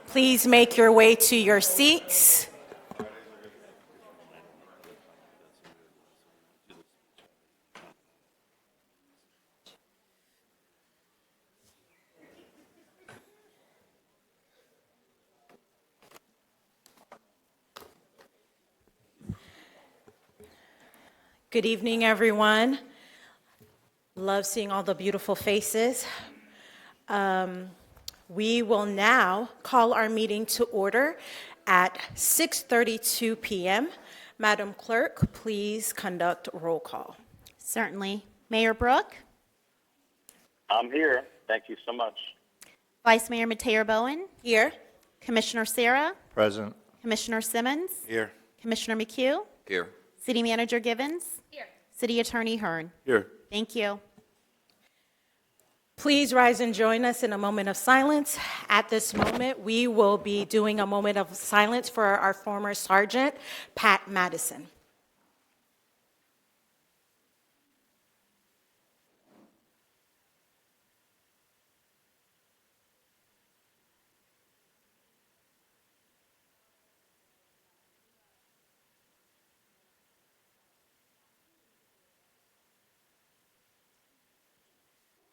Please make your way to your seats. Good evening, everyone. Love seeing all the beautiful faces. We will now call our meeting to order at 6:32 p.m. Madam Clerk, please conduct roll call. Certainly. Mayor Brooke, I'm here. Thank you so much. Vice Mayor Mateo Bowen, Here. Commissioner Sarah, Present. Commissioner Simmons, Here. Commissioner McHugh, Here. City Manager Givens, City Attorney Hearn. Here. Thank you. Please rise and join us in a moment of silence. At this moment, we will be doing a moment of silence for our former Sergeant, Pat Madison.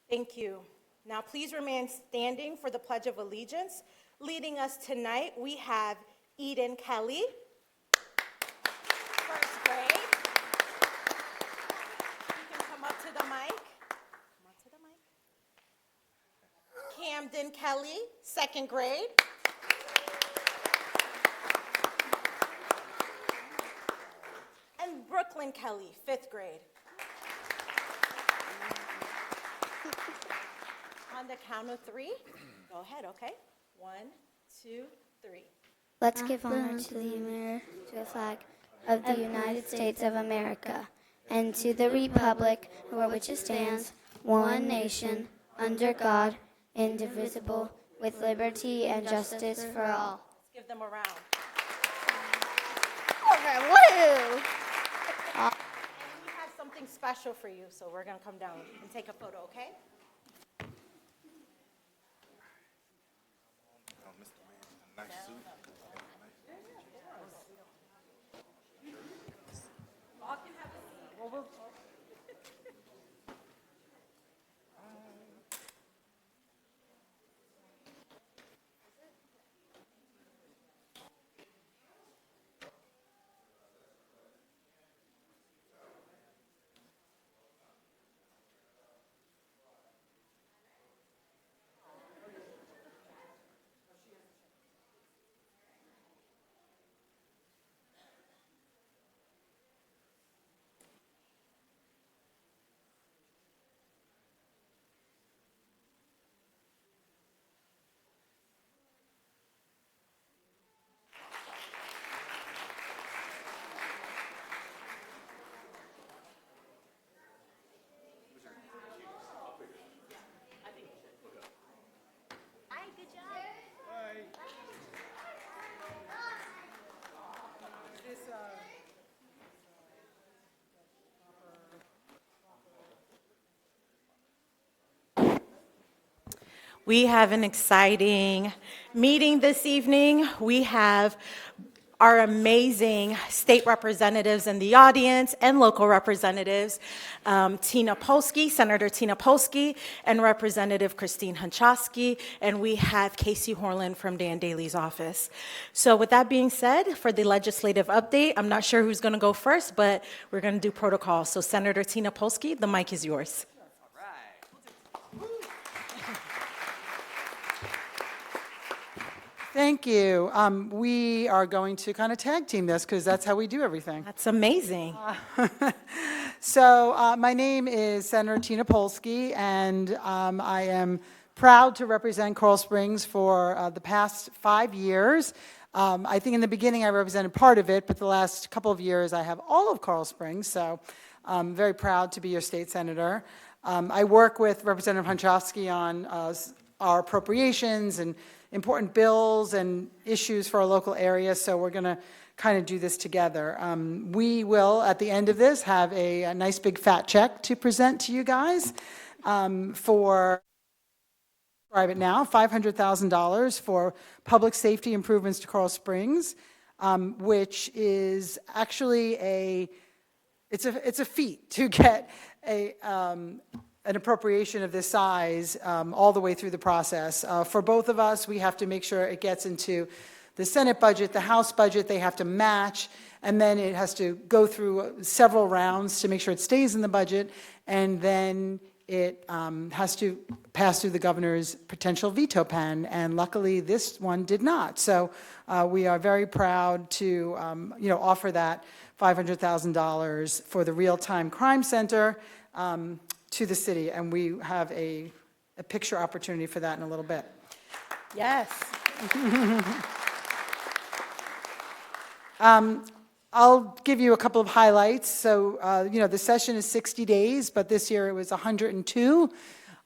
Thank you. Now, please remain standing for the Pledge of Allegiance. Leading us tonight, we have Eden Kelly, first grade. You can come up to the mic. Come up to the mic. Camden Kelly, second grade. And Brooklyn Kelly, fifth grade. On the count of three, go ahead, okay? 1, 2, 3. Let's give honor to the flag of the United States of America and to the republic for which it stands, one nation, under God, indivisible, with liberty and justice for all. Let's give them a round. Woo! And we have something special for you, so we're gonna come down and take a photo, okay? We have an exciting meeting this evening. We have our amazing state representatives in the audience and local representatives, Tina Polsky, Senator Tina Polsky, and Representative Christine Hunchowski, and we have Casey Horland from Dan Daly's office. So with that being said, for the legislative update, I'm not sure who's going to go first, but we're going to do protocol. So Senator Tina Polsky, the mic is yours. Thank you. We are going to kind of tag team this because that's how we do everything. That's amazing. So my name is Senator Tina Polsky, and I am proud to represent Coral Springs for the past 5 years. I think in the beginning I represented part of it, but the last couple of years I have all of Coral Springs, so I'm very proud to be your state senator. I work with Representative Hunchowski on our appropriations and important bills and issues for our local area, so we're going to kind of do this together. We will, at the end of this, have a nice big fat check to present to you guys for describe it now, $500,000 for public safety improvements to Coral Springs, which is actually it's a feat to get an appropriation of this size all the way through the process. For both of us, we have to make sure it gets into the Senate budget, the House budget, they have to match, and then it has to go through several rounds to make sure it stays in the budget, and then it has to pass through the governor's potential veto pen, and luckily this one did not. So we are very proud to offer that $500,000 for the Real-Time Crime Center to the city, and we have a picture opportunity for that in a little bit. Yes. I'll give you a couple of highlights. So, the session is 60 days, but this year it was 102.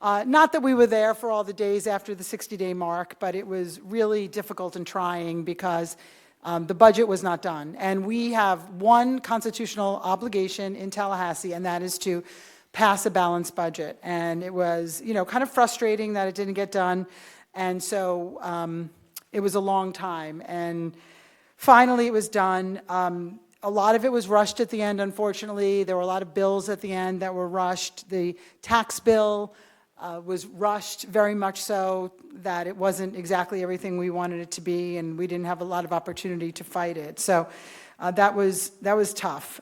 Not that we were there for all the days after the 60-day mark, but it was really difficult and trying because the budget was not done. And we have one constitutional obligation in Tallahassee, and that is to pass a balanced budget. And it was, kind of frustrating that it didn't get done. And so it was a long time. And finally, it was done. A lot of it was rushed at the end, unfortunately. There were a lot of bills at the end that were rushed. The tax bill was rushed very much so that it wasn't exactly everything we wanted it to be, and we didn't have a lot of opportunity to fight it. So that was tough.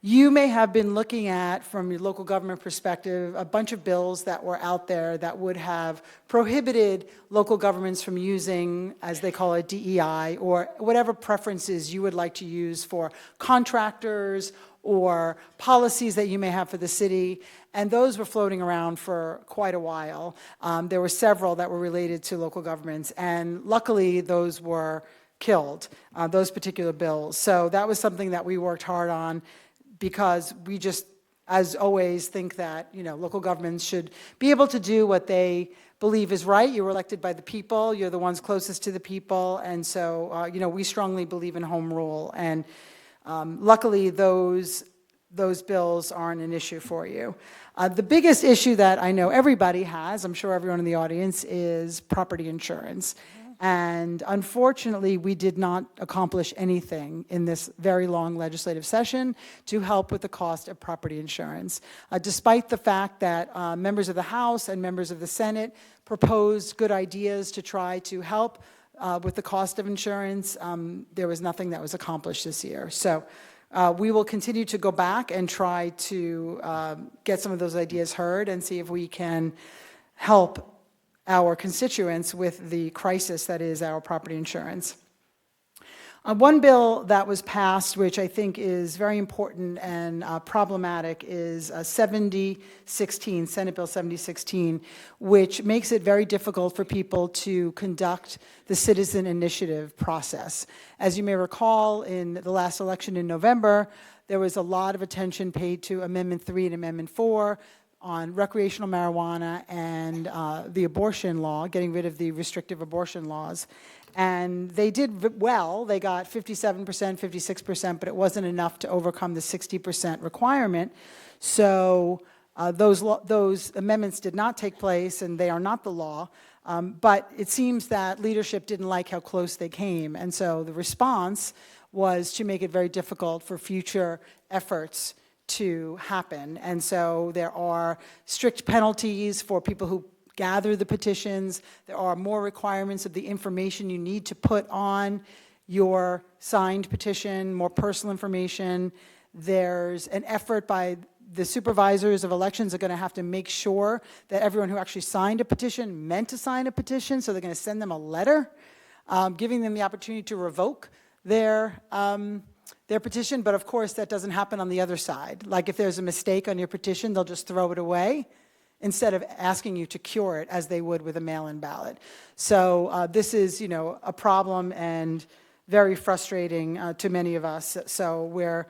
You may have been looking at, from your local government perspective, a bunch of bills that were out there that would have prohibited local governments from using, as they call it, DEI, or whatever preferences you would like to use for contractors or policies that you may have for the city. And those were floating around for quite a while. There were several that were related to local governments, and luckily those were killed, those particular bills. So that was something that we worked hard on, because we just, as always, think that, local governments should be able to do what they believe is right. You were elected by the people. You're the ones closest to the people. And so, we strongly believe in home rule. And luckily, those bills aren't an issue for you. The biggest issue that I know everybody has, I'm sure everyone in the audience, is property insurance. And unfortunately, we did not accomplish anything in this very long legislative session to help with the cost of property insurance. Despite the fact that members of the House and members of the Senate proposed good ideas to try to help with the cost of insurance, there was nothing that was accomplished this year. So we will continue to go back and try to get some of those ideas heard and see if we can help our constituents with the crisis that is our property insurance. One bill that was passed, which I think is very important and problematic, is 7016, Senate Bill 7016, which makes it very difficult for people to conduct the citizen initiative process. As you may recall, in the last election in November, there was a lot of attention paid to Amendment 3 and Amendment 4, on recreational marijuana and the abortion law, getting rid of the restrictive abortion laws. And they did well. They got 57%, 56%, but it wasn't enough to overcome the 60% requirement. So those amendments did not take place, and they are not the law. But it seems that leadership didn't like how close they came. And so the response was to make it very difficult for future efforts to happen. And so there are strict penalties for people who gather the petitions. There are more requirements of the information you need to put on your signed petition, more personal information. There's an effort by the supervisors of elections are going to have to make sure that everyone who actually signed a petition meant to sign a petition, so they're going to send them a letter giving them the opportunity to revoke their petition, but of course that doesn't happen on the other side. Like if there's a mistake on your petition, they'll just throw it away instead of asking you to cure it as they would with a mail-in ballot. So this is, a problem and very frustrating to many of us. So we're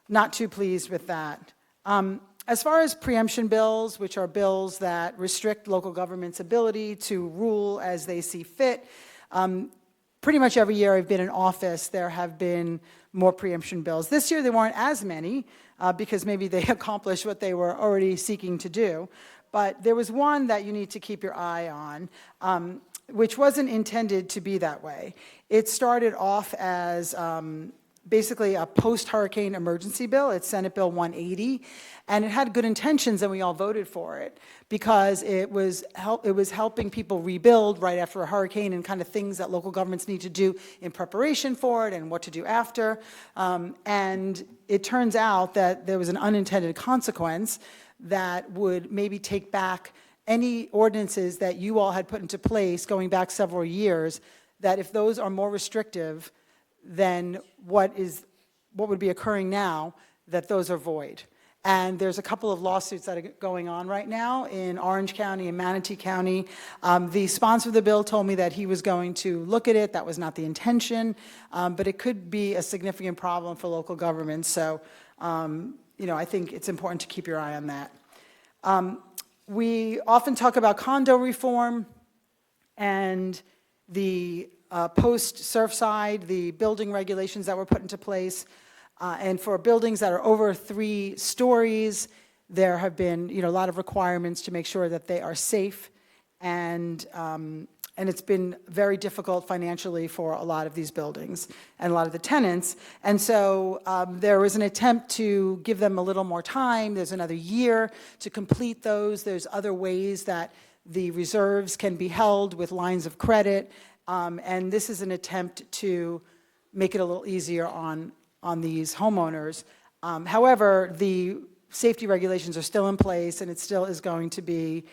not too pleased with that. As far as preemption bills, which are bills that restrict local government's ability to rule as they see fit, pretty much every year I've been in office, there have been more preemption bills. This year there weren't as many because maybe they accomplished what they were already seeking to do. But there was one that you need to keep your eye on, which wasn't intended to be that way. It started off as basically a post-hurricane emergency bill. It's Senate Bill 180, and it had good intentions, and we all voted for it because it was helping people rebuild right after a hurricane and kind of things that local governments need to do in preparation for it and what to do after. And it turns out that there was an unintended consequence that would maybe take back any ordinances that you all had put into place going back several years, that if those are more restrictive than what would be occurring now, that those are void. And there's a couple of lawsuits that are going on right now in Orange County and Manatee County. The sponsor of the bill told me that he was going to look at it. That was not the intention, but it could be a significant problem for local governments. So, I think it's important to keep your eye on that. We often talk about condo reform and the post-Surfside, the building regulations that were put into place. And for buildings that are over 3 stories, there have been, a lot of requirements to make sure that they are safe. And it's been very difficult financially for a lot of these buildings and a lot of the tenants. And so there was an attempt to give them a little more time. There's another year to complete those. There's other ways that the reserves can be held with lines of credit. And this is an attempt to make it a little easier on these homeowners. However, the safety regulations are still in place, and it still is going to be,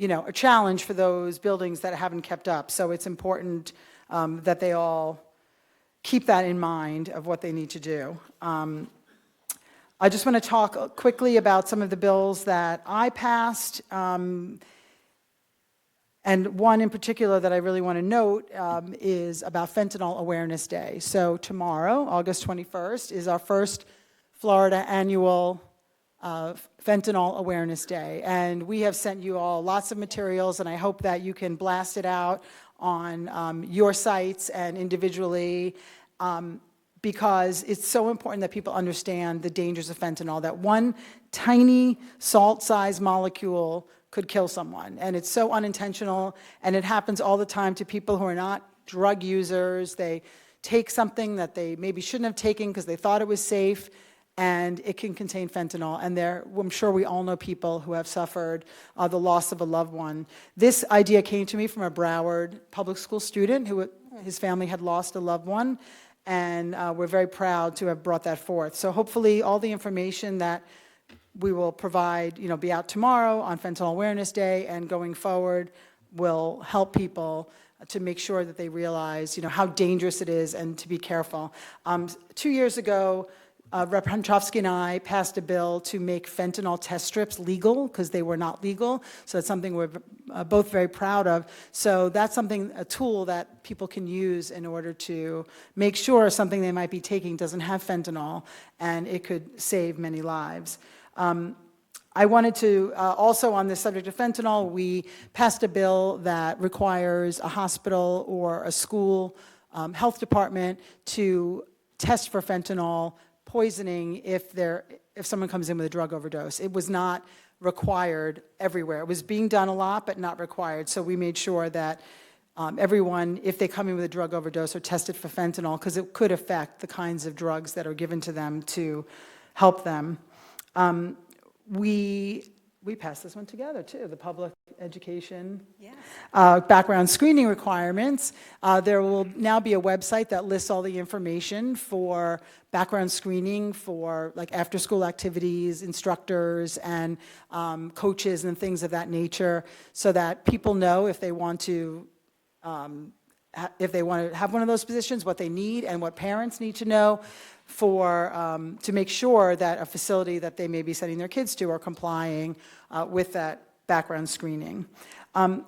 a challenge for those buildings that haven't kept up. So it's important that they all keep that in mind of what they need to do. I just want to talk quickly about some of the bills that I passed. And one in particular that I really want to note is about Fentanyl Awareness Day. So tomorrow, August 21st, is our first Florida annual Fentanyl Awareness Day. And we have sent you all lots of materials, and I hope that you can blast it out on your sites and individually, because it's so important that people understand the dangers of fentanyl, that one tiny salt-sized molecule could kill someone. And it's so unintentional, and it happens all the time to people who are not drug users. They take something that they maybe shouldn't have taken because they thought it was safe, and it can contain fentanyl. And I'm sure we all know people who have suffered the loss of a loved one. This idea came to me from a Broward public school student who his family had lost a loved one, and we're very proud to have brought that forth. So hopefully all the information that we will provide, be out tomorrow on Fentanyl Awareness Day and going forward will help people to make sure that they realize, how dangerous it is and to be careful. 2 years ago, Rep. Hunchofsky and I passed a bill to make fentanyl test strips legal because they were not legal. So that's something we're both very proud of. So that's a tool that people can use in order to make sure something they might be taking doesn't have fentanyl, and it could save many lives. I wanted to, also on the subject of fentanyl, we passed a bill that requires a hospital or a school health department to test for fentanyl poisoning if someone comes in with a drug overdose. It was not required everywhere. It was being done a lot, but not required. So we made sure that everyone, if they come in with a drug overdose, are tested for fentanyl, because it could affect the kinds of drugs that are given to them to help them. We passed this one together, too, the public education background screening requirements. There will now be a website that lists all the information for background screening for after-school activities, instructors, and coaches and things of that nature, so that people know if they want to have one of those positions, what they need and what parents need to know to make sure that a facility that they may be sending their kids to are complying with that background screening.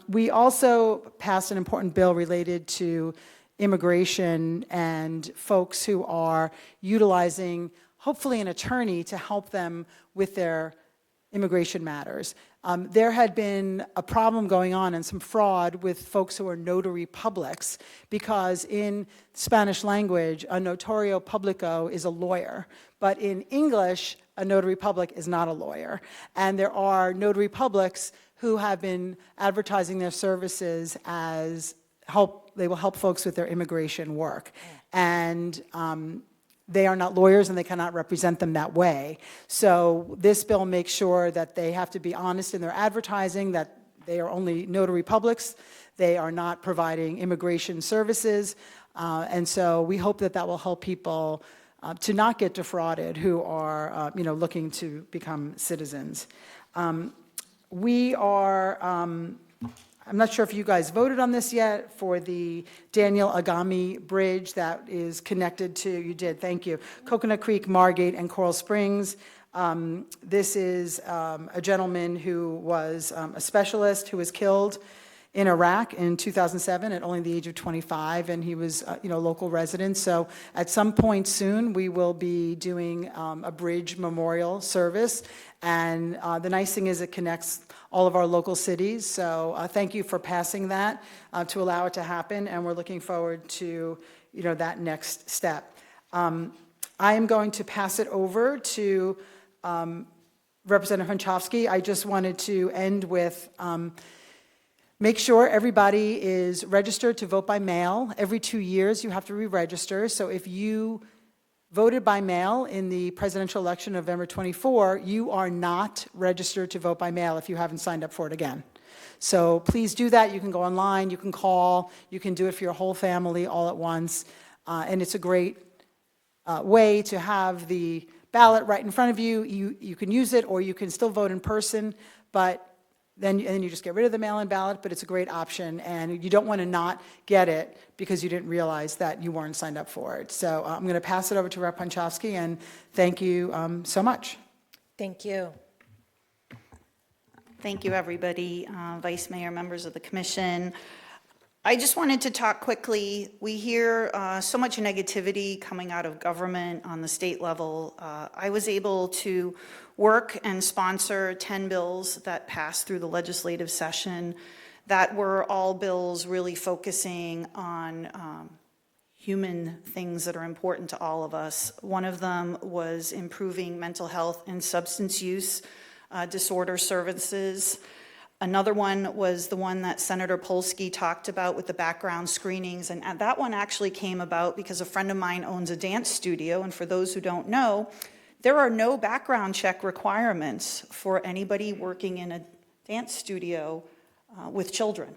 We also passed an important bill related to immigration and folks who are utilizing, hopefully, an attorney to help them with their immigration matters. There had been a problem going on and some fraud with folks who are notary publics, because in Spanish language, a notario publico is a lawyer, but in English, a notary public is not a lawyer. And there are notary publics who have been advertising their services as they will help folks with their immigration work. And they are not lawyers and they cannot represent them that way. So this bill makes sure that they have to be honest in their advertising, that they are only notary publics, they are not providing immigration services. And so we hope that that will help people to not get defrauded who are looking to become citizens. We are, I'm not sure if you guys voted on this yet, for the Daniel Agami Bridge that is connected to, you did, thank you, Coconut Creek, Margate, and Coral Springs. This is a gentleman who was a specialist who was killed in Iraq in 2007 at only the age of 25, and he was a local resident. So at some point soon, we will be doing a bridge memorial service, and the nice thing is it connects all of our local cities. So thank you for passing that to allow it to happen, and we're looking forward to that next step. I am going to pass it over to Representative Hunchofsky. I just wanted to end with make sure everybody is registered to vote by mail. Every 2 years, you have to re-register. So if you voted by mail in the presidential election November 24, you are not registered to vote by mail if you haven't signed up for it again. So please do that. You can go online, you can call, you can do it for your whole family all at once. And it's a great way to have the ballot right in front of you. You can use it, or you can still vote in person, but then you just get rid of the mail-in ballot, but it's a great option, and you don't want to not get it because you didn't realize that you weren't signed up for it. So I'm going to pass it over to Rep. Hunchofsky, and thank you so much. Thank you. Thank you, everybody, Vice Mayor, members of the commission. I just wanted to talk quickly. We hear so much negativity coming out of government on the state level. I was able to work and sponsor 10 bills that passed through the legislative session that were all bills really focusing on human things that are important to all of us. One of them was improving mental health and substance use disorder services. Another one was the one that Senator Polsky talked about with the background screenings, and that one actually came about because a friend of mine owns a dance studio, and for those who don't know, there are no background check requirements for anybody working in a dance studio with children.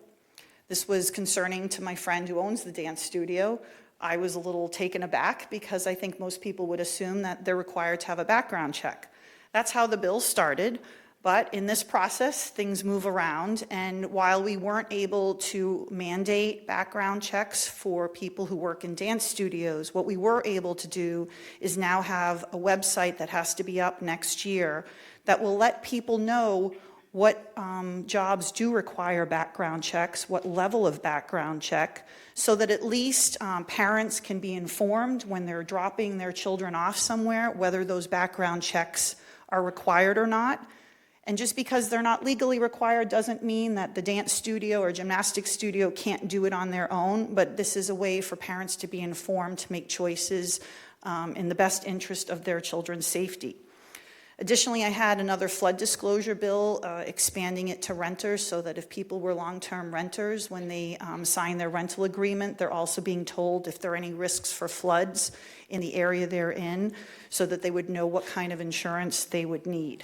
This was concerning to my friend who owns the dance studio. I was a little taken aback because I think most people would assume that they're required to have a background check. That's how the bill started. But in this process, things move around, and while we weren't able to mandate background checks for people who work in dance studios, what we were able to do is now have a website that has to be up next year that will let people know what jobs do require background checks, what level of background check, so that at least parents can be informed when they're dropping their children off somewhere, whether those background checks are required or not. And just because they're not legally required doesn't mean that the dance studio or gymnastics studio can't do it on their own, but this is a way for parents to be informed to make choices in the best interest of their children's safety. Additionally, I had another flood disclosure bill expanding it to renters so that if people were long-term renters, when they sign their rental agreement, they're also being told if there are any risks for floods in the area they're in so that they would know what kind of insurance they would need.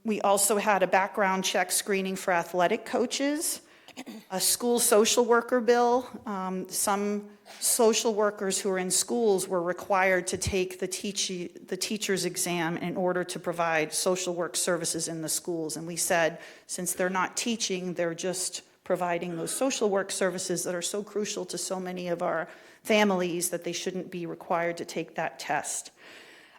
We also had a background check screening for athletic coaches, a school social worker bill. Some social workers who are in schools were required to take the teacher's exam in order to provide social work services in the schools. And we said, since they're not teaching, they're just providing those social work services that are so crucial to so many of our families that they shouldn't be required to take that test.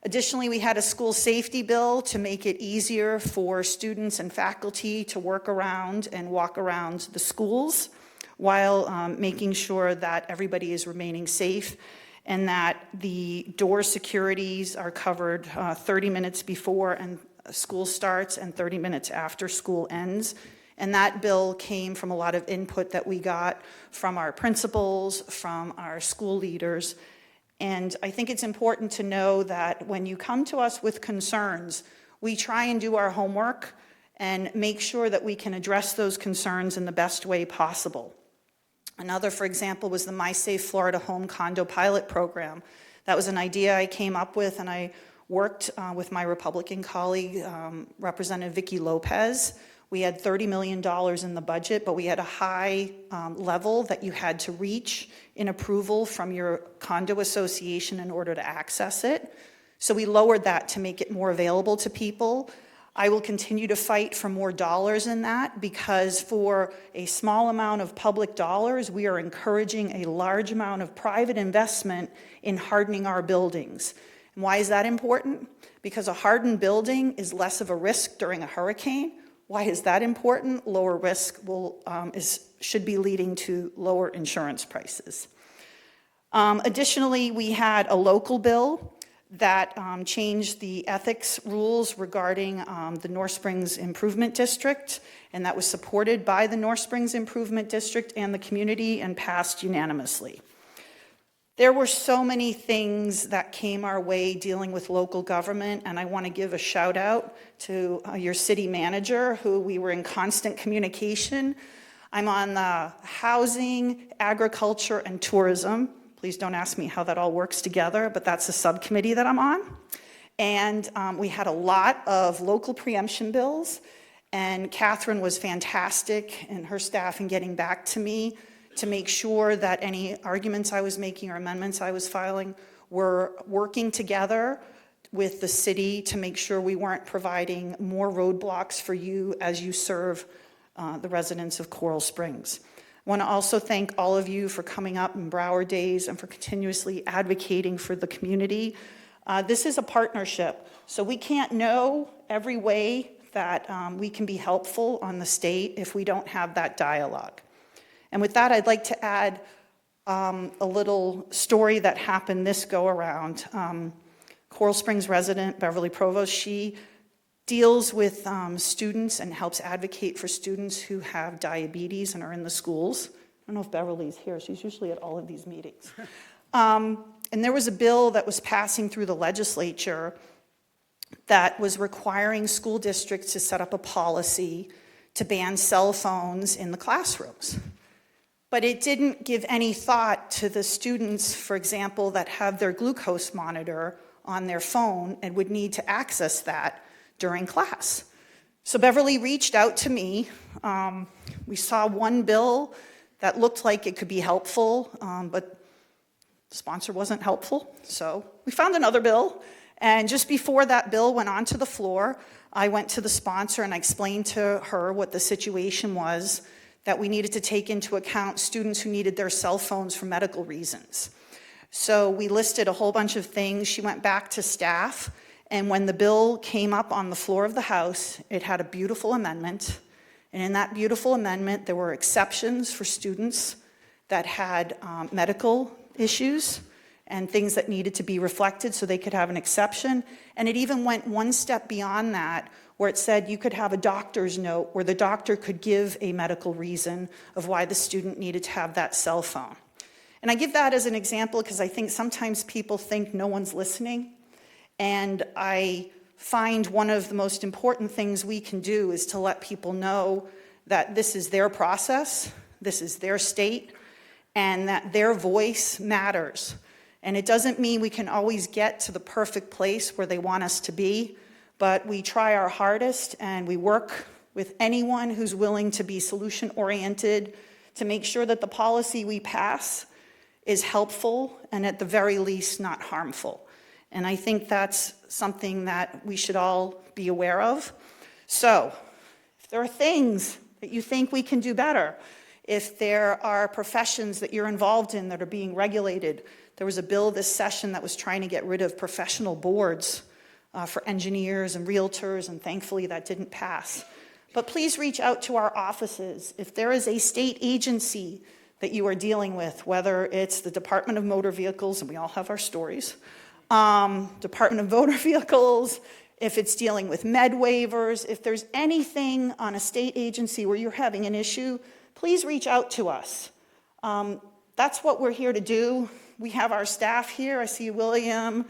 Additionally, we had a school safety bill to make it easier for students and faculty to work around and walk around the schools while making sure that everybody is remaining safe and that the door securities are covered 30 minutes before and school starts and 30 minutes after school ends. And that bill came from a lot of input that we got from our principals, from our school leaders. And I think it's important to know that when you come to us with concerns, we try and do our homework and make sure that we can address those concerns in the best way possible. Another, for example, was the MySafe Florida Home Condo Pilot Program. That was an idea I came up with, and I worked with my Republican colleague, Representative Vicki Lopez. We had $30 million in the budget, but we had a high level that you had to reach in approval from your condo association in order to access it. So we lowered that to make it more available to people. I will continue to fight for more dollars in that, because for a small amount of public dollars, we are encouraging a large amount of private investment in hardening our buildings. And why is that important? Because a hardened building is less of a risk during a hurricane. Why is that important? Lower risk should be leading to lower insurance prices. Additionally, we had a local bill that changed the ethics rules regarding the North Springs Improvement District, and that was supported by the North Springs Improvement District and the community and passed unanimously. There were so many things that came our way dealing with local government, and I want to give a shout out to your city manager, who we were in constant communication. I'm on the housing, agriculture, and tourism. Please don't ask me how that all works together, but that's a subcommittee that I'm on. And we had a lot of local preemption bills, and Catherine was fantastic and her staff in getting back to me to make sure that any arguments I was making or amendments I was filing were working together with the city to make sure we weren't providing more roadblocks for you as you serve the residents of Coral Springs. I want to also thank all of you for coming up in Broward Days and for continuously advocating for the community. This is a partnership, so we can't know every way that we can be helpful on the state if we don't have that dialogue. And with that, I'd like to add a little story that happened this go-around. Coral Springs resident Beverly Provost, she deals with students and helps advocate for students who have diabetes and are in the schools. I don't know if Beverly's here. She's usually at all of these meetings. And there was a bill that was passing through the legislature that was requiring school districts to set up a policy to ban cell phones in the classrooms. But it didn't give any thought to the students, for example, that have their glucose monitor on their phone and would need to access that during class. So Beverly reached out to me. We saw one bill that looked like it could be helpful, but the sponsor wasn't helpful. So we found another bill. And just before that bill went onto the floor, I went to the sponsor and I explained to her what the situation was, that we needed to take into account students who needed their cell phones for medical reasons. So we listed a whole bunch of things. She went back to staff. And when the bill came up on the floor of the House, it had a beautiful amendment. And in that beautiful amendment, there were exceptions for students that had medical issues and things that needed to be reflected so they could have an exception. And it even went one step beyond that, where it said you could have a doctor's note where the doctor could give a medical reason of why the student needed to have that cell phone. And I give that as an example because I think sometimes people think no one's listening. And I find one of the most important things we can do is to let people know that this is their process, this is their state, and that their voice matters. And it doesn't mean we can always get to the perfect place where they want us to be, but we try our hardest and we work with anyone who's willing to be solution-oriented to make sure that the policy we pass is helpful and at the very least not harmful. And I think that's something that we should all be aware of. So, if there are things that you think we can do better, if there are professions that you're involved in that are being regulated, there was a bill this session that was trying to get rid of professional boards for engineers and realtors, and thankfully that didn't pass. But please reach out to our offices. If there is a state agency that you are dealing with, whether it's the Department of Motor Vehicles, and we all have our stories, Department of Motor Vehicles, if it's dealing with med waivers, if there's anything on a state agency where you're having an issue, please reach out to us. That's what we're here to do. We have our staff here. I see William.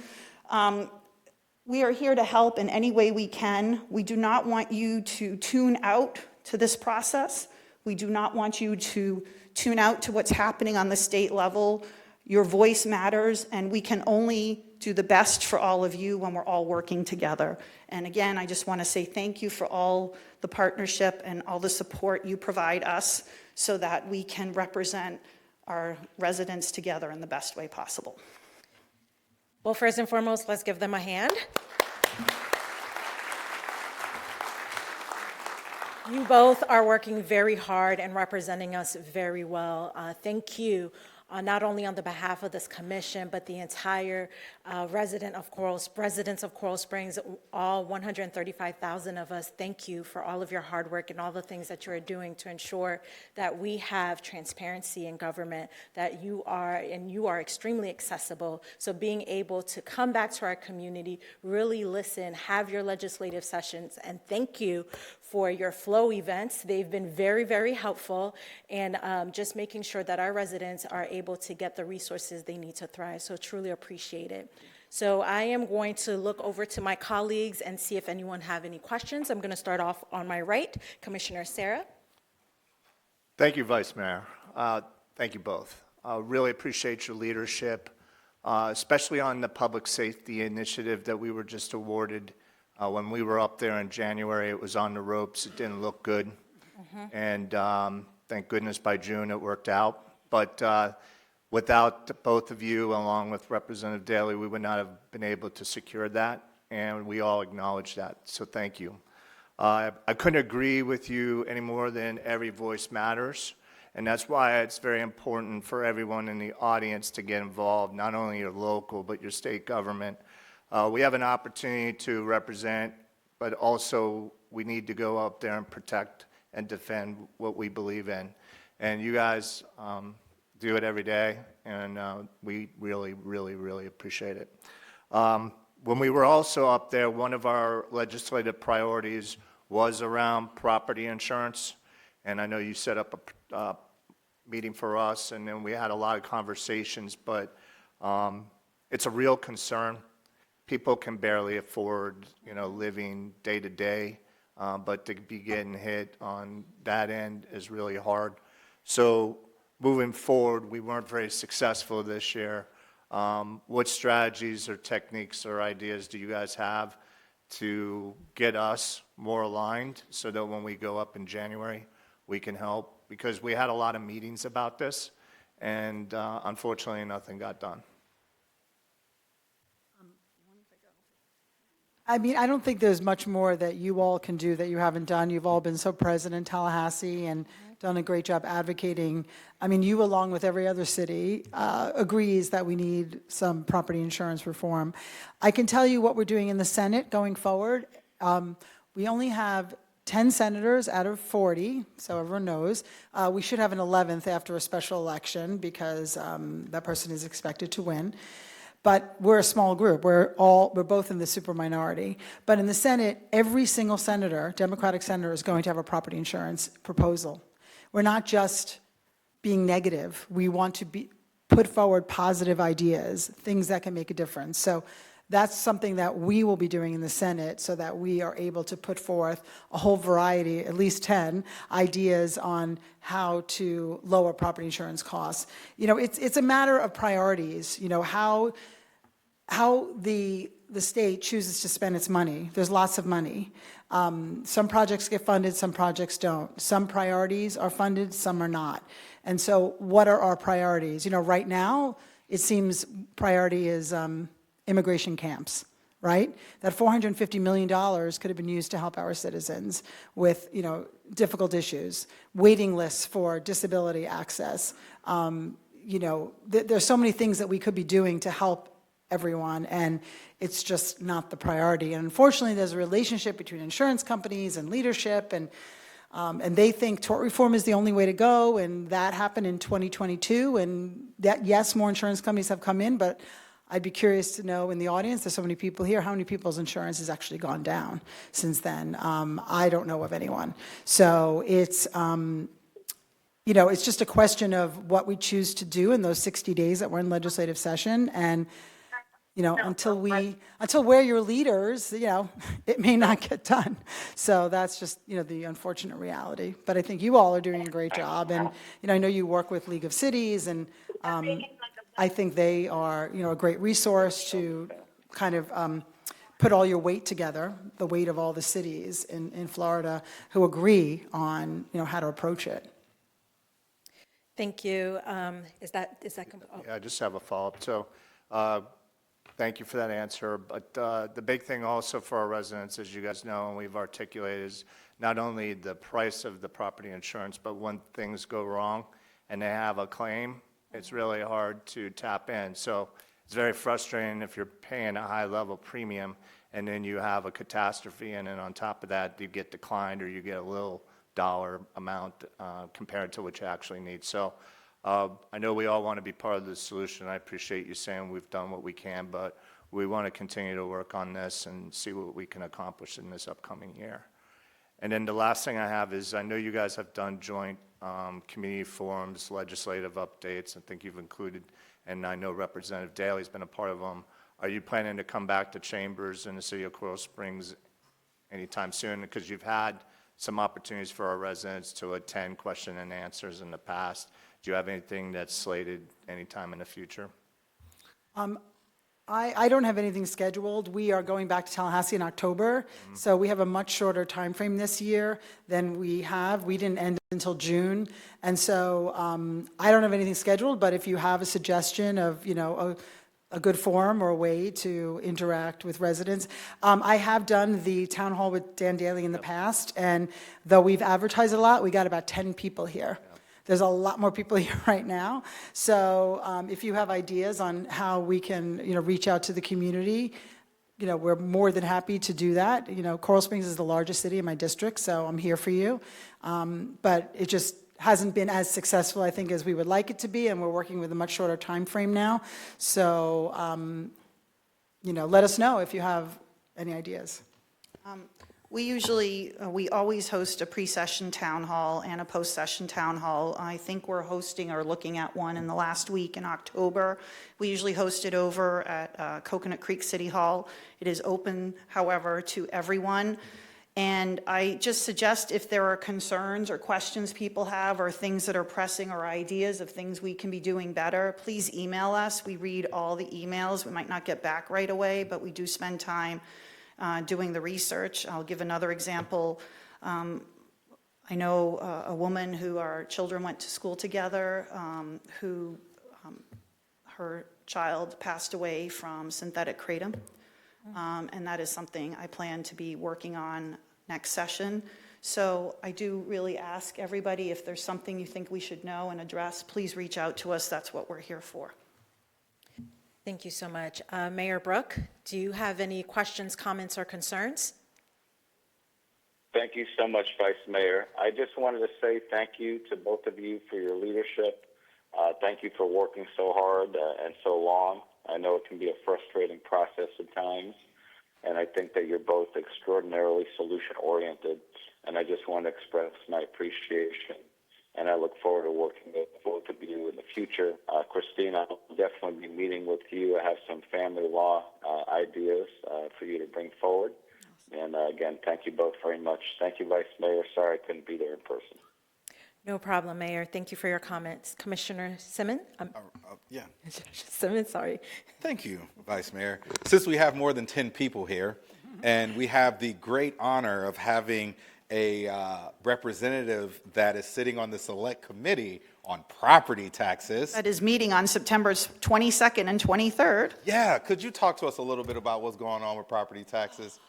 We are here to help in any way we can. We do not want you to tune out to this process. We do not want you to tune out to what's happening on the state level. Your voice matters, and we can only do the best for all of you when we're all working together. And again, I just want to say thank you for all the partnership and all the support you provide us so that we can represent our residents together in the best way possible. Well, first and foremost, let's give them a hand. You both are working very hard and representing us very well. Thank you, not only on the behalf of this commission, but the entire residents of Coral Springs, all 135,000 of us. Thank you for all of your hard work and all the things that you're doing to ensure that we have transparency in government, that you are extremely accessible. So being able to come back to our community, really listen, have your legislative sessions, and thank you for your flow events. They've been very, very helpful, and just making sure that our residents are able to get the resources they need to thrive. So truly appreciate it. So I am going to look over to my colleagues and see if anyone have any questions. I'm going to start off on my right, Commissioner Sarah. Thank you, Vice Mayor. Thank you both. Really appreciate your leadership, especially on the public safety initiative that we were just awarded. When we were up there in January, it was on the ropes. It didn't look good. And thank goodness by June it worked out. But without both of you, along with Representative Daley, we would not have been able to secure that. And we all acknowledge that. So thank you. I couldn't agree with you any more than every voice matters. And that's why it's very important for everyone in the audience to get involved, not only your local, but your state government. We have an opportunity to represent, but also we need to go up there and protect and defend what we believe in. And you guys do it every day, and we really, really, really appreciate it. When we were also up there, one of our legislative priorities was around property insurance. And I know you set up a meeting for us, and then we had a lot of conversations, but it's a real concern. People can barely afford, living day to day, but to be getting hit on that end is really hard. So moving forward, we weren't very successful this year. What strategies or techniques or ideas do you guys have to get us more aligned so that when we go up in January, we can help? Because we had a lot of meetings about this, and unfortunately, nothing got done. I mean, I don't think there's much more that you all can do that you haven't done. You've all been so present in Tallahassee and done a great job advocating. I mean, you, along with every other city, agrees that we need some property insurance reform. I can tell you what we're doing in the Senate going forward. We only have 10 senators out of 40, so everyone knows. We should have an 11th after a special election because that person is expected to win. But we're a small group. We're both in the super minority. But in the Senate, every single senator, Democratic senator, is going to have a property insurance proposal. We're not just being negative. We want to put forward positive ideas, things that can make a difference. So that's something that we will be doing in the Senate so that we are able to put forth a whole variety, at least 10 ideas on how to lower property insurance costs. It's a matter of priorities, how the state chooses to spend its money. There's lots of money. Some projects get funded, some projects don't. Some priorities are funded, some are not. And so what are our priorities? Right now, it seems priority is immigration camps, right? That $450 million could have been used to help our citizens with, difficult issues, waiting lists for disability access. There's so many things that we could be doing to help everyone, and it's just not the priority. And unfortunately, there's a relationship between insurance companies and leadership, and they think tort reform is the only way to go, and that happened in 2022, and that, yes, more insurance companies have come in, but I'd be curious to know in the audience, there's so many people here, how many people's insurance has actually gone down since then? I don't know of anyone. So it's, it's just a question of what we choose to do in those 60 days that we're in legislative session. And, until we're your leaders, it may not get done. So that's just, the unfortunate reality. But I think you all are doing a great job. And, I know you work with League of Cities, and I think they are, a great resource to kind of put all your weight together, the weight of all the cities in Florida who agree on, how to approach it. Thank you. Is that, oh. Yeah, I just have a follow-up. So, thank you for that answer. But the big thing also for our residents, as you guys know, and we've articulated, is not only the price of the property insurance, but when things go wrong and they have a claim, it's really hard to tap in. So it's very frustrating if you're paying a high-level premium and then you have a catastrophe, and then on top of that, you get declined or you get a little dollar amount compared to what you actually need. So I know we all want to be part of the solution. I appreciate you saying we've done what we can, but we want to continue to work on this and see what we can accomplish in this upcoming year. And then the last thing I have is, I know you guys have done joint community forums, legislative updates. I think you've included, and I know Representative Daley's been a part of them. Are you planning to come back to chambers in the city of Coral Springs anytime soon? Because you've had some opportunities for our residents to attend question and answers in the past. Do you have anything that's slated anytime in the future? I don't have anything scheduled. We are going back to Tallahassee in October, so we have a much shorter time frame this year than we have. We didn't end until June, and so I don't have anything scheduled, but if you have a suggestion of, a good forum or a way to interact with residents. I have done the town hall with Dan Daly in the past, and though we've advertised a lot, we got about 10 people here. There's a lot more people here right now. So if you have ideas on how we can, reach out to the community, we're more than happy to do that. Coral Springs is the largest city in my district, so I'm here for you. But it just hasn't been as successful, I think, as we would like it to be, and we're working with a much shorter time frame now. So, let us know if you have any ideas. We always host a pre-session town hall and a post-session town hall. I think we're hosting or looking at one in the last week in October. We usually host it over at Coconut Creek City Hall. It is open, however, to everyone. And I just suggest, if there are concerns or questions people have or things that are pressing or ideas of things we can be doing better, please email us. We read all the emails. We might not get back right away, but we do spend time doing the research. I'll give another example. I know a woman who our children went to school together, who her child passed away from synthetic kratom. And that is something I plan to be working on next session. So I do really ask everybody, if there's something you think we should know and address, please reach out to us. That's what we're here for. Thank you so much. Mayor Brook, do you have any questions, comments, or concerns? Thank you so much, Vice Mayor. I just wanted to say thank you to both of you for your leadership. Thank you for working so hard and so long. I know it can be a frustrating process at times, and I think that you're both extraordinarily solution-oriented, and I just want to express my appreciation, and I look forward to working with both of you in the future. Christina, I'll definitely be meeting with you. I have some family law ideas for you to bring forward, and again, thank you both very much. Thank you, Vice Mayor. Sorry I couldn't be there in person. No problem, Mayor. Thank you for your comments. Commissioner Simmons? Yeah. Simmons, sorry. Thank you, Vice Mayor. Since we have more than 10 people here, and we have the great honor of having a representative that is sitting on the select committee on property taxes. That is meeting on September 22nd and 23rd. Yeah, could you talk to us a little bit about what's going on with property taxes?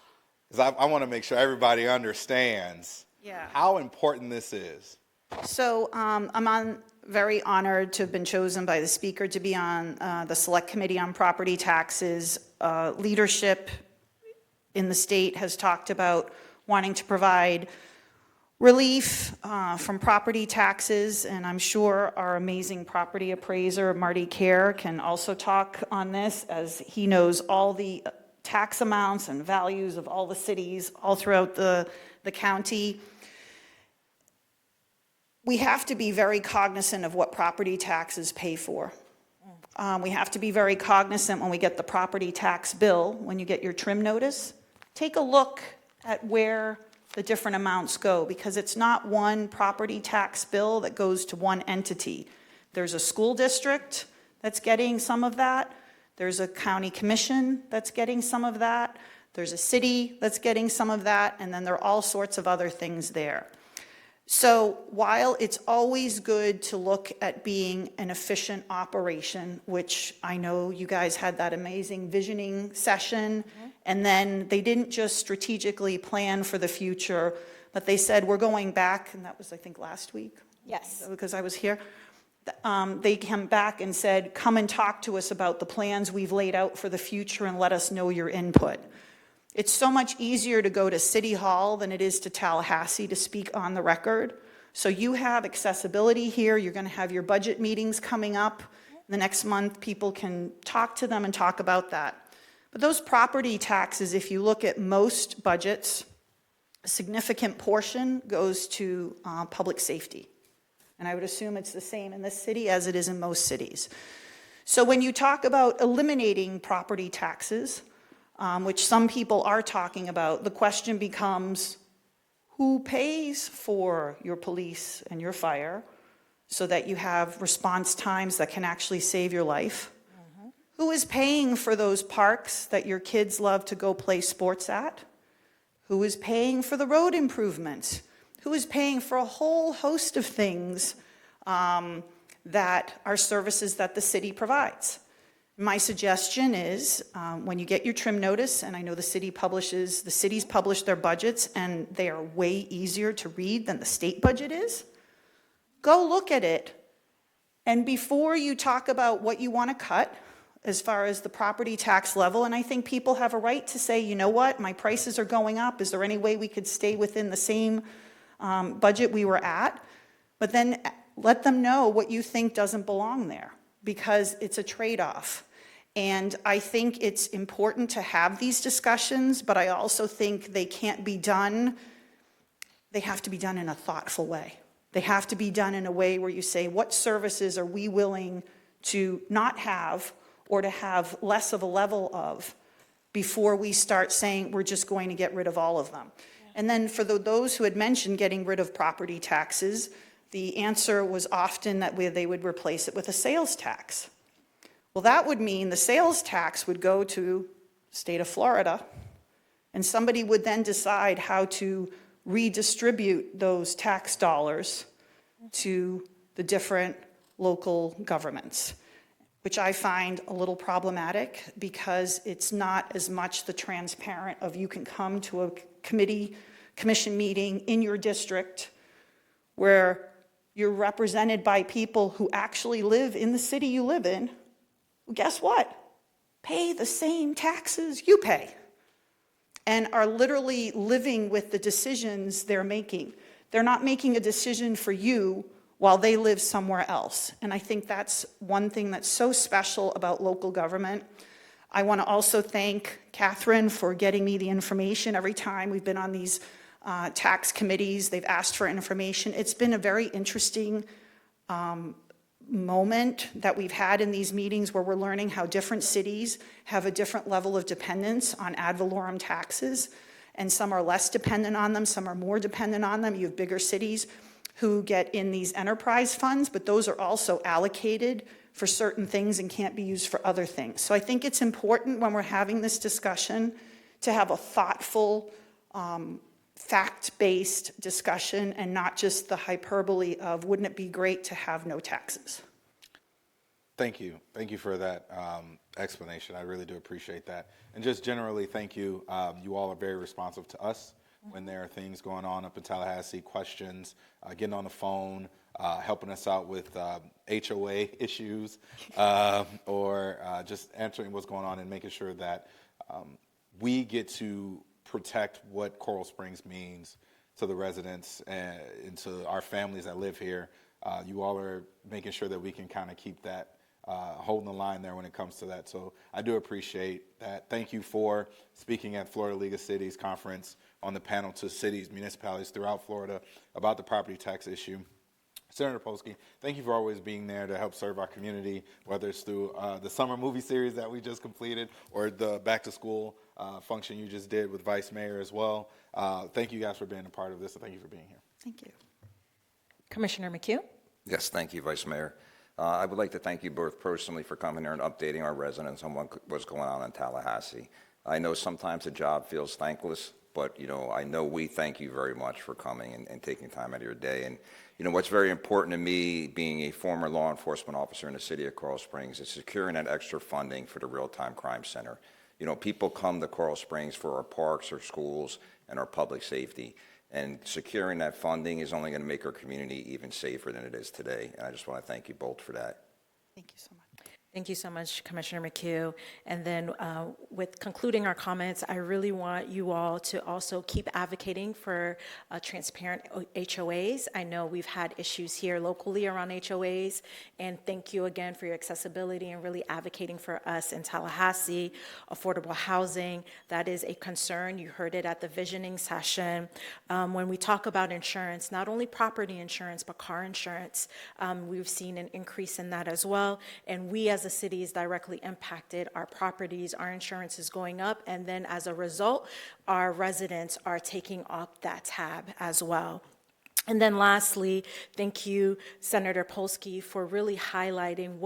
Because I want to make sure everybody understands how important this is. So I'm very honored to have been chosen by the speaker to be on the Select Committee on Property Taxes. Leadership in the state has talked about wanting to provide relief from property taxes, and I'm sure our amazing property appraiser, Marty Kerr, can also talk on this, as he knows all the tax amounts and values of all the cities all throughout the county. We have to be very cognizant of what property taxes pay for. We have to be very cognizant when we get the property tax bill, when you get your trim notice, take a look at where the different amounts go, because it's not one property tax bill that goes to one entity. There's a school district that's getting some of that. There's a county commission that's getting some of that. There's a city that's getting some of that, and then there are all sorts of other things there. So while it's always good to look at being an efficient operation, which I know you guys had that amazing visioning session, and then they didn't just strategically plan for the future, but they said, we're going back, and that was, I think, last week? Yes. Because I was here. They came back and said, come and talk to us about the plans we've laid out for the future and let us know your input. It's so much easier to go to City Hall than it is to Tallahassee to speak on the record. So you have accessibility here. You're going to have your budget meetings coming up. The next month, people can talk to them and talk about that. But those property taxes, if you look at most budgets, a significant portion goes to public safety. And I would assume it's the same in this city as it is in most cities. So when you talk about eliminating property taxes, which some people are talking about, the question becomes, who pays for your police and your fire so that you have response times that can actually save your life? Who is paying for those parks that your kids love to go play sports at? Who is paying for the road improvements? Who is paying for a whole host of things that are services that the city provides? My suggestion is, when you get your trim notice, and I know the cities publish their budgets, and they are way easier to read than the state budget is, go look at it. And before you talk about what you want to cut, as far as the property tax level, and I think people have a right to say, you know what, my prices are going up. Is there any way we could stay within the same budget we were at? But then let them know what you think doesn't belong there, because it's a trade-off. And I think it's important to have these discussions, but I also think they have to be done in a thoughtful way. They have to be done in a way where you say, what services are we willing to not have or to have less of a level of before we start saying we're just going to get rid of all of them. And then for those who had mentioned getting rid of property taxes, the answer was often that they would replace it with a sales tax. Well, that would mean the sales tax would go to the state of Florida, and somebody would then decide how to redistribute those tax dollars to the different local governments, which I find a little problematic, because it's not as much the transparent of you can come to a commission meeting in your district where you're represented by people who actually live in the city you live in, who, guess what, pay the same taxes you pay and are literally living with the decisions they're making. They're not making a decision for you while they live somewhere else. And I think that's one thing that's so special about local government. I want to also thank Catherine for getting me the information every time we've been on these tax committees. They've asked for information. It's been a very interesting moment that we've had in these meetings where we're learning how different cities have a different level of dependence on ad valorem taxes, and some are less dependent on them, some are more dependent on them. You have bigger cities who get in these enterprise funds, but those are also allocated for certain things and can't be used for other things. So I think it's important when we're having this discussion to have a thoughtful, fact-based discussion and not just the hyperbole of, wouldn't it be great to have no taxes? Thank you. Thank you for that explanation. I really do appreciate that. And just generally, thank you. You all are very responsive to us when there are things going on up in Tallahassee, questions, getting on the phone, helping us out with HOA issues, or just answering what's going on and making sure that we get to protect what Coral Springs means to the residents and to our families that live here. You all are making sure that we can kind of keep that holding the line there when it comes to that. So I do appreciate that. Thank you for speaking at Florida League of Cities Conference on the panel to cities, municipalities throughout Florida about the property tax issue. Senator Polsky, thank you for always being there to help serve our community, whether it's through the summer movie series that we just completed or the back-to-school function you just did with Vice Mayor as well. Thank you guys for being a part of this, and thank you for being here. Thank you. Commissioner McHugh? Yes, thank you, Vice Mayor. I would like to thank you both personally for coming here and updating our residents on what's going on in Tallahassee. I know sometimes the job feels thankless, but, I know we thank you very much for coming and taking time out of your day. And, what's very important to me, being a former law enforcement officer in the city of Coral Springs, is securing that extra funding for the Real-Time Crime Center. People come to Coral Springs for our parks, our schools, and our public safety. And securing that funding is only going to make our community even safer than it is today. And I just want to thank you both for that. Thank you so much. Thank you so much, Commissioner McHugh. And then with concluding our comments, I really want you all to also keep advocating for transparent HOAs. I know we've had issues here locally around HOAs, and thank you again for your accessibility and really advocating for us in Tallahassee. Affordable housing, that is a concern. You heard it at the visioning session. When we talk about insurance, not only property insurance, but car insurance, we've seen an increase in that as well. And we as a city is directly impacted. Our properties, our insurance is going up, and then as a result, our residents are taking up that tab as well. And then lastly, thank you, Senator Polsky, for really highlighting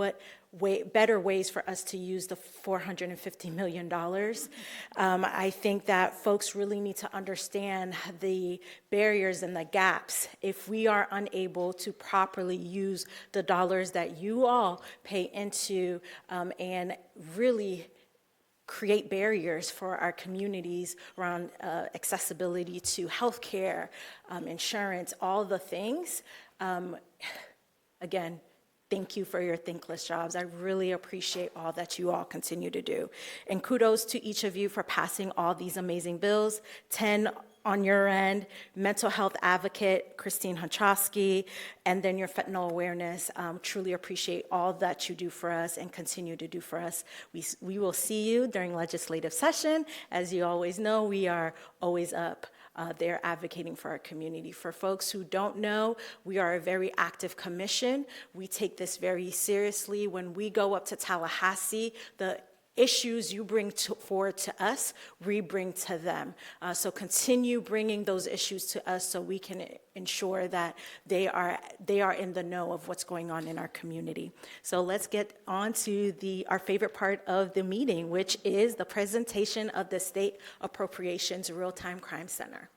better ways for us to use the $450 million. I think that folks really need to understand the barriers and the gaps if we are unable to properly use the dollars that you all pay into and really create barriers for our communities around accessibility to healthcare, insurance, all the things. Again, thank you for your thankless jobs. I really appreciate all that you all continue to do. And kudos to each of you for passing all these amazing bills. 10 on your end, mental health advocate, Christine Honchowski, and then your fentanyl awareness. Truly appreciate all that you do for us and continue to do for us. We will see you during legislative session. As you always know, we are always up there advocating for our community. For folks who don't know, we are a very active commission. We take this very seriously. When we go up to Tallahassee, the issues you bring forward to us, we bring to them. So continue bringing those issues to us so we can ensure that they are in the know of what's going on in our community. So let's get on to our favorite part of the meeting, which is the presentation of the State Appropriations Real-Time Crime Center.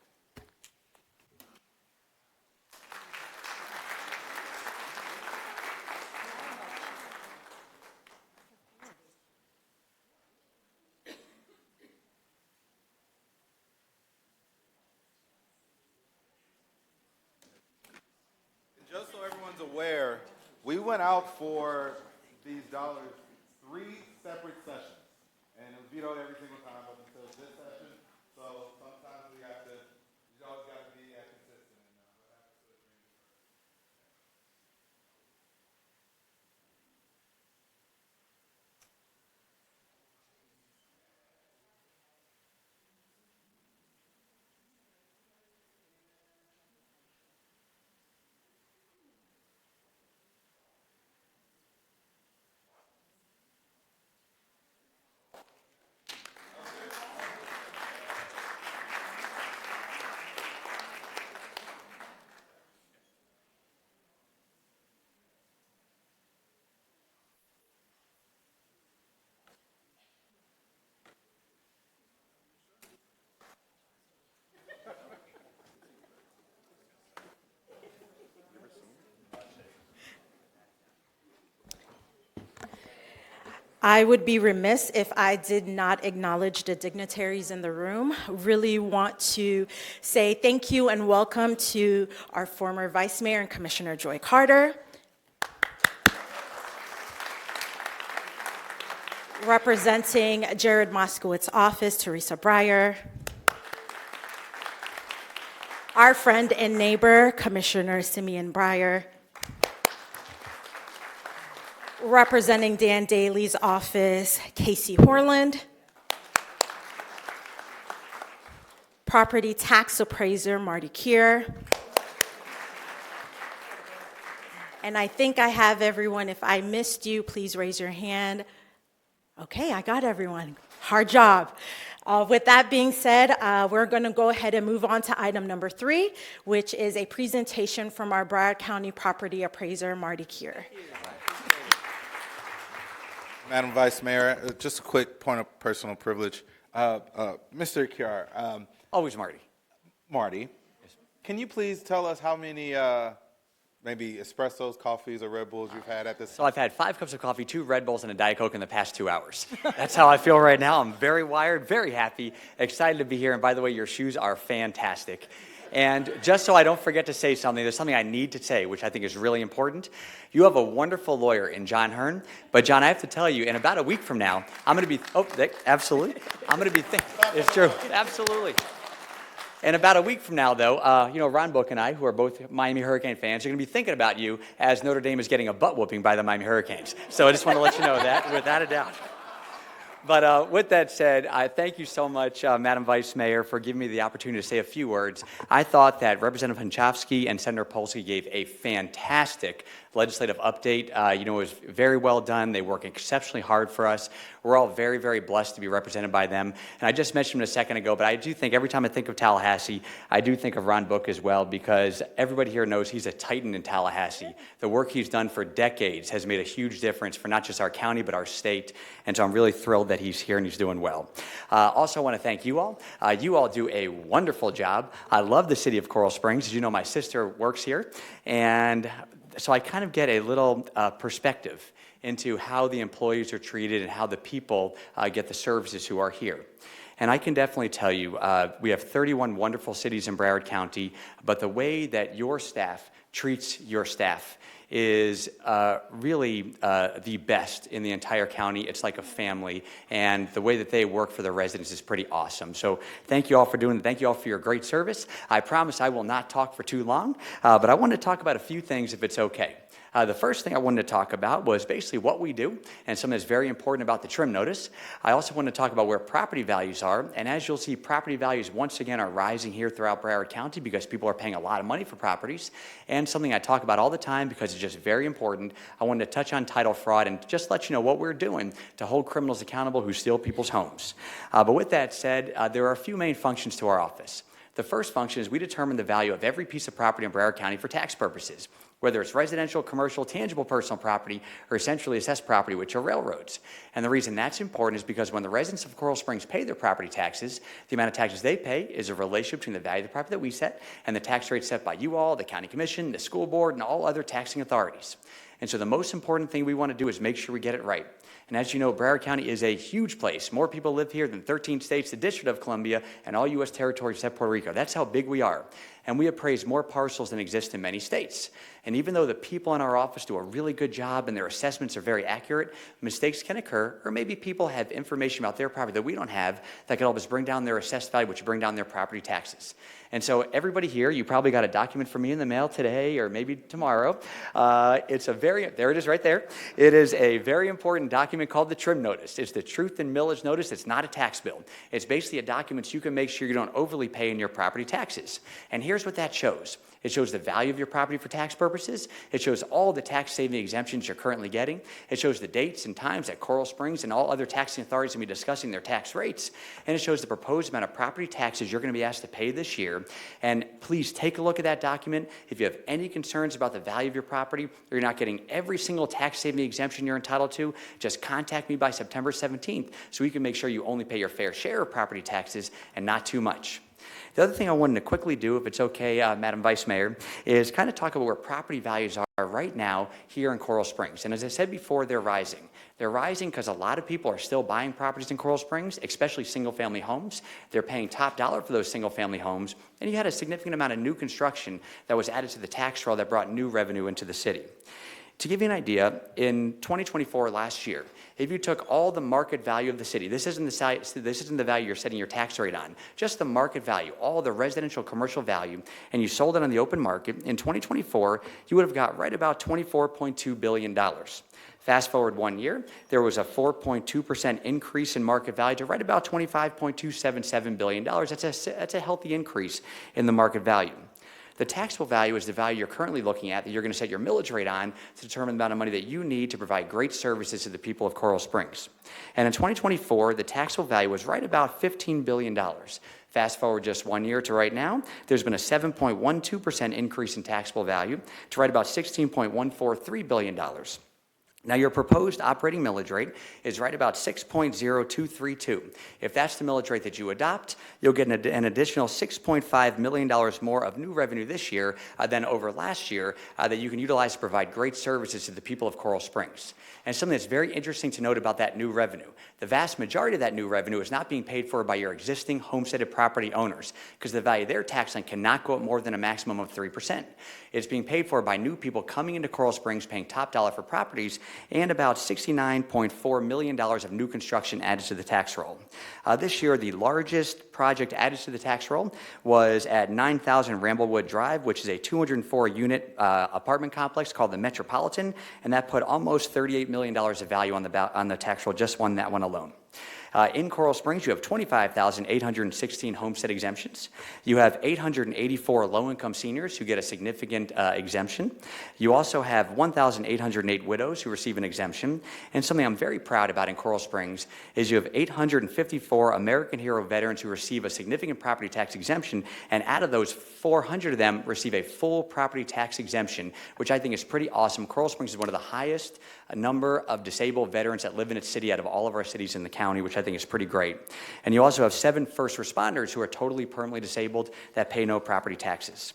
Just so everyone's aware, we went out for these dollars 3 separate sessions, and it was vetoed every single time up until this session. So sometimes you always got to be consistent. I would be remiss if I did not acknowledge the dignitaries in the room. Really want to say thank you and welcome to our former Vice Mayor and Commissioner Joy Carter. Representing Jared Moskowitz office, Teresa Breyer. Our friend and neighbor, Commissioner Simeon Breyer. Representing Dan Daly's office, Casey Horland. Property tax appraiser, Marty Kier. And I think I have everyone. If I missed you, please raise your hand. Okay, I got everyone. Hard job. With that being said, we're going to go ahead and move on to item number 3, which is a presentation from our Broward County property appraiser, Marty Kier. Madam Vice Mayor, just a quick point of personal privilege. Mr. Kiar, Always Marty. Marty, can you please tell us how many maybe espressos, coffees, or Red Bulls you've had at this? So I've had 5 cups of coffee, 2 Red Bulls, and a Diet Coke in the past 2 hours. That's how I feel right now. I'm very wired, very happy, excited to be here. And by the way, your shoes are fantastic. And just so I don't forget to say something, there's something I need to say, which I think is really important. You have a wonderful lawyer in John Hearn. But John, I have to tell you, in about a week from now, I'm going to be, absolutely. I'm going to be it's true, absolutely. In about a week from now, though, Ron Book and I, who are both Miami Hurricane fans, are going to be thinking about you as Notre Dame is getting a butt whooping by the Miami Hurricanes. So I just want to let you know that, without a doubt. But with that said, I thank you so much, Madam Vice Mayor, for giving me the opportunity to say a few words. I thought that Representative Hunchofsky and Senator Polsky gave a fantastic legislative update. It was very well done. They work exceptionally hard for us. We're all very, very blessed to be represented by them. And I just mentioned him a second ago, but I do think every time I think of Tallahassee, I do think of Ron Book as well, because everybody here knows he's a titan in Tallahassee. The work he's done for decades has made a huge difference for not just our county, but our state. And so I'm really thrilled that he's here and he's doing well. Also, I want to thank you all. You all do a wonderful job. I love the city of Coral Springs. As you know, my sister works here. And so I kind of get a little perspective into how the employees are treated and how the people get the services who are here. And I can definitely tell you, we have 31 wonderful cities in Broward County, but the way that your staff treats your staff is really the best in the entire county. It's like a family, and the way that they work for the residents is pretty awesome. So thank you all for doing it. Thank you all for your great service. I promise I will not talk for too long, but I want to talk about a few things if it's okay. The first thing I wanted to talk about was basically what we do and something that's very important about the trim notice. I also want to talk about where property values are. And as you'll see, property values once again are rising here throughout Broward County because people are paying a lot of money for properties. And something I talk about all the time because it's just very important. I wanted to touch on title fraud and just let you know what we're doing to hold criminals accountable who steal people's homes. But with that said, there are a few main functions to our office. The first function is we determine the value of every piece of property in Broward County for tax purposes, whether it's residential, commercial, tangible personal property, or essentially assessed property, which are railroads. And the reason that's important is because when the residents of Coral Springs pay their property taxes, the amount of taxes they pay is a relationship between the value of the property that we set and the tax rate set by you all, the county commission, the school board, and all other taxing authorities. And so the most important thing we want to do is make sure we get it right. And as you know, Broward County is a huge place. More people live here than 13 states, the District of Columbia, and all U.S. territories except Puerto Rico. That's how big we are. And we appraise more parcels than exist in many states. And even though the people in our office do a really good job and their assessments are very accurate, mistakes can occur, or maybe people have information about their property that we don't have that can help us bring down their assessed value, which bring down their property taxes. And so everybody here, you probably got a document from me in the mail today or maybe tomorrow. There it is right there. It is a very important document called the trim notice. It's the truth and millage notice. It's not a tax bill. It's basically a document so you can make sure you don't overly pay in your property taxes. And here's what that shows. It shows the value of your property for tax purposes. It shows all the tax-saving exemptions you're currently getting. It shows the dates and times that Coral Springs and all other taxing authorities will be discussing their tax rates. And it shows the proposed amount of property taxes you're going to be asked to pay this year. And please take a look at that document. If you have any concerns about the value of your property or you're not getting every single tax-saving exemption you're entitled to, just contact me by September 17th so we can make sure you only pay your fair share of property taxes and not too much. The other thing I wanted to quickly do, if it's okay, Madam Vice Mayor, is kind of talk about where property values are right now here in Coral Springs. And as I said before, they're rising. They're rising because a lot of people are still buying properties in Coral Springs, especially single-family homes. They're paying top dollar for those single-family homes. And you had a significant amount of new construction that was added to the tax roll that brought new revenue into the city. To give you an idea, in 2024, last year, if you took all the market value of the city, this isn't the value you're setting your tax rate on, just the market value, all the residential commercial value, and you sold it on the open market, in 2024, you would have got right about $24.2 billion. Fast forward 1 year, there was a 4.2% increase in market value to right about $25.277 billion. That's a healthy increase in the market value. The taxable value is the value you're currently looking at that you're going to set your millage rate on to determine the amount of money that you need to provide great services to the people of Coral Springs. And in 2024, the taxable value was right about $15 billion. Fast forward just 1 year to right now, there's been a 7.12% increase in taxable value to right about $16.143 billion. Now, your proposed operating millage rate is right about 6.0232. If that's the millage rate that you adopt, you'll get an additional $6.5 million more of new revenue this year than over last year that you can utilize to provide great services to the people of Coral Springs. And something that's very interesting to note about that new revenue, the vast majority of that new revenue is not being paid for by your existing homesteaded property owners because the value of their tax line cannot go up more than a maximum of 3%. It's being paid for by new people coming into Coral Springs paying top dollar for properties and about $69.4 million of new construction added to the tax roll. This year, the largest project added to the tax roll was at 9000 Ramblewood Drive, which is a 204-unit apartment complex called the Metropolitan, and that put almost $38 million of value on the tax roll just on that one alone. In Coral Springs, you have 25,816 homestead exemptions. You have 884 low-income seniors who get a significant exemption. You also have 1,808 widows who receive an exemption. And something I'm very proud about in Coral Springs is you have 854 American Hero veterans who receive a significant property tax exemption, and out of those, 400 of them receive a full property tax exemption, which I think is pretty awesome. Coral Springs is one of the highest number of disabled veterans that live in its city out of all of our cities in the county, which I think is pretty great. And you also have 7 first responders who are totally permanently disabled that pay no property taxes.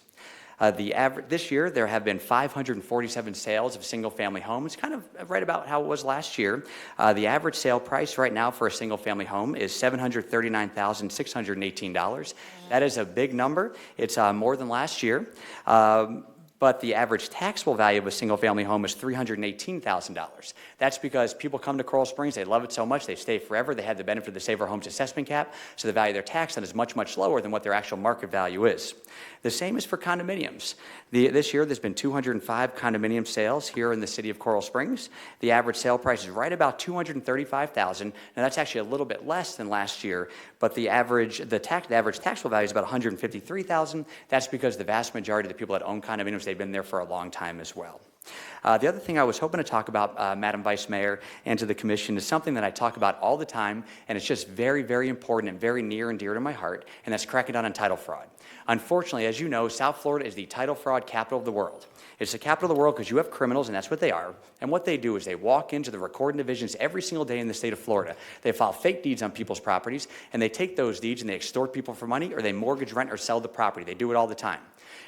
This year, there have been 547 sales of single-family homes, kind of right about how it was last year. The average sale price right now for a single-family home is $739,618. That is a big number. It's more than last year. But the average taxable value of a single-family home is $318,000. That's because people come to Coral Springs, they love it so much, they stay forever, they have the benefit of the Save Our Homes assessment cap, so the value of their tax then is much, much lower than what their actual market value is. The same is for condominiums. This year, there's been 205 condominium sales here in the city of Coral Springs. The average sale price is right about $235,000. Now, that's actually a little bit less than last year, but the average taxable value is about $153,000. That's because the vast majority of the people that own condominiums, they've been there for a long time as well. The other thing I was hoping to talk about, Madam Vice Mayor, and to the Commission is something that I talk about all the time, and it's just very, very important and very near and dear to my heart, and that's cracking down on title fraud. Unfortunately, as you know, South Florida is the title fraud capital of the world. It's the capital of the world because you have criminals, and that's what they are. And what they do is they walk into the recording divisions every single day in the state of Florida. They file fake deeds on people's properties, and they take those deeds and they extort people for money, or they mortgage, rent, or sell the property. They do it all the time.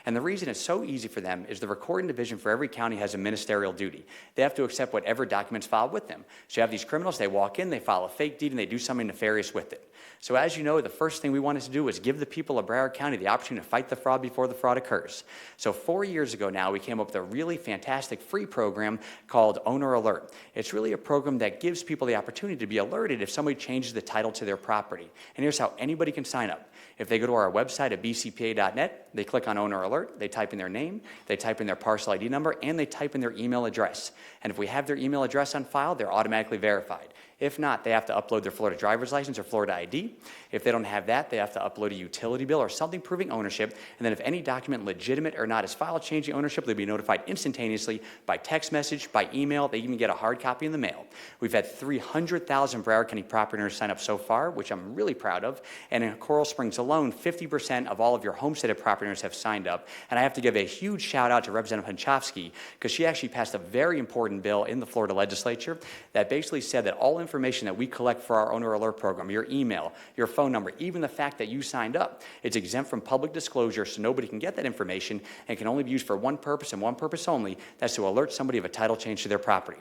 And the reason it's so easy for them is the recording division for every county has a ministerial duty. They have to accept whatever documents filed with them. So you have these criminals, they walk in, they file a fake deed, and they do something nefarious with it. So as you know, the first thing we wanted to do was give the people of Broward County the opportunity to fight the fraud before the fraud occurs. So 4 years ago now, we came up with a really fantastic free program called Owner Alert. It's really a program that gives people the opportunity to be alerted if somebody changes the title to their property. And here's how anybody can sign up. If they go to our website at bcpa.net, they click on Owner Alert, they type in their name, they type in their parcel ID number, and they type in their email address. And if we have their email address on file, they're automatically verified. If not, they have to upload their Florida driver's license or Florida ID. If they don't have that, they have to upload a utility bill or something proving ownership. And then if any document, legitimate or not, is filed changing ownership, they'll be notified instantaneously by text message, by email. They even get a hard copy in the mail. We've had 300,000 Broward County property owners sign up so far, which I'm really proud of. And in Coral Springs alone, 50% of all of your homesteaded property owners have signed up. And I have to give a huge shout out to Representative Henchofsky because she actually passed a very important bill in the Florida legislature that basically said that all information that we collect for our Owner Alert program, your email, your phone number, even the fact that you signed up, it's exempt from public disclosure so nobody can get that information and can only be used for one purpose and one purpose only, that's to alert somebody of a title change to their property.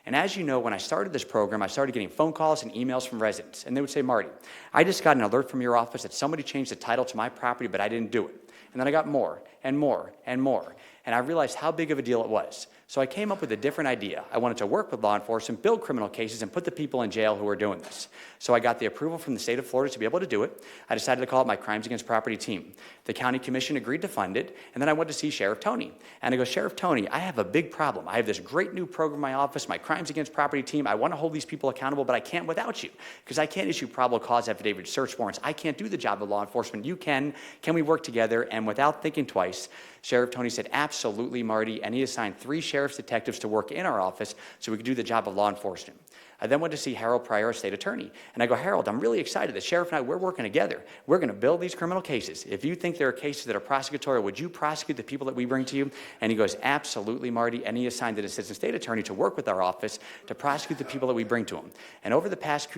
And as you know, when I started this program, I started getting phone calls and emails from residents. And they would say, Marty, I just got an alert from your office that somebody changed the title to my property, but I didn't do it. And then I got more and more and more. And I realized how big of a deal it was. So I came up with a different idea. I wanted to work with law enforcement, build criminal cases, and put the people in jail who are doing this. So I got the approval from the state of Florida to be able to do it. I decided to call it my Crimes Against Property team. The county commission agreed to fund it, and then I went to see Sheriff Tony. And I go, Sheriff Tony, I have a big problem. I have this great new program in my office, my Crimes Against Property team. I want to hold these people accountable, but I can't without you because I can't issue probable cause affidavit search warrants. I can't do the job of law enforcement. You can. Can we work together? And without thinking twice, twice, Sheriff Tony said, absolutely, Marty, and he assigned 3 sheriff's detectives to work in our office so we could do the job of law enforcement. I then went to see Harold Pryor, our state attorney, and I go, Harold, I'm really excited. The sheriff and I, we're working together. We're going to build these criminal cases. If you think there are cases that are prosecutorial, would you prosecute the people that we bring to you? And he goes, absolutely, Marty, and he assigned an assistant state attorney to work with our office to prosecute the people that we bring to him. And over the past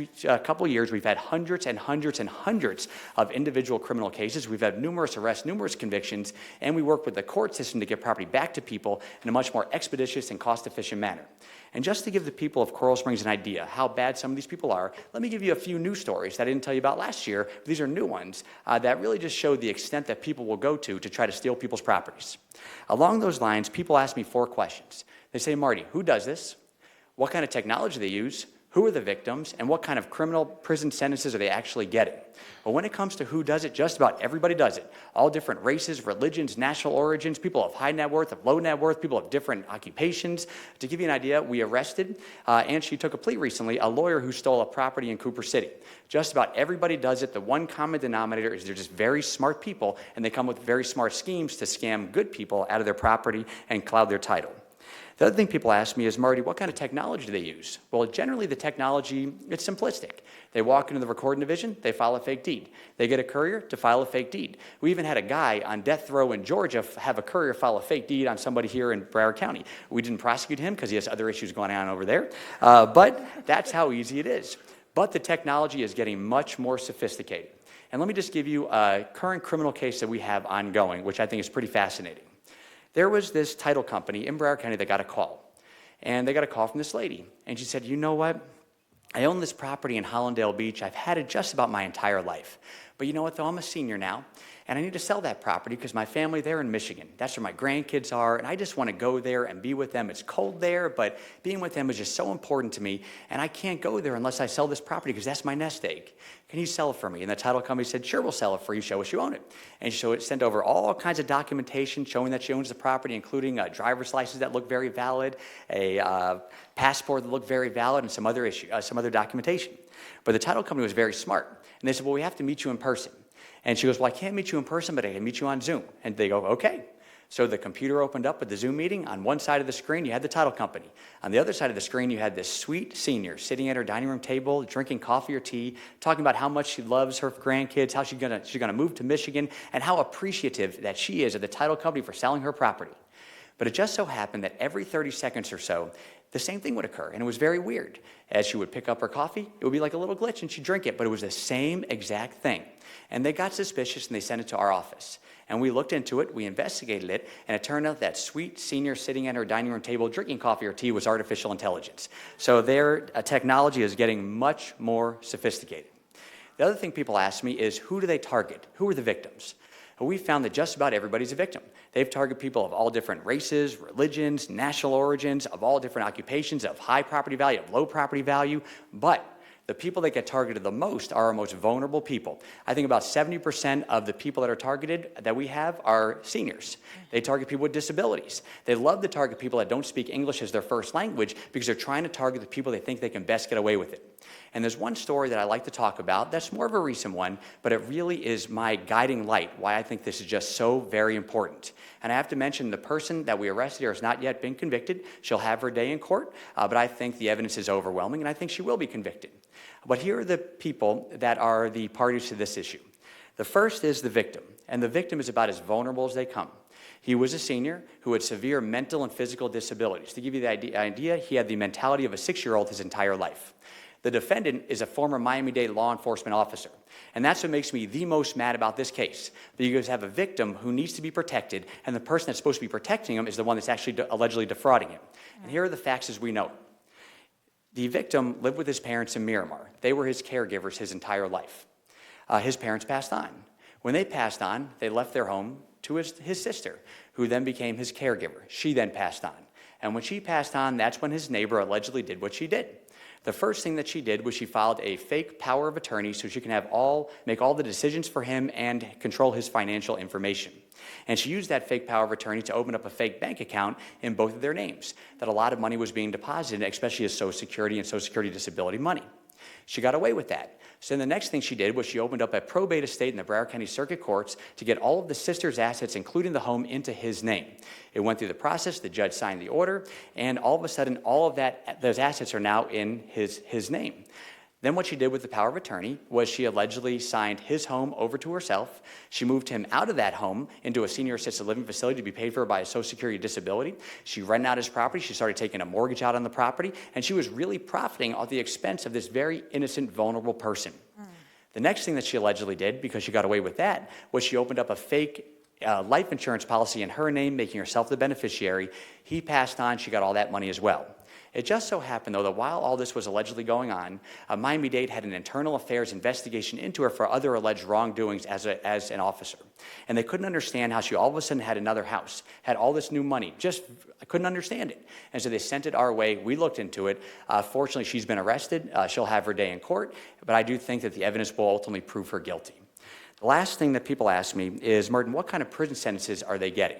couple of years, we've had hundreds and hundreds and hundreds of individual criminal cases. We've had numerous arrests, numerous convictions, and we work with the court system to get property back to people in a much more expeditious and cost-efficient manner. And just to give the people of Coral Springs an idea how bad some of these people are, let me give you a few news stories that I didn't tell you about last year. These are new ones that really just show the extent that people will go to try to steal people's properties. Along those lines, people ask me 4 questions. They say, Marty, who does this? What kind of technology do they use? Who are the victims? And what kind of criminal prison sentences are they actually getting? Well, when it comes to who does it, just about everybody does it. All different races, religions, national origins, people of high net worth, of low net worth, people of different occupations. To give you an idea, we arrested, and she took a plea recently, a lawyer who stole a property in Cooper City. Just about everybody does it. The one common denominator is they're just very smart people, and they come with very smart schemes to scam good people out of their property and cloud their title. The other thing people ask me is, Marty, what kind of technology do they use? Well, generally the technology, it's simplistic. They walk into the recording division, they file a fake deed. They get a courier to file a fake deed. We even had a guy on death row in Georgia have a courier file a fake deed on somebody here in Broward County. We didn't prosecute him because he has other issues going on over there, but that's how easy it is. But the technology is getting much more sophisticated. And let me just give you a current criminal case that we have ongoing, which I think is pretty fascinating. There was this title company in Broward County that got a call. And they got a call from this lady. And she said, you know what? I own this property in Hollandale Beach. I've had it just about my entire life. But you know what, though? I'm a senior now. And I need to sell that property because my family, they're in Michigan. That's where my grandkids are. And I just want to go there and be with them. It's cold there, but being with them is just so important to me. And I can't go there unless I sell this property because that's my nest egg. Can you sell it for me? And the title company said, sure, we'll sell it for you. Show us you own it. And so it sent over all kinds of documentation showing that she owns the property, including a driver's license that looked very valid, a passport that looked very valid, and some other documentation. But the title company was very smart. And they said, well, we have to meet you in person. And she goes, well, I can't meet you in person, but I can meet you on Zoom. And they go, okay. So the computer opened up with the Zoom meeting. On one side of the screen, you had the title company. On the other side of the screen, you had this sweet senior sitting at her dining room table, drinking coffee or tea, talking about how much she loves her grandkids, how she's gonna move to Michigan, and how appreciative that she is of the title company for selling her property. But it just so happened that every 30 seconds or so, the same thing would occur, and it was very weird. As she would pick up her coffee, it would be like a little glitch, and she'd drink it, but it was the same exact thing. And they got suspicious, and they sent it to our office. And we looked into it, we investigated it, and it turned out that sweet senior sitting at her dining room table drinking coffee or tea was artificial intelligence. So their technology is getting much more sophisticated. The other thing people ask me is, who do they target? Who are the victims? Well, we found that just about everybody's a victim. They've targeted people of all different races, religions, national origins, of all different occupations, of high property value, of low property value, but the people that get targeted the most are our most vulnerable people. I think about 70% of the people that are targeted that we have are seniors. They target people with disabilities. They love to target people that don't speak English as their first language because they're trying to target the people they think they can best get away with it. And there's one story that I like to talk about that's more of a recent one, but it really is my guiding light, why I think this is just so very important. And I have to mention the person that we arrested here has not yet been convicted. She'll have her day in court, but I think the evidence is overwhelming, and I think she will be convicted. But here are the people that are the parties to this issue. The first is the victim, and the victim is about as vulnerable as they come. He was a senior who had severe mental and physical disabilities. To give you the idea, he had the mentality of a 6-year-old his entire life. The defendant is a former Miami-Dade law enforcement officer. And that's what makes me the most mad about this case. That you guys have a victim who needs to be protected, and the person that's supposed to be protecting him is the one that's actually allegedly defrauding him. And here are the facts as we know it. The victim lived with his parents in Miramar. They were his caregivers his entire life. His parents passed on. When they passed on, they left their home to his sister, who then became his caregiver. She then passed on. And when she passed on, that's when his neighbor allegedly did what she did. The first thing that she did was she filed a fake power of attorney so she can make all the decisions for him and control his financial information. And she used that fake power of attorney to open up a fake bank account in both of their names, that a lot of money was being deposited, especially as Social Security and Social Security disability money. She got away with that. So then the next thing she did was she opened up a probate estate in the Broward County Circuit Courts to get all of the sister's assets, including the home, into his name. It went through the process, the judge signed the order, and all of a sudden, all of those assets are now in his name. Then what she did with the power of attorney was she allegedly signed his home over to herself. She moved him out of that home into a senior assisted living facility to be paid for by a Social Security disability. She rented out his property. She started taking a mortgage out on the property, and she was really profiting off the expense of this very innocent, vulnerable person. The next thing that she allegedly did, because she got away with that, was she opened up a fake life insurance policy in her name, making herself the beneficiary. He passed on. She got all that money as well. It just so happened, though, that while all this was allegedly going on, Miami-Dade had an internal affairs investigation into her for other alleged wrongdoings as an officer. And they couldn't understand how she all of a sudden had another house, had all this new money. I couldn't understand it. And so they sent it our way. We looked into it. Fortunately, she's been arrested. She'll have her day in court. But I do think that the evidence will ultimately prove her guilty. The last thing that people ask me is, Merton, what kind of prison sentences are they getting?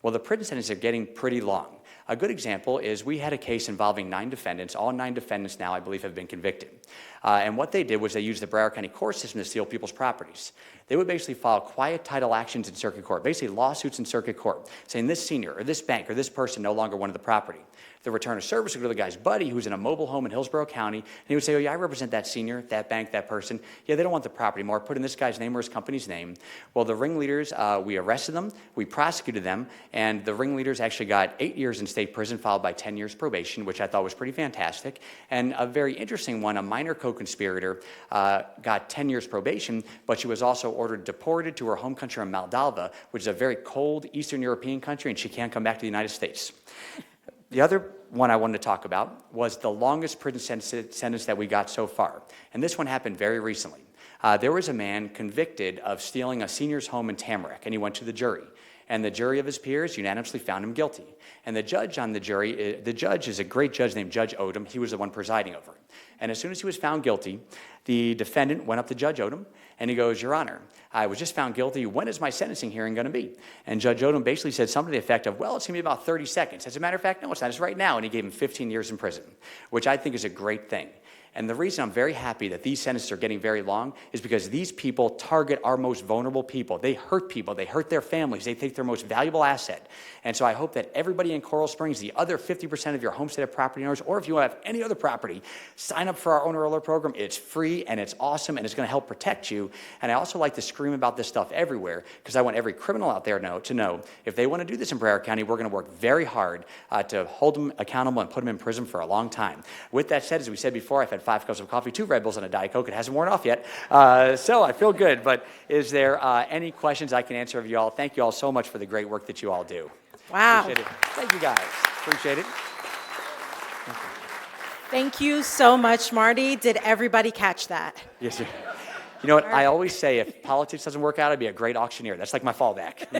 Well, the prison sentences are getting pretty long. A good example is we had a case involving 9 defendants. All 9 defendants now, I believe, have been convicted. And what they did was they used the Broward County court system to steal people's properties. They would basically file quiet title actions in circuit court, basically lawsuits in circuit court, saying this senior or this bank or this person no longer wanted the property. The return of service would go to the guy's buddy who's in a mobile home in Hillsborough County, and he would say, oh, yeah, I represent that senior, that bank, that person. Yeah, they don't want the property anymore. Put in this guy's name or his company's name. Well, the ringleaders, we arrested them, we prosecuted them, and the ringleaders actually got 8 years in state prison, followed by 10 years probation, which I thought was pretty fantastic. And a very interesting one, a minor co-conspirator got 10 years probation, but she was also ordered deported to her home country in Moldova, which is a very cold Eastern European country, and she can't come back to the United States. The other one I wanted to talk about was the longest prison sentence that we got so far. And this one happened very recently. There was a man convicted of stealing a senior's home in Tamarack, and he went to the jury. And the jury of his peers unanimously found him guilty. And the judge on the jury, the judge is a great judge named Judge Odom. He was the one presiding over it. And as soon as he was found guilty, the defendant went up to Judge Odom, and he goes, Your Honor, I was just found guilty. When is my sentencing hearing going to be? And Judge Odom basically said something to the effect of, well, it's going to be about 30 seconds. As a matter of fact, no, it's not. It's right now. And he gave him 15 years in prison, which I think is a great thing. And the reason I'm very happy that these sentences are getting very long is because these people target our most vulnerable people. They hurt people. They hurt their families. They take their most valuable asset. And so I hope that everybody in Coral Springs, the other 50% of your homesteaded property owners, or if you have any other property, sign up for our owner alert program. It's free and it's awesome and it's going to help protect you. And I also like to scream about this stuff everywhere because I want every criminal out there to know if they want to do this in Broward County, we're going to work very hard to hold them accountable and put them in prison for a long time. With that said, as we said before, I've had 5 cups of coffee, 2 Red Bulls, and a Diet Coke. It hasn't worn off yet, so I feel good. But is there any questions I can answer of you all? Thank you all so much for the great work that you all do. Wow. Appreciate it. Thank you, guys. Appreciate it. Thank you so much, Marty. Did everybody catch that? Yes, sir. You know what? I always say if politics doesn't work out, I'd be a great auctioneer. That's like my fallback,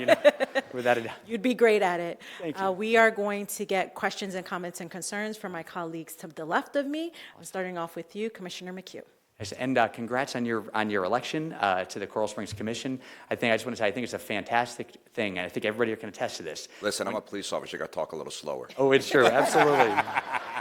without a doubt. You'd be great at it. Thank you. We are going to get questions and comments and concerns from my colleagues to the left of me. I'm starting off with you, Commissioner McHugh. Yes, and congrats on your election to the Coral Springs Commission. I just want to say I think it's a fantastic thing, and I think everybody can attest to this. Listen, I'm a police officer. I got to talk a little slower. Oh, it's true, absolutely.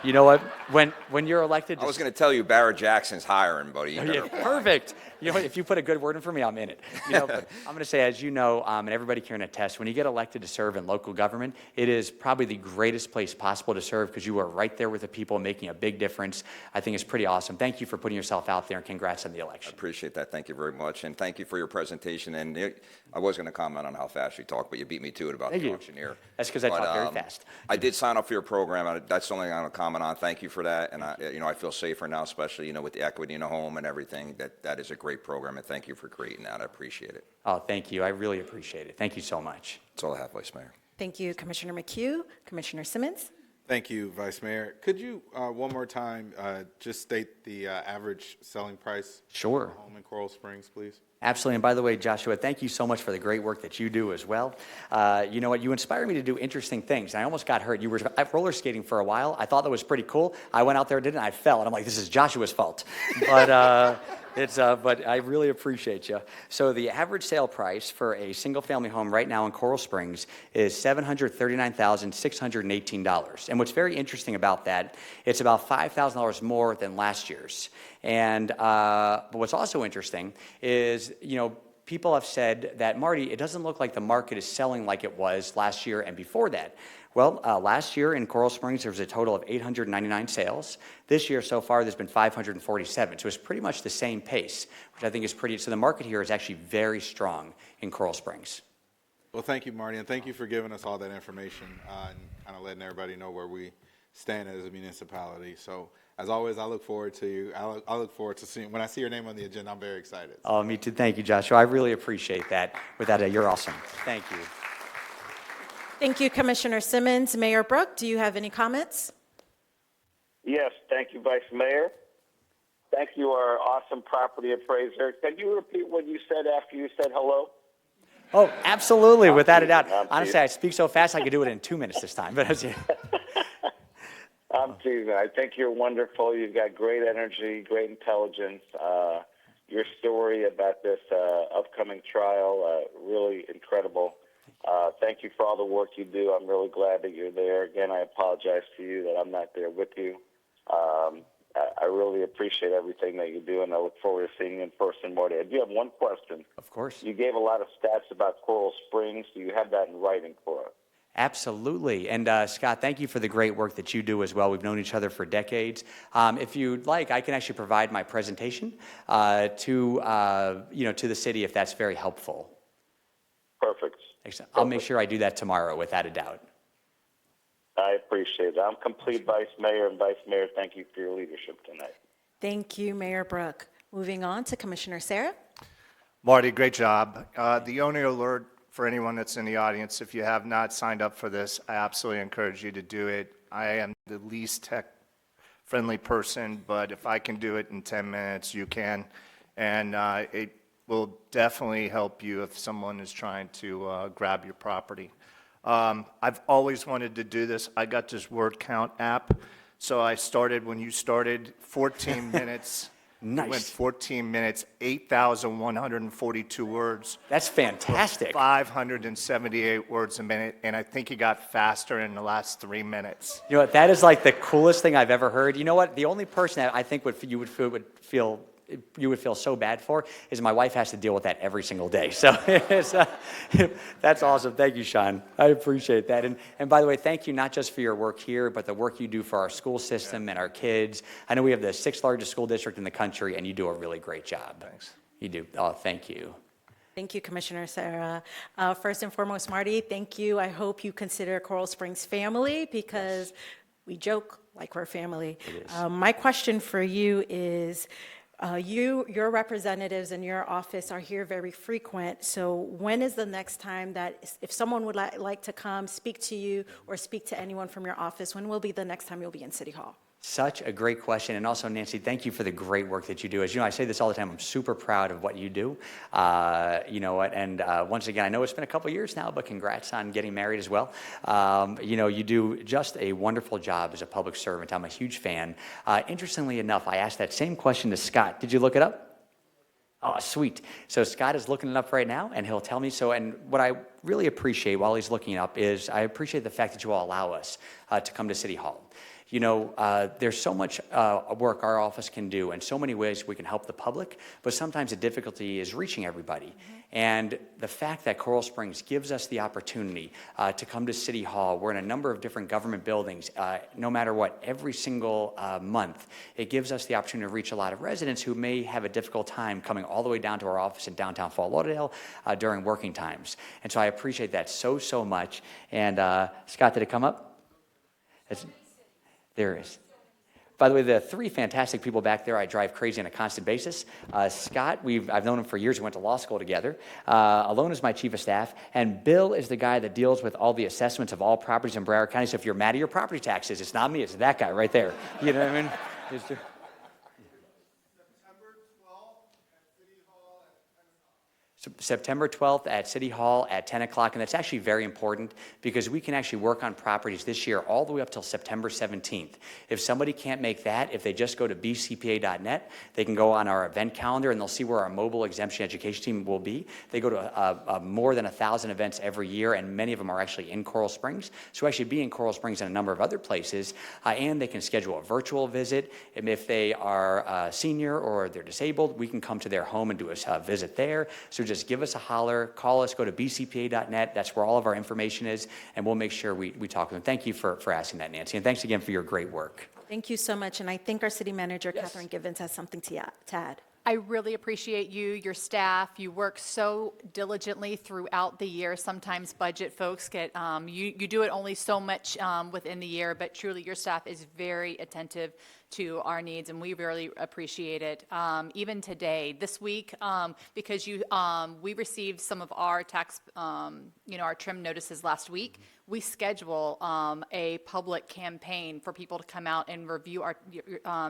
You know what? When you're elected, I was going to tell you Barrett Jackson's hiring, buddy. You better apply. Perfect. You know, if you put a good word in for me, I'm in it. But I'm going to say, as you know, and everybody can attest, when you get elected to serve in local government, it is probably the greatest place possible to serve because you are right there with the people making a big difference. I think it's pretty awesome. Thank you for putting yourself out there, and congrats on the election. I appreciate that. Thank you very much, and thank you for your presentation. And I was going to comment on how fast you talk, but you beat me to it about Thank the you. auctioneer. That's because I talk very fast. I did sign up for your program. That's the only thing I'm going to comment on. Thank you for that. And I feel safer now, especially with the equity in a home and everything. That is a great program, and thank you for creating that. I appreciate it. Oh, thank you. I really appreciate it. Thank you so much. That's all I have, Vice Mayor. Thank you, Commissioner McHugh. Commissioner Simmons. Thank you, Vice Mayor. Could you, one more time, just state the average selling price? Sure. For a home in Coral Springs, please. Absolutely. And by the way, Joshua, thank you so much for the great work that you do as well. You know what? You inspire me to do interesting things. I almost got hurt. You were roller skating for a while. I thought that was pretty cool. I went out there, did it, and I fell. And I'm like, this is Joshua's fault. But I really appreciate you. So the average sale price for a single-family home right now in Coral Springs is $739,618. And what's very interesting about that, it's about $5,000 more than last year's. And but what's also interesting is, people have said that, Marty, it doesn't look like the market is selling like it was last year and before that. Well, last year in Coral Springs, there was a total of 899 sales. This year so far, there's been 547. So it's pretty much the same pace, which I think is pretty. So the market here is actually very strong in Coral Springs. Well, thank you, Marty, and thank you for giving us all that information and kind of letting everybody know where we stand as a municipality. So, as always, I look forward to you. I look forward to seeing, when I see your name on the agenda, I'm very excited. Oh, me too. Thank you, Joshua. I really appreciate that. With that, you're awesome. Thank you. Thank you, Commissioner Simmons. Mayor Brook, do you have any comments? Yes, thank you, Vice Mayor. Thank you, our awesome property appraiser. Can you repeat what you said after you said hello? Oh, absolutely, without a doubt. I'm Honestly, I speak so fast I could do it in 2 minutes this time. But I'm teasing. I think you're wonderful. You've got great energy, great intelligence. Your story about this upcoming trial, really incredible. Thank you for all the work you do. I'm really glad that you're there. Again, I apologize to you that I'm not there with you. I really appreciate everything that you do, and I look forward to seeing you in person, Marty. I do have one question. Of course. You gave a lot of stats about Coral Springs. Do you have that in writing for us? Absolutely. And Scott, thank you for the great work that you do as well. We've known each other for decades. If you'd like, I can actually provide my presentation to the city if that's very helpful. Perfect. Excellent. I'll make sure I do that tomorrow, without a doubt. I appreciate it. I'm complete, Vice Mayor, and Vice Mayor, thank you for your leadership tonight. Thank you, Mayor Brook. Moving on to Commissioner Sarah. Marty, great job. The only alert for anyone that's in the audience, if you have not signed up for this, I absolutely encourage you to do it. I am the least tech-friendly person, but if I can do it in 10 minutes, you can. And it will definitely help you if someone is trying to grab your property. I've always wanted to do this. I got this word count app, so I started when you started, 14 minutes. Nice. Went 14 minutes, 8,142 words. That's fantastic. 578 words a minute, and I think he got faster in the last 3 minutes. You know what? That is like the coolest thing I've ever heard. You know what? The only person that I think you would feel so bad for is my wife has to deal with that every single day. So that's awesome. Thank you, Sean. I appreciate that. And by the way, thank you not just for your work here, but the work you do for our school system and our kids. I know we have the 6th largest school district in the country, and you do a really great job. Thanks. You do. Oh, thank you. Thank you, Commissioner Sarah. First and foremost, Marty, thank you. I hope you consider Coral Springs family because we joke like we're family. It is. My question for you is, your representatives in your office are here very frequent, so when is the next time that if someone would like to come speak to you or speak to anyone from your office, when will be the next time you'll be in City Hall? Such a great question. And also, Nancy, thank you for the great work that you do. As you know, I say this all the time, I'm super proud of what you do. Once again, I know it's been a couple years now, but congrats on getting married as well. You do just a wonderful job as a public servant. I'm a huge fan. Interestingly enough, I asked that same question to Scott. Did you look it up? Oh, sweet. So Scott is looking it up right now, and he'll tell me. And what I really appreciate while he's looking it up is I appreciate the fact that you all allow us to come to City Hall. There's so much work our office can do and so many ways we can help the public, but sometimes the difficulty is reaching everybody. Mm-hmm. And the fact that Coral Springs gives us the opportunity to come to City Hall, we're in a number of different government buildings, no matter what, every single month, it gives us the opportunity to reach a lot of residents who may have a difficult time coming all the way down to our office in downtown Fort Lauderdale during working times. And so I appreciate that so much. And Scott, did it come up? There is. By the way, the 3 fantastic people back there I drive crazy on a constant basis. Scott, I've known him for years. We went to law school together. Alona is my chief of staff. And Bill is the guy that deals with all the assessments of all properties in Broward County. So if you're mad at your property taxes, it's not me. It's that guy right there. You know what I mean? September 12th at City Hall at 10 o'clock, and that's actually very important because we can actually work on properties this year all the way up till September 17th. If somebody can't make that, if they just go to bcpa.net, they can go on our event calendar and they'll see where our mobile exemption education team will be. They go to more than 1,000 events every year, and many of them are actually in Coral Springs. So actually be in Coral Springs and a number of other places, and they can schedule a virtual visit. And if they are a senior or they're disabled, we can come to their home and do a visit there. So just give us a holler, call us, go to bcpa.net. That's where all of our information is, and we'll make sure we talk with them. Thank you for asking that, Nancy, and thanks again for your great work. Thank you so much, and I think our city manager, Catherine Givens, has something to add. I really appreciate you, your staff. You work so diligently throughout the year. Sometimes budget folks get, you do it only so much within the year, but truly your staff is very attentive to our needs, and we really appreciate it. Even today, this week, because we received some of our tax, our trim notices last week, we schedule a public campaign for people to come out and review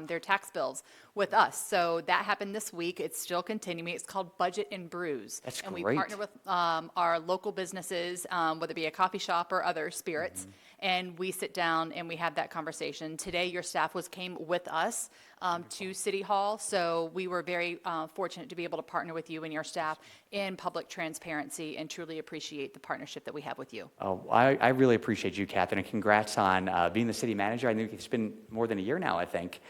their tax bills with us. So that happened this week. It's still continuing. It's called Budget and Brews. That's and great. We partner with our local businesses, whether it be a coffee shop or other spirits, and we sit down and we have that conversation. Today, your staff came with us to City Hall, so we were very fortunate to be able to partner with you and your staff in public transparency, and truly appreciate the partnership that we have with you. Oh, I really appreciate you, Catherine, and congrats on being the city manager. I think it's been more than a year now, I think.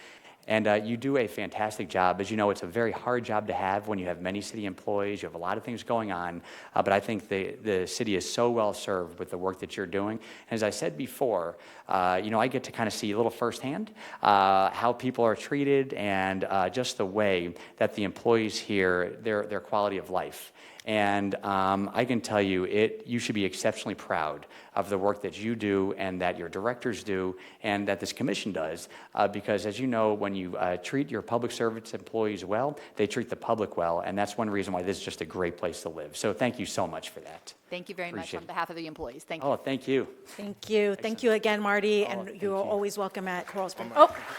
And you do a fantastic job. As you know, it's a very hard job to have when you have many city employees. You have a lot of things going on. But I think the city is so well served with the work that you're doing. And as I said before, I get to kind of see a little firsthand how people are treated and just the way that the employees here, their quality of life. And I can tell you, you should be exceptionally proud of the work that you do and that your directors do and that this commission does, because as you know, when you treat your public service employees well, they treat the public well, and that's one reason why this is just a great place to live. So thank you so much for that. Thank you very much Appreciate on it. behalf of the employees. Thank you. Oh, thank you. Thank you. Thank you again, Marty, and thank you're you. always welcome at Coral Springs.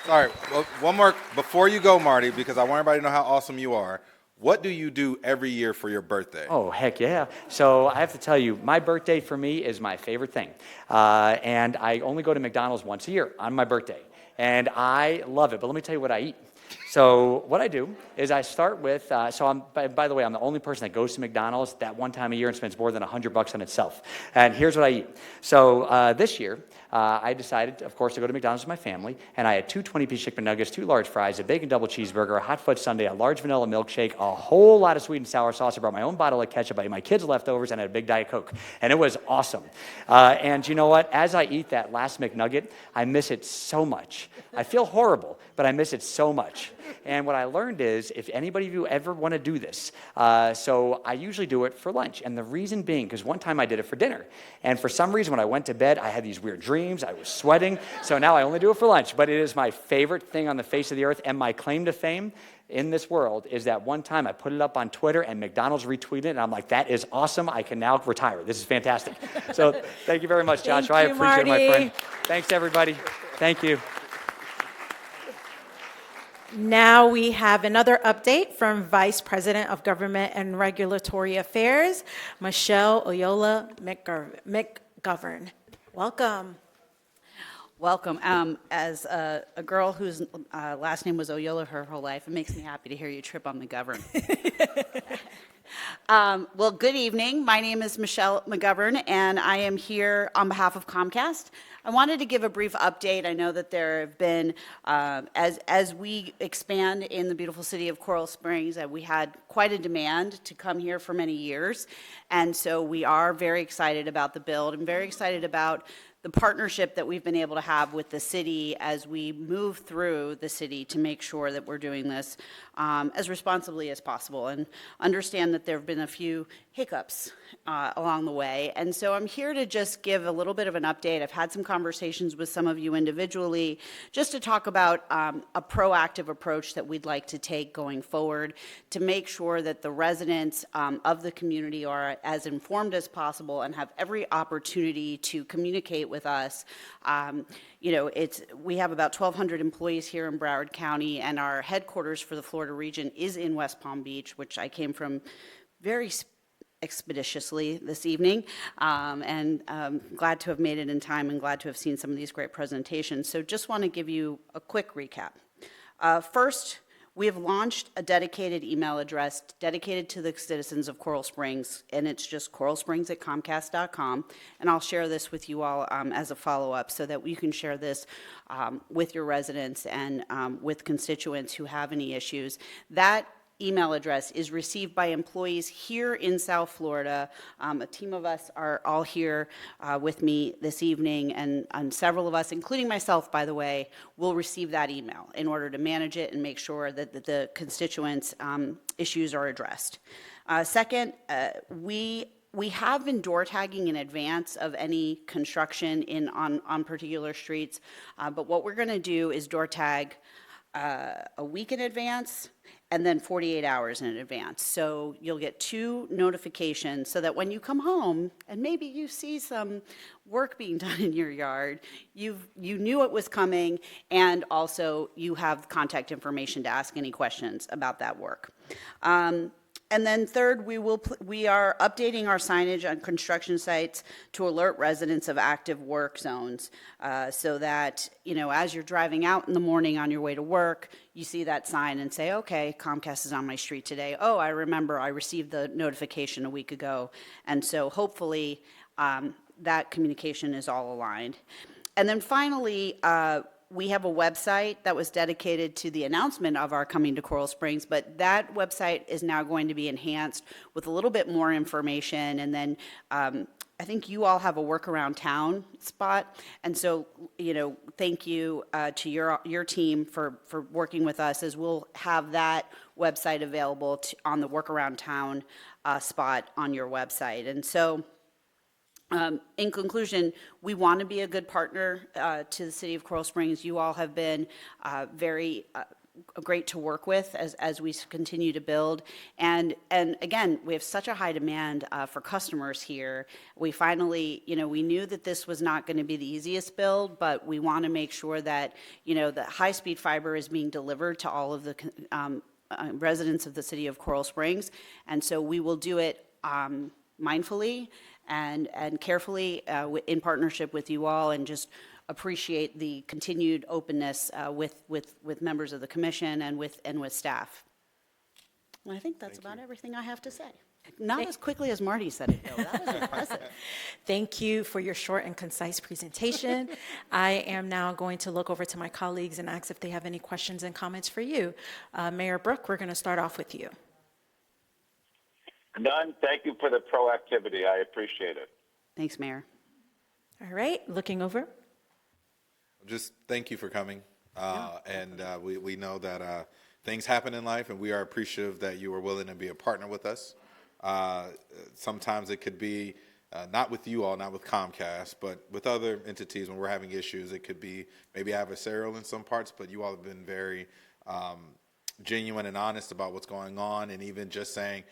Sorry, well, one more before you go, Marty, because I want everybody to know how awesome you are. What do you do every year for your birthday? Oh, heck yeah. So I have to tell you, my birthday for me is my favorite thing. And I only go to McDonald's once a year on my birthday. And I love it. But let me tell you what I eat. So what I do is I start with, by the way, I'm the only person that goes to McDonald's that one time a year and spends more than $100 on itself. And here's what I eat. So this year, I decided, of course, to go to McDonald's with my family, and I had 2 20-piece chicken nuggets, 2 large fries, a bacon double cheeseburger, a hot fudge sundae, a large vanilla milkshake, a whole lot of sweet and sour sauce. I brought my own bottle of ketchup, I ate my kids' leftovers, and I had a big Diet Coke. And it was awesome. And you know what? As I eat that last McNugget, I miss it so much. I feel horrible, but I miss it so much. And what I learned is, if anybody of you ever want to do this, so I usually do it for lunch. And the reason being, because one time I did it for dinner. And for some reason, when I went to bed, I had these weird dreams. I was sweating. So now I only do it for lunch. But it is my favorite thing on the face of the earth. And my claim to fame in this world is that one time I put it up on Twitter and McDonald's retweeted it. And I'm like, that is awesome. I can now retire. This is fantastic. So thank you very much, Joshua. I appreciate it, my friend. Thanks, everybody. Thank you. Now we have another update from Vice President of Government and Regulatory Affairs, Michelle Oyola McGovern. Welcome. Welcome. As a girl whose last name was Oyola her whole life, it makes me happy to hear you trip on McGovern. Well, good evening. My name is Michelle McGovern, and I am here on behalf of Comcast. I wanted to give a brief update. I know that there have been, as we expand in the beautiful city of Coral Springs, we had quite a demand to come here for many years. And so we are very excited about the build and very excited about the partnership that we've been able to have with the city as we move through the city to make sure that we're doing this as responsibly as possible, and understand that there have been a few hiccups along the way. And so I'm here to just give a little bit of an update. I've had some conversations with some of you individually just to talk about a proactive approach that we'd like to take going forward to make sure that the residents of the community are as informed as possible and have every opportunity to communicate with us. We have about 1,200 employees here in Broward County, and our headquarters for the Florida region is in West Palm Beach, which I came from very expeditiously this evening, and glad to have made it in time and glad to have seen some of these great presentations. So just want to give you a quick recap. First, we have launched a dedicated email address dedicated to the citizens of Coral Springs, and it's just coralsprings@comcast.com. And I'll share this with you all as a follow-up so that you can share this with your residents and with constituents who have any issues. That email address is received by employees here in South Florida. A team of us are all here with me this evening, and several of us, including myself, by the way, will receive that email in order to manage it and make sure that the constituents' issues are addressed. Second, we have been door tagging in advance of any construction on particular streets, but what we're going to do is door tag a week in advance and then 48 hours in advance. So you'll get 2 notifications so that when you come home and maybe you see some work being done in your yard, you knew it was coming, and also you have contact information to ask any questions about that work. And then third, we are updating our signage on construction sites to alert residents of active work zones, so that, as you're driving out in the morning on your way to work, you see that sign and say, okay, Comcast is on my street today. Oh, I remember I received the notification a week ago. And so hopefully that communication is all aligned. And then finally, we have a website that was dedicated to the announcement of our coming to Coral Springs, but that website is now going to be enhanced with a little bit more information. And then I think you all have a work around town spot. And so, thank you to your team for working with us, as we'll have that website available on the work around town spot on your website. And so, in conclusion, we want to be a good partner to the City of Coral Springs. You all have been very great to work with as we continue to build. And again, we have such a high demand for customers here. We finally, we knew that this was not going to be the easiest build, but we want to make sure that, the high-speed fiber is being delivered to all of the residents of the City of Coral Springs. And so we will do it mindfully and carefully in partnership with you all, and just appreciate the continued openness with members of the commission and with staff. And I think that's about everything I have to say. Not as quickly as Marty said it, though. That was impressive. Thank you for your short and concise presentation. I am now going to look over to my colleagues and ask if they have any questions and comments for you. Mayor Brook, we're going to start off with you. None. Thank you for the proactivity. I appreciate it. Thanks, Mayor. All right, looking over. Just thank you for coming. And we know that things happen in life, and we are appreciative that you are willing to be a partner with us. Sometimes it could be not with you all, not with Comcast, but with other entities when we're having issues. It could be maybe adversarial in some parts, but you all have been very genuine and honest about what's going on, and even just saying,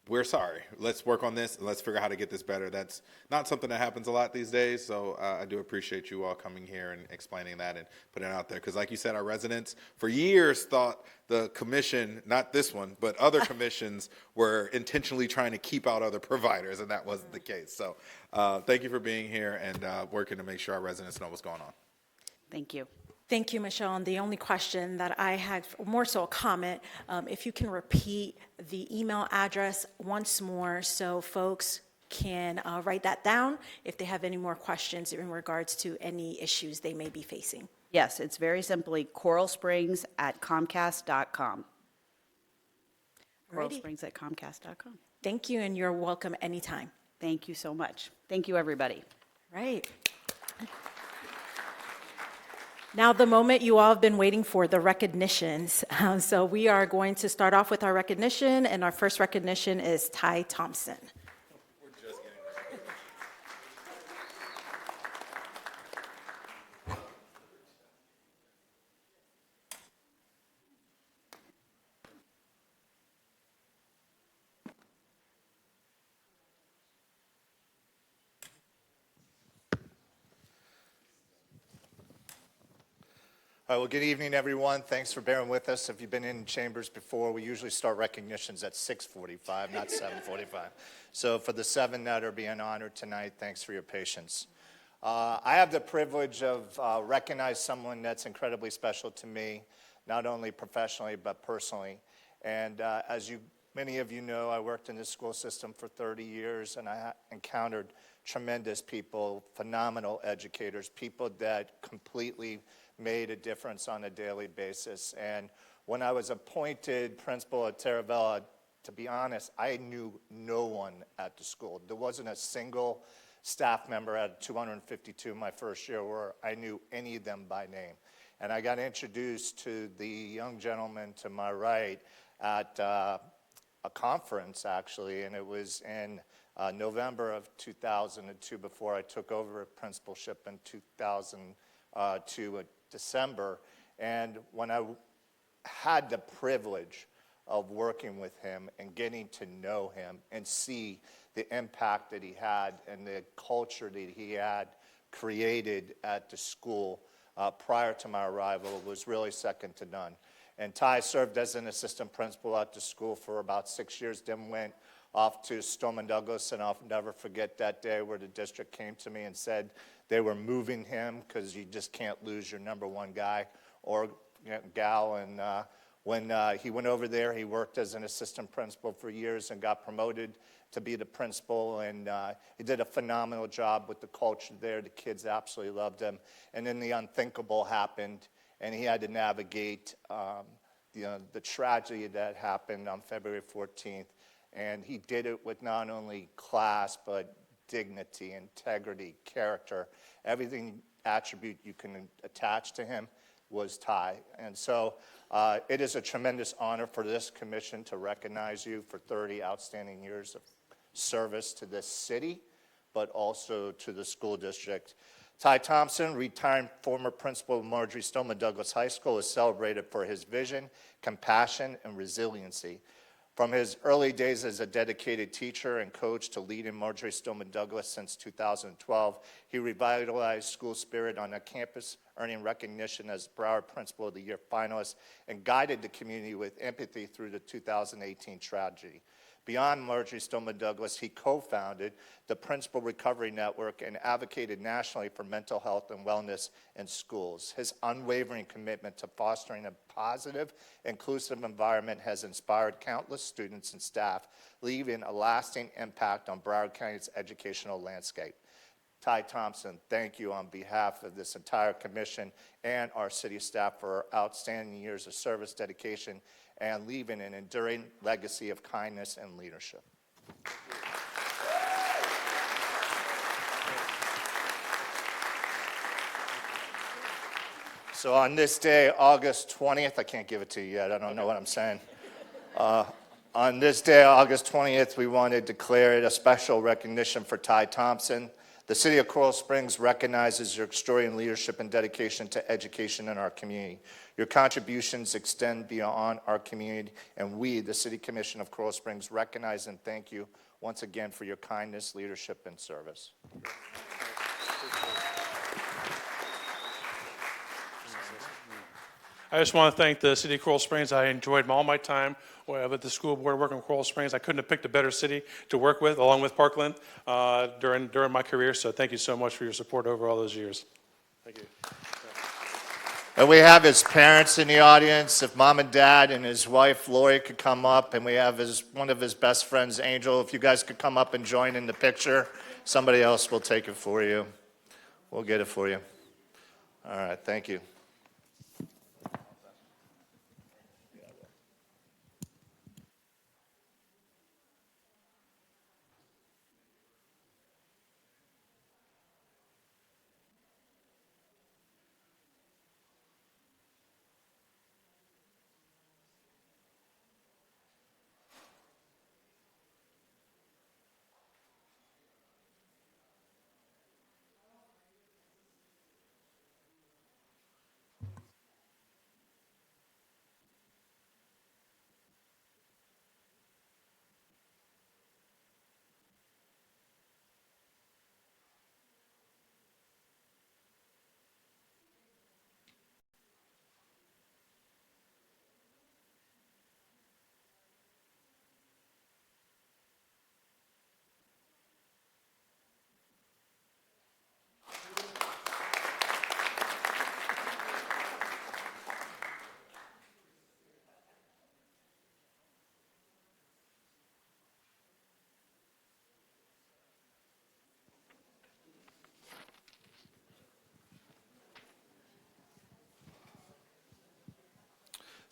we're sorry, let's work on this, and let's figure out how to get this better. That's not something that happens a lot these days, so I do appreciate you all coming here and explaining that and putting it out there. Because like you said, our residents for years thought the commission, not this one, but other commissions were intentionally trying to keep out other providers, and that wasn't the case. So thank you for being here and working to make sure our residents know what's going on. Thank you. Thank you, Michelle. And the only question that I had, more so a comment, if you can repeat the email address once more so folks can write that down if they have any more questions in regards to any issues they may be facing. Yes, it's very simply coralsprings@comcast.com. coralsprings@comcast.com. Thank you, and you're welcome anytime. Thank you so much. Thank you, everybody. Right. Now, the moment you all have been waiting for, the recognitions. So we are going to start off with our recognition, and our first recognition is Ty Thompson. All right, well, good evening, everyone. Thanks for bearing with us. If you've been in chambers before, we usually start recognitions at 6:45, not 7:45. So for the 7 that are being honored tonight, thanks for your patience. I have the privilege of recognizing someone that's incredibly special to me, not only professionally, but personally. And as many of you know, I worked in the school system for 30 years, and I encountered tremendous people, phenomenal educators, people that completely made a difference on a daily basis. And when I was appointed principal at Taravella, to be honest, I knew no one at the school. There wasn't a single staff member out of 252 my first year where I knew any of them by name. And I got introduced to the young gentleman to my right at a conference, actually, and it was in November of 2002 before I took over principalship in 2002, December. And when I had the privilege of working with him and getting to know him and see the impact that he had and the culture that he had created at the school prior to my arrival was really second to none. And Ty served as an assistant principal at the school for about 6 years, then went off to Stoneman Douglas, and I'll never forget that day where the district came to me and said they were moving him because you just can't lose your number one guy or gal. And when he went over there, he worked as an assistant principal for years and got promoted to be the principal, and he did a phenomenal job with the culture there. The kids absolutely loved him. And then the unthinkable happened, and he had to navigate the tragedy that happened on February 14th. And he did it with not only class, but dignity, integrity, character. Everything attribute you can attach to him was Ty. And so it is a tremendous honor for this commission to recognize you for 30 outstanding years of service to this city, but also to the school district. Ty Thompson, retired former principal of Marjorie Stoneman Douglas High School, is celebrated for his vision, compassion, and resiliency. From his early days as a dedicated teacher and coach to leading Marjorie Stoneman Douglas since 2012, he revitalized school spirit on the campus, earning recognition as Broward Principal of the Year finalist, and guided the community with empathy through the 2018 tragedy. Beyond Marjorie Stoneman Douglas, he co-founded the Principal Recovery Network and advocated nationally for mental health and wellness in schools. His unwavering commitment to fostering a positive, inclusive environment has inspired countless students and staff, leaving a lasting impact on Broward County's educational landscape. Ty Thompson, thank you on behalf of this entire commission and our city staff for outstanding years of service, dedication, and leaving an enduring legacy of kindness and leadership. So on this day, August 20th, I can't give it to you yet, I don't know what I'm saying. On this day, August 20th, we want to declare it a special recognition for Ty Thompson. The City of Coral Springs recognizes your extraordinary leadership and dedication to education in our community. Your contributions extend beyond our community, and we, the City Commission of Coral Springs, recognize and thank you once again for your kindness, leadership, and service. I just want to thank the City of Coral Springs. I enjoyed all my time with the school board working with Coral Springs. I couldn't have picked a better city to work with, along with Parkland, during my career. So thank you so much for your support over all those years. Thank you. And we have his parents in the audience. If mom and dad and his wife, Lori, could come up, and we have one of his best friends, Angel. If you guys could come up and join in the picture, somebody else will take it for you. We'll get it for you. All right, thank you.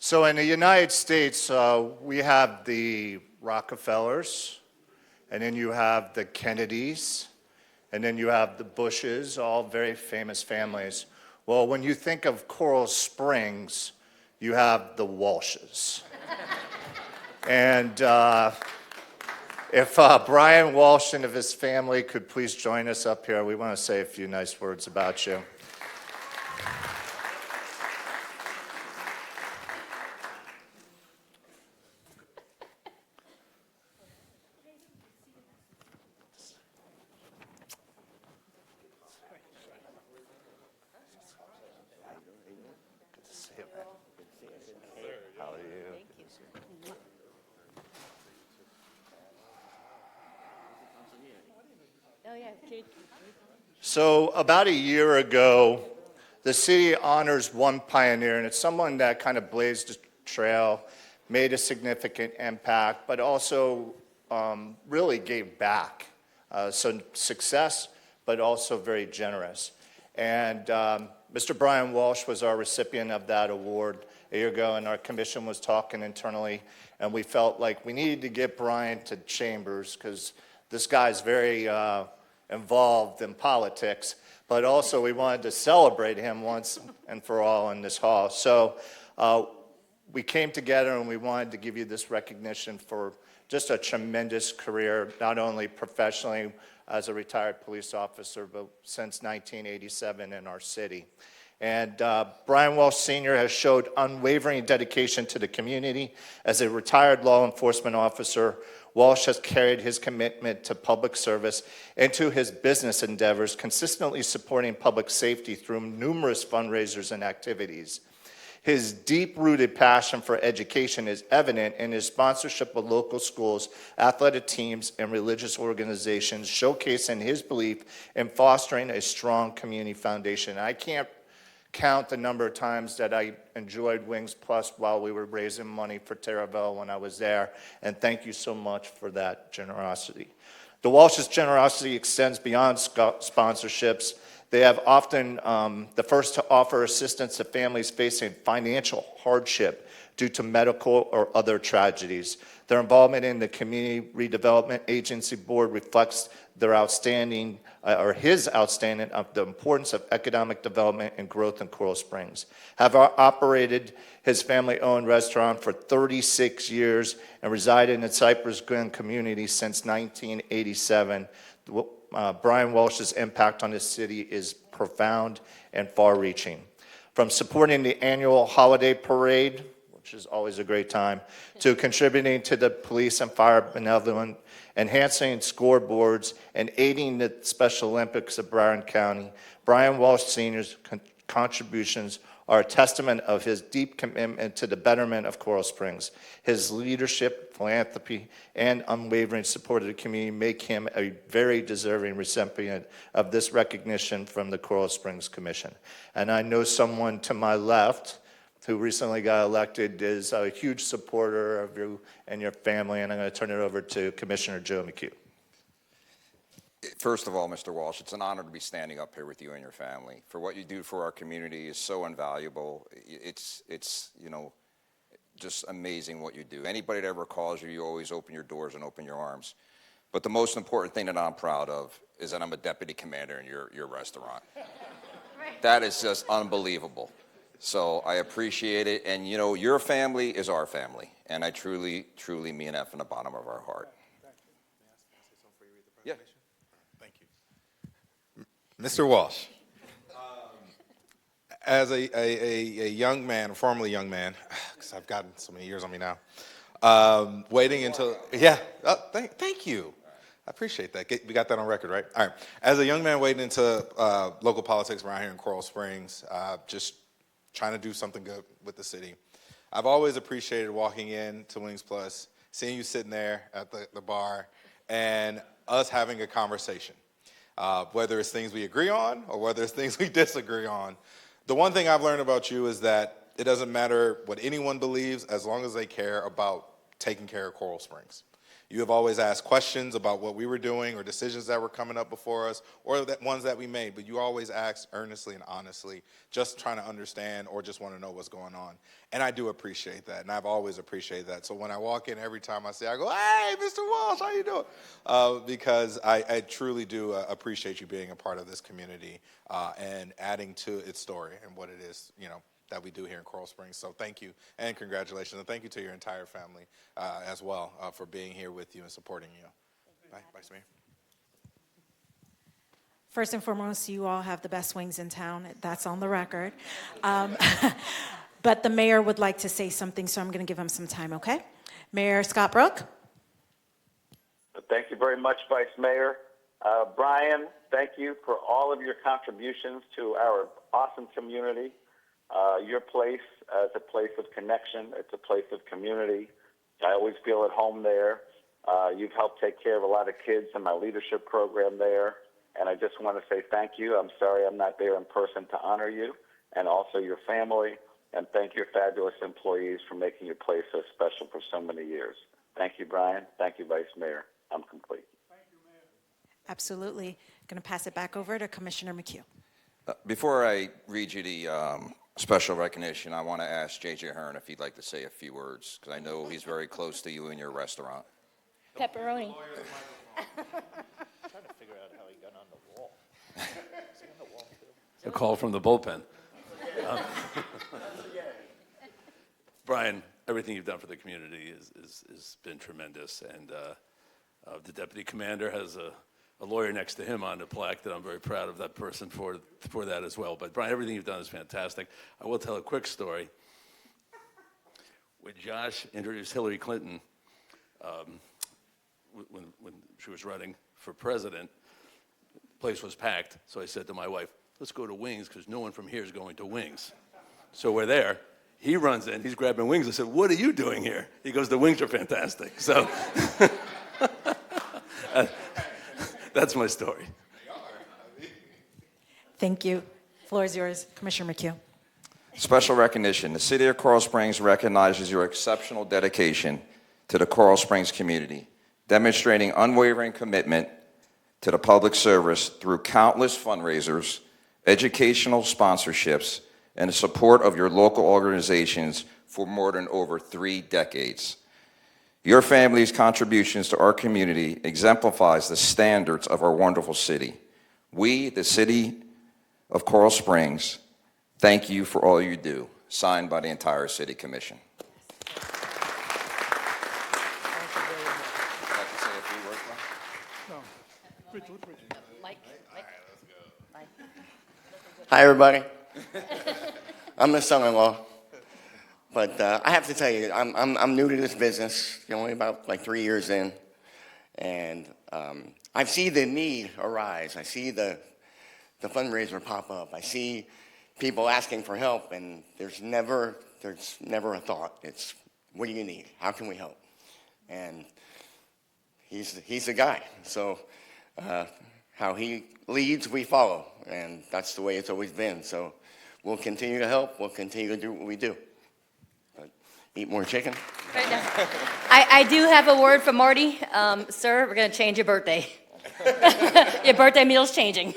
So in the United States, we have the Rockefellers, and then you have the Kennedys, and then you have the Bushes, all very famous families. Well, when you think of Coral Springs, you have the Walshes. And if Brian Walsh and his family could please join us up here, we want to say a few nice words about you. How are you? So about a year ago, the city honors one pioneer, and it's someone that kind of blazed a trail, made a significant impact, but also really gave back. So success, but also very generous. And Mr. Brian Walsh was our recipient of that award a year ago, and our commission was talking internally, and we felt like we needed to get Brian to Chambers because this guy's very involved in politics, but also we wanted to celebrate him once and for all in this hall. So we came together and we wanted to give you this recognition for just a tremendous career, not only professionally as a retired police officer, but since 1987 in our city. And Brian Walsh Sr. has showed unwavering dedication to the community. As a retired law enforcement officer, Walsh has carried his commitment to public service into his business endeavors, consistently supporting public safety through numerous fundraisers and activities. His deep-rooted passion for education is evident in his sponsorship of local schools, athletic teams, and religious organizations, showcasing his belief in fostering a strong community foundation. I can't count the number of times that I enjoyed Wings Plus while we were raising money for Terraville when I was there, and thank you so much for that generosity. The Walsh's generosity extends beyond sponsorships. They have often the first to offer assistance to families facing financial hardship due to medical or other tragedies. Their involvement in the Community Redevelopment Agency Board reflects their outstanding, or his outstanding, of the importance of economic development and growth in Coral Springs. Have operated his family-owned restaurant for 36 years and resided in Cypress Glen community since 1987. Brian Walsh's impact on this city is profound and far-reaching. From supporting the annual holiday parade, which is always a great time, to contributing to the police and fire benevolent, enhancing scoreboards, and aiding the Special Olympics of Broward County, Brian Walsh Sr.'s contributions are a testament of his deep commitment to the betterment of Coral Springs. His leadership, philanthropy, and unwavering support of the community make him a very deserving recipient of this recognition from the Coral Springs Commission. And I know someone to my left who recently got elected is a huge supporter of you and your family, and I'm going to turn it over to Commissioner Joe McHugh. First of all, Mr. Walsh, it's an honor to be standing up here with you and your family. For what you do for our community is so invaluable. It's just amazing what you do. Anybody that ever calls you, you always open your doors and open your arms. But the most important thing that I'm proud of is that I'm a deputy commander in your restaurant. That is just unbelievable. So I appreciate it. And, your family is our family. And I truly, truly mean that from the bottom of our heart. Yeah. Mr. Walsh, as a young man, formerly young man, because I've gotten so many years on me now, waiting until, thank you. I appreciate that. We got that on record, right? All right. As a young man waiting into local politics around here in Coral Springs, just trying to do something good with the city, I've always appreciated walking in to Wings Plus, seeing you sitting there at the bar, and us having a conversation. Whether it's things we agree on or whether it's things we disagree on. The one thing I've learned about you is that it doesn't matter what anyone believes as long as they care about taking care of Coral Springs. You have always asked questions about what we were doing or decisions that were coming up before us or that ones that we made, but you always asked earnestly and honestly, just trying to understand or just want to know what's going on. And I do appreciate that, and I've always appreciated that. So when I walk in, every time I see, I go, "Hey, Mr. Walsh, how you doing?" Because I truly do appreciate you being a part of this community and adding to its story and what it is, that we do here in Coral Springs. So thank you and congratulations, and thank you to your entire family as well for being here with you and supporting you. Bye, Vice Mayor. First and foremost, you all have the best wings in town. That's on the record. But the mayor would like to say something, so I'm going to give him some time, okay? Mayor Scott Brook? Thank you very much, Vice Mayor. Brian, thank you for all of your contributions to our awesome community. Your place is a place of connection. It's a place of community. I always feel at home there. You've helped take care of a lot of kids in my leadership program there. And I just want to say thank you. I'm sorry I'm not there in person to honor you and also your family. And thank your fabulous employees for making your place so special for so many years. Thank you, Brian. Thank you, Vice Mayor. I'm complete. Absolutely. Going to pass it back over to Commissioner McHugh. Before I read you the special recognition, I want to ask J.J. Hearn if he'd like to say a few words, because I know he's very close to you in your restaurant. Pepperoni. A call from the bullpen. Brian, everything you've done for the community has been tremendous, and the deputy commander has a lawyer next to him on the plaque that I'm very proud of that person for that as well. But Brian, everything you've done is fantastic. I will tell a quick story. When Josh introduced Hillary Clinton, when she was running for president, the place was packed. So I said to my wife, "Let's go to Wings because no one from here is going to Wings." So we're there. He runs in. He's grabbing wings. I said, "What are you doing here?" He goes, "The wings are fantastic." So that's my story. Thank you. Floor is yours, Commissioner McHugh. Special recognition. The City of Coral Springs recognizes your exceptional dedication to the Coral Springs community, demonstrating unwavering commitment to the public service through countless fundraisers, educational sponsorships, and the support of your local organizations for more than over 3 decades. Your family's contributions to our community exemplifies the standards of our wonderful city. We, the City of Coral Springs, thank you for all you do. Signed by the entire City Commission. Hi, everybody. I'm the son-in-law, but I have to tell you, I'm new to this business, only about 3 years in, and I see the need arise. I see the fundraiser pop up. I see people asking for help, and there's never a thought. It's, what do you need? How can we help? And he's the guy. So how he leads, we follow, and that's the way it's always been. So we'll continue to help. We'll continue to do what we do. But eat more chicken. I do have a word for Marty. Sir, we're going to change your birthday. Your birthday meal's changing.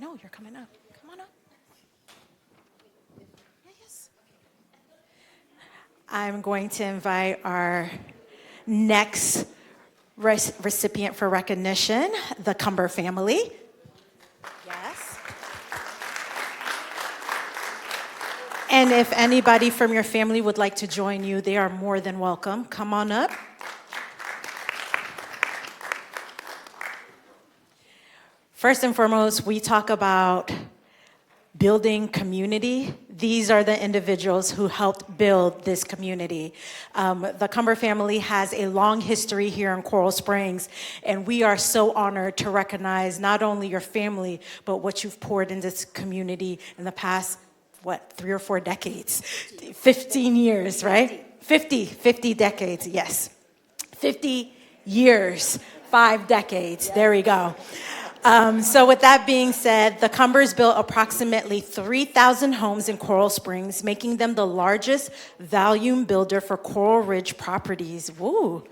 know, you're coming up. Come on up. Yes. I'm going to invite our next recipient for recognition, the Cumber family. Yes. And if anybody from your family would like to join you, they are more than welcome. Come on up. First and foremost, we talk about building community. These are the individuals who helped build this community. The Cumber family has a long history here in Coral Springs, and we are so honored to recognize not only your family, but what you've poured into this community in the past, 3 or 4 decades? 15 years, right? 50 decades, yes. 50 years, 5 decades, there we go. So with that being said, the Cumbers built approximately 3,000 homes in Coral Springs, making them the largest volume builder for Coral Ridge properties. Woo!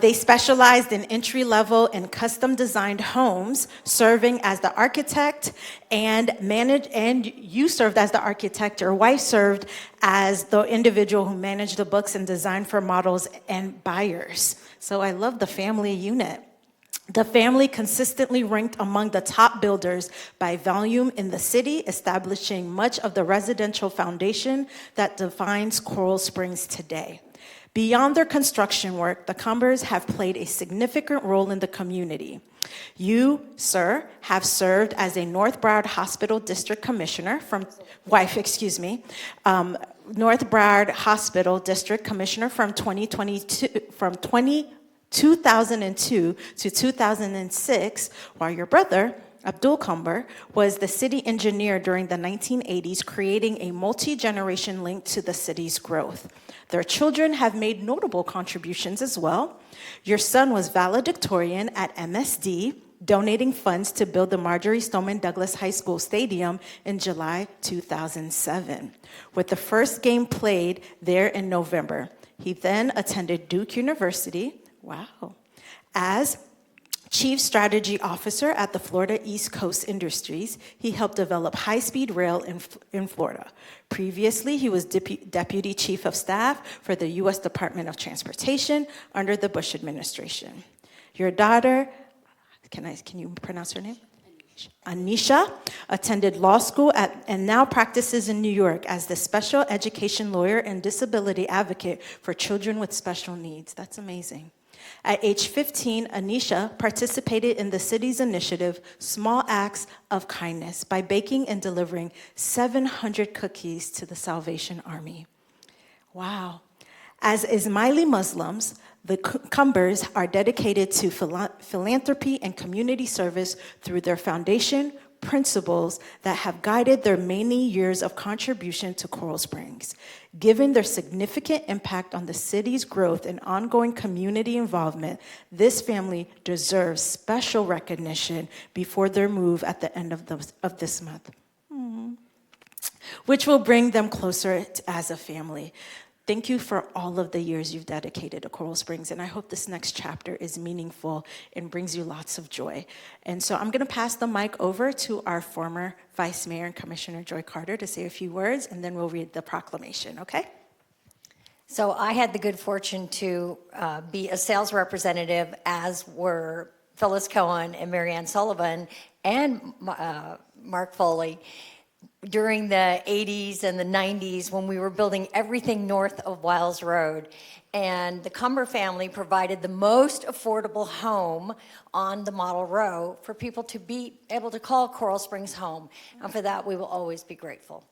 They specialized in entry-level and custom-designed homes, serving as the architect and you served as the architect. Your wife served as the individual who managed the books and designed for models and buyers. So I love the family unit. The family consistently ranked among the top builders by volume in the city, establishing much of the residential foundation that defines Coral Springs today. Beyond their construction work, the Cumbers have played a significant role in the community. You, sir, have served as a North Broward Hospital District Commissioner North Broward Hospital District Commissioner from 2002 to 2006, while your brother, Abdul Cumber, was the city engineer during the 1980s, creating a multi-generation link to the city's growth. Their children have made notable contributions as well. Your son was valedictorian at MSD, donating funds to build the Marjorie Stoneman Douglas High School Stadium in July 2007, with the first game played there in November. He then attended Duke University. Wow. As Chief Strategy Officer at the Florida East Coast Industries, he helped develop high-speed rail in Florida. Previously, he was Deputy Chief of Staff for the U.S. Department of Transportation under the Bush administration. Your daughter, can you pronounce her name? Anisha attended law school and now practices in New York as the special education lawyer and disability advocate for children with special needs. That's amazing. At age 15, Anisha participated in the city's initiative, Small Acts of Kindness, by baking and delivering 700 cookies to the Salvation Army. Wow. As Ismaili Muslims, the Cumbers are dedicated to philanthropy and community service through their foundation principles that have guided their many years of contribution to Coral Springs. Given their significant impact on the city's growth and ongoing community involvement, this family deserves special recognition before their move at the end of this month, which will bring them closer as a family. Thank you for all of the years you've dedicated to Coral Springs, and I hope this next chapter is meaningful and brings you lots of joy. And so I'm going to pass the mic over to our former Vice Mayor and Commissioner Joy Carter to say a few words, and then we'll read the proclamation, okay? So I had the good fortune to be a sales representative, as were Phyllis Cohen and Marianne Sullivan and Mark Foley, during the 80s and the 90s when we were building everything north of Wiles Road. And the Cumber family provided the most affordable home on the model row for people to be able to call Coral Springs home. And for that, we will always be grateful.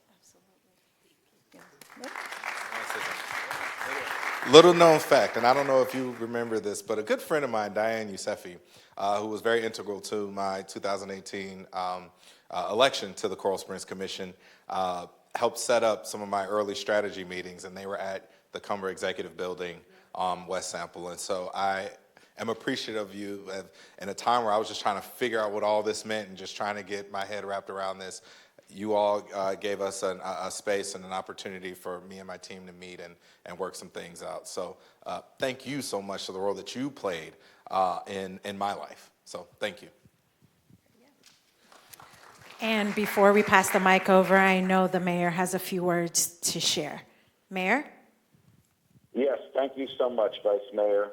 Little known fact, and I don't know if you remember this, but a good friend of mine, Diane Yousefi, who was very integral to my 2018 election to the Coral Springs Commission, helped set up some of my early strategy meetings, and they were at the Cumber Executive Building on West Sample. And so I am appreciative of you in a time where I was just trying to figure out what all this meant and just trying to get my head wrapped around this. You all gave us a space and an opportunity for me and my team to meet and work some things out. So thank you so much for the role that you played in my life. So thank you. And before we pass the mic over, I know the mayor has a few words to share. Mayor? Yes, thank you so much, Vice Mayor.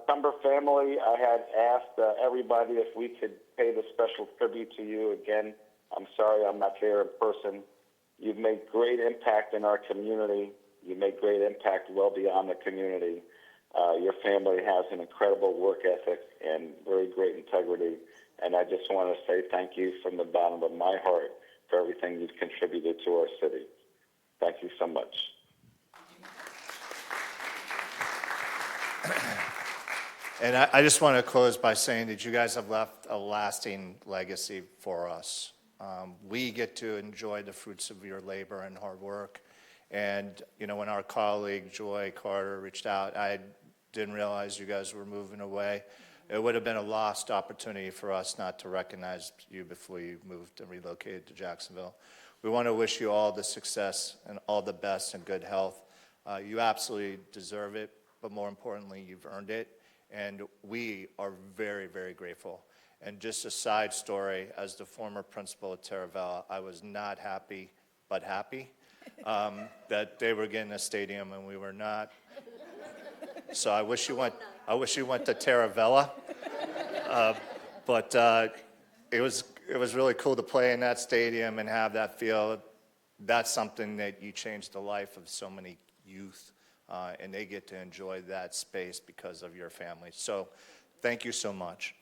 Cumber family, I had asked everybody if we could pay the special tribute to you again. I'm sorry I'm not there in person. You've made great impact in our community. You made great impact well beyond the community. Your family has an incredible work ethic and very great integrity. And I just want to say thank you from the bottom of my heart for everything you've contributed to our city. Thank you so much. And I just want to close by saying that you guys have left a lasting legacy for us. We get to enjoy the fruits of your labor and hard work. And, you know, when our colleague Joy Carter reached out, I didn't realize you guys were moving away. It would have been a lost opportunity for us not to recognize you before you moved and relocated to Jacksonville. We want to wish you all the success and all the best and good health. You absolutely deserve it, but more importantly, you've earned it. And we are very, very grateful. And just a side story, as the former principal at Taravella, I was not happy, but happy that they were getting a stadium and we were not. So I wish you went to Taravella. But it was really cool to play in that stadium and have that feel. That's something that you changed the life of so many youth. And they get to enjoy that space because of your family. So thank you so much.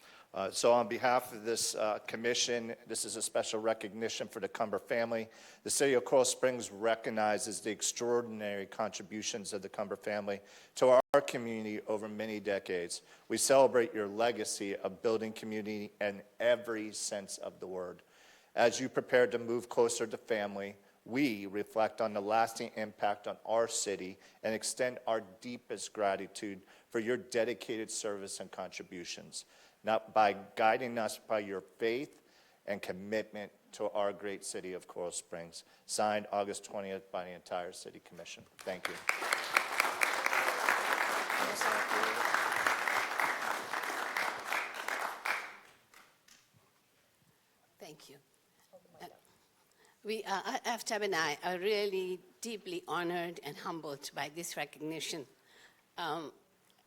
So on behalf of this commission, this is a special recognition for the Cumber family. The city of Coral Springs recognizes the extraordinary contributions of the Cumber family to our community over many decades. We celebrate your legacy of building community in every sense of the word. As you prepare to move closer to family, we reflect on the lasting impact on our city and extend our deepest gratitude for your dedicated service and contributions, not by guiding us by your faith and commitment to our great city of Coral Springs. Signed August 20th by the entire City Commission. Thank you. Thank you. AFTAB and I are really deeply honored and humbled by this recognition.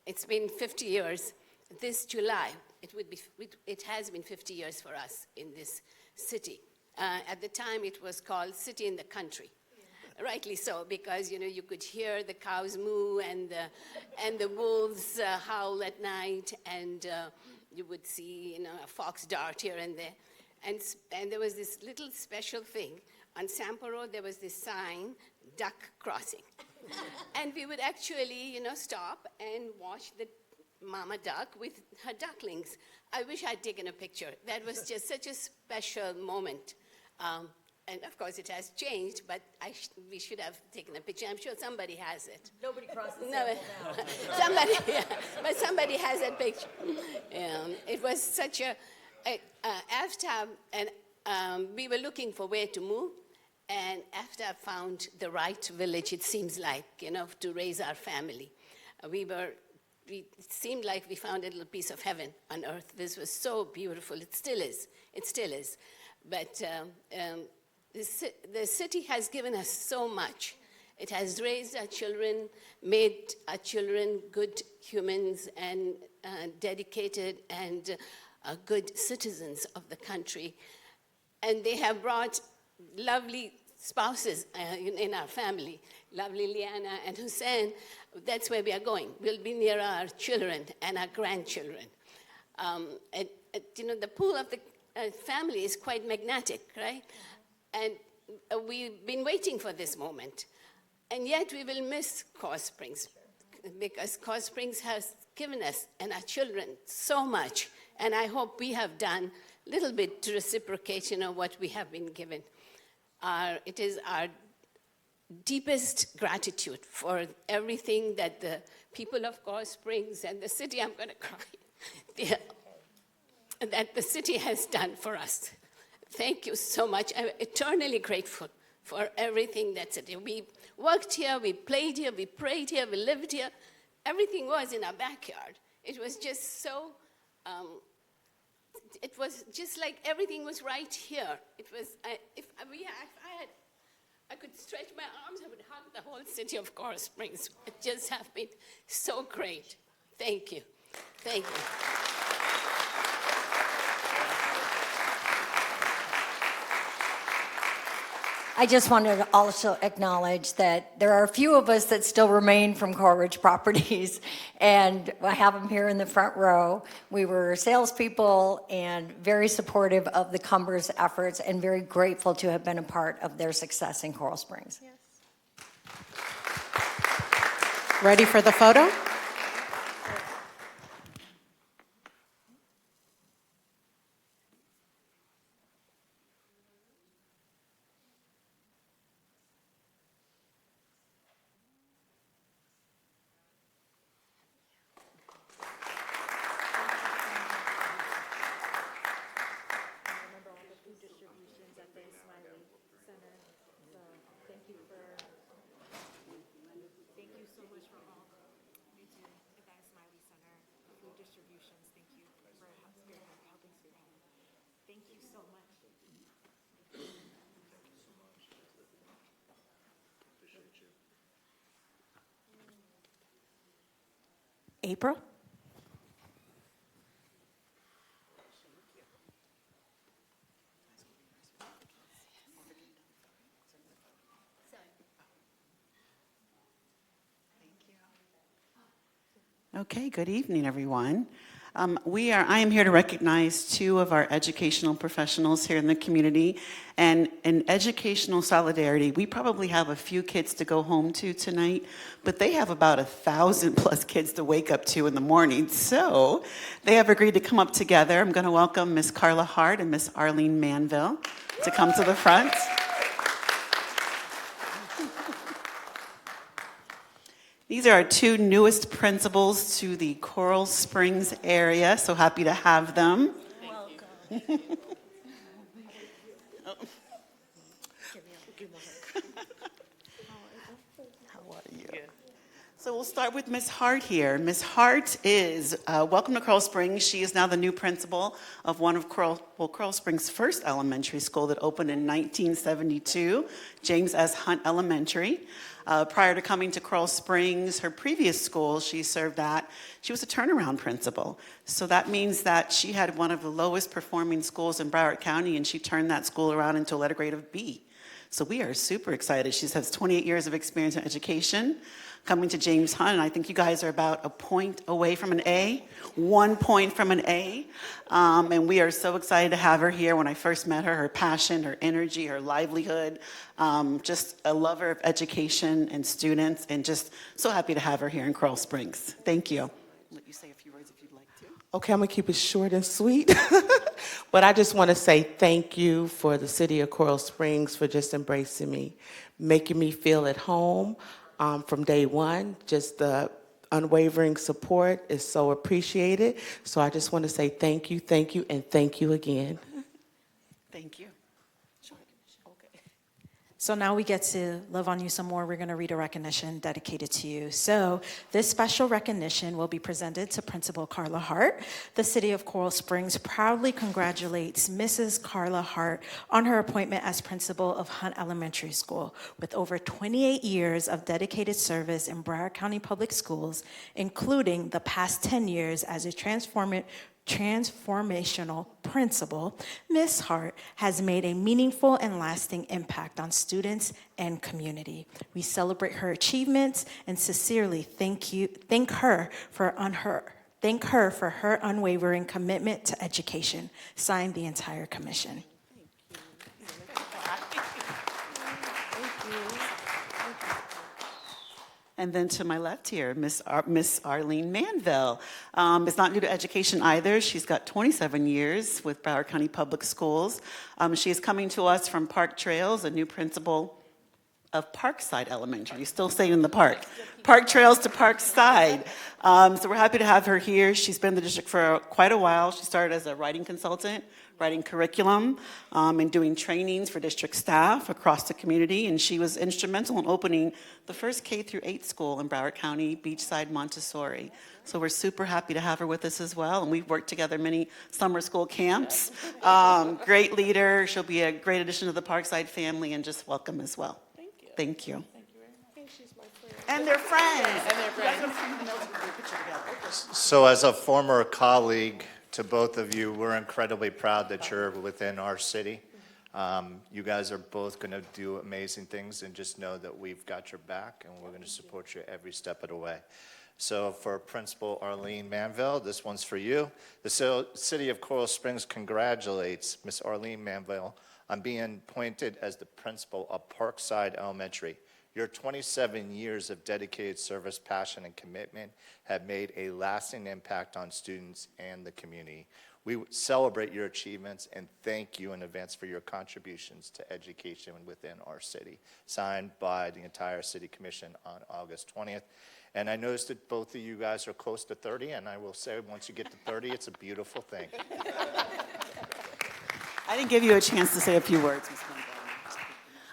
It's been 50 years. This July, it has been 50 years for us in this city. At the time, it was called City in the Country. Rightly so, because you could hear the cows moo and the wolves howl at night, and you would see a fox dart here and there. And there was this little special thing. On Sampo Road, there was this sign, duck crossing. And we would actually, stop and watch the mama duck with her ducklings. I wish I'd taken a picture. That was just such a special moment. And of course, it has changed, but we should have taken a picture. I'm sure somebody has it. Nobody crosses no, but somebody has that picture. It was such a AFTAB, and we were looking for where to move, and AFTAB found the right village, it seems like, to raise our family. It seemed like we found a little piece of heaven on earth. This was so beautiful. It still is. It still is. But the city has given us so much. It has raised our children, made our children good humans and dedicated and good citizens of the country. And they have brought lovely spouses in our family, lovely Liana and Hussein. That's where we are going. We'll be near our children and our grandchildren. The pool of the family is quite magnetic, right? And we've been waiting for this moment. And yet we will miss Coral Springs, because Coral Springs has given us and our children so much. And I hope we have done a little bit to reciprocate, what we have been given. It is our deepest gratitude for everything that the people of Coral Springs and the city, I'm going to cry, that the city has done for us. Thank you so much. I'm eternally grateful for everything that's it. We worked here, we played here, we prayed here, we lived here. Everything was in our backyard. It was just so it was just like everything was right here. It was, if I could stretch my arms, I would hug the whole city of Coral Springs. It just have been so great. Thank you. Thank you. I just wanted to also acknowledge that there are a few of us that still remain from Coral Ridge Properties, and I have them here in the front row. We were salespeople and very supportive of the Cumbers' efforts and very grateful to have been a part of their success in Coral Springs. Ready for the photo? April? Okay, good evening, everyone. I am here to recognize two of our educational professionals here in the community. And in educational solidarity, we probably have a few kids to go home to tonight, but they have about 1,000 plus kids to wake up to in the morning. So they have agreed to come up together. I'm going to welcome Miss Carla Hart and Miss Arlene Manville to come to the front. These are our two newest principals to the Coral Springs area, so happy to have them. Welcome. How are you? So we'll start with Ms. Hart here. Ms. Hart is, welcome to Coral Springs. She is now the new principal of one of Coral Springs' first elementary school that opened in 1972, James S. Hunt Elementary. Prior to coming to Coral Springs, her previous school she served at, she was a turnaround principal. So that means that she had one of the lowest performing schools in Broward County, and she turned that school around into a letter grade of B. So we are super excited. She has 28 years of experience in education, coming to James Hunt, and I think you guys are about a point away from an A, 1 point from an A. And we are so excited to have her here. When I first met her, her passion, her energy, her livelihood, just a lover of education and students, and just so happy to have her here in Coral Springs. Thank you. I'll let you say a few words if you'd like to. Okay, I'm gonna keep it short and sweet. But I just wanna say thank you for the city of Coral Springs for just embracing me, making me feel at home from day one. Just the unwavering support is so appreciated. So I just wanna say thank you, and thank you again. Thank you. So now we get to love on you some more. We're going to read a recognition dedicated to you. So this special recognition will be presented to Principal Carla Hart. The City of Coral Springs proudly congratulates Mrs. Carla Hart on her appointment as principal of Hunt Elementary School. With over 28 years of dedicated service in Broward County Public Schools, including the past 10 years as a transformational principal, Ms. Hart has made a meaningful and lasting impact on students and community. We celebrate her achievements and sincerely thank her for her unwavering commitment to education. Signed, the entire commission. And then to my left here, Miss Arlene Manville is not new to education either. She's got 27 years with Broward County Public Schools. She is coming to us from Park Trails, a new principal of Parkside Elementary. Still staying in the park. Park Trails to Parkside. So we're happy to have her here. She's been in the district for quite a while. She started as a writing consultant, writing curriculum, and doing trainings for district staff across the community. And she was instrumental in opening the first K-8 school in Broward County, Beachside Montessori. So we're super happy to have her with us as well. And we've worked together many summer school camps. Great leader. She'll be a great addition to the Parkside family, and just welcome as well. Thank you. And they're friends. So as a former colleague to both of you, we're incredibly proud that you're within our city. You guys are both going to do amazing things, and just know that we've got your back and we're going to support you every step of the way. So for Principal Arlene Manville, this one's for you. The City of Coral Springs congratulates Miss Arlene Manville on being appointed as the principal of Parkside Elementary. Your 27 years of dedicated service, passion, and commitment have made a lasting impact on students and the community. We celebrate your achievements and thank you in advance for your contributions to education within our city. Signed by the entire City Commission on August 20th. And I noticed that both of you guys are close to 30, and I will say once you get to 30, it's a beautiful thing. I didn't give you a chance to say a few words, Ms.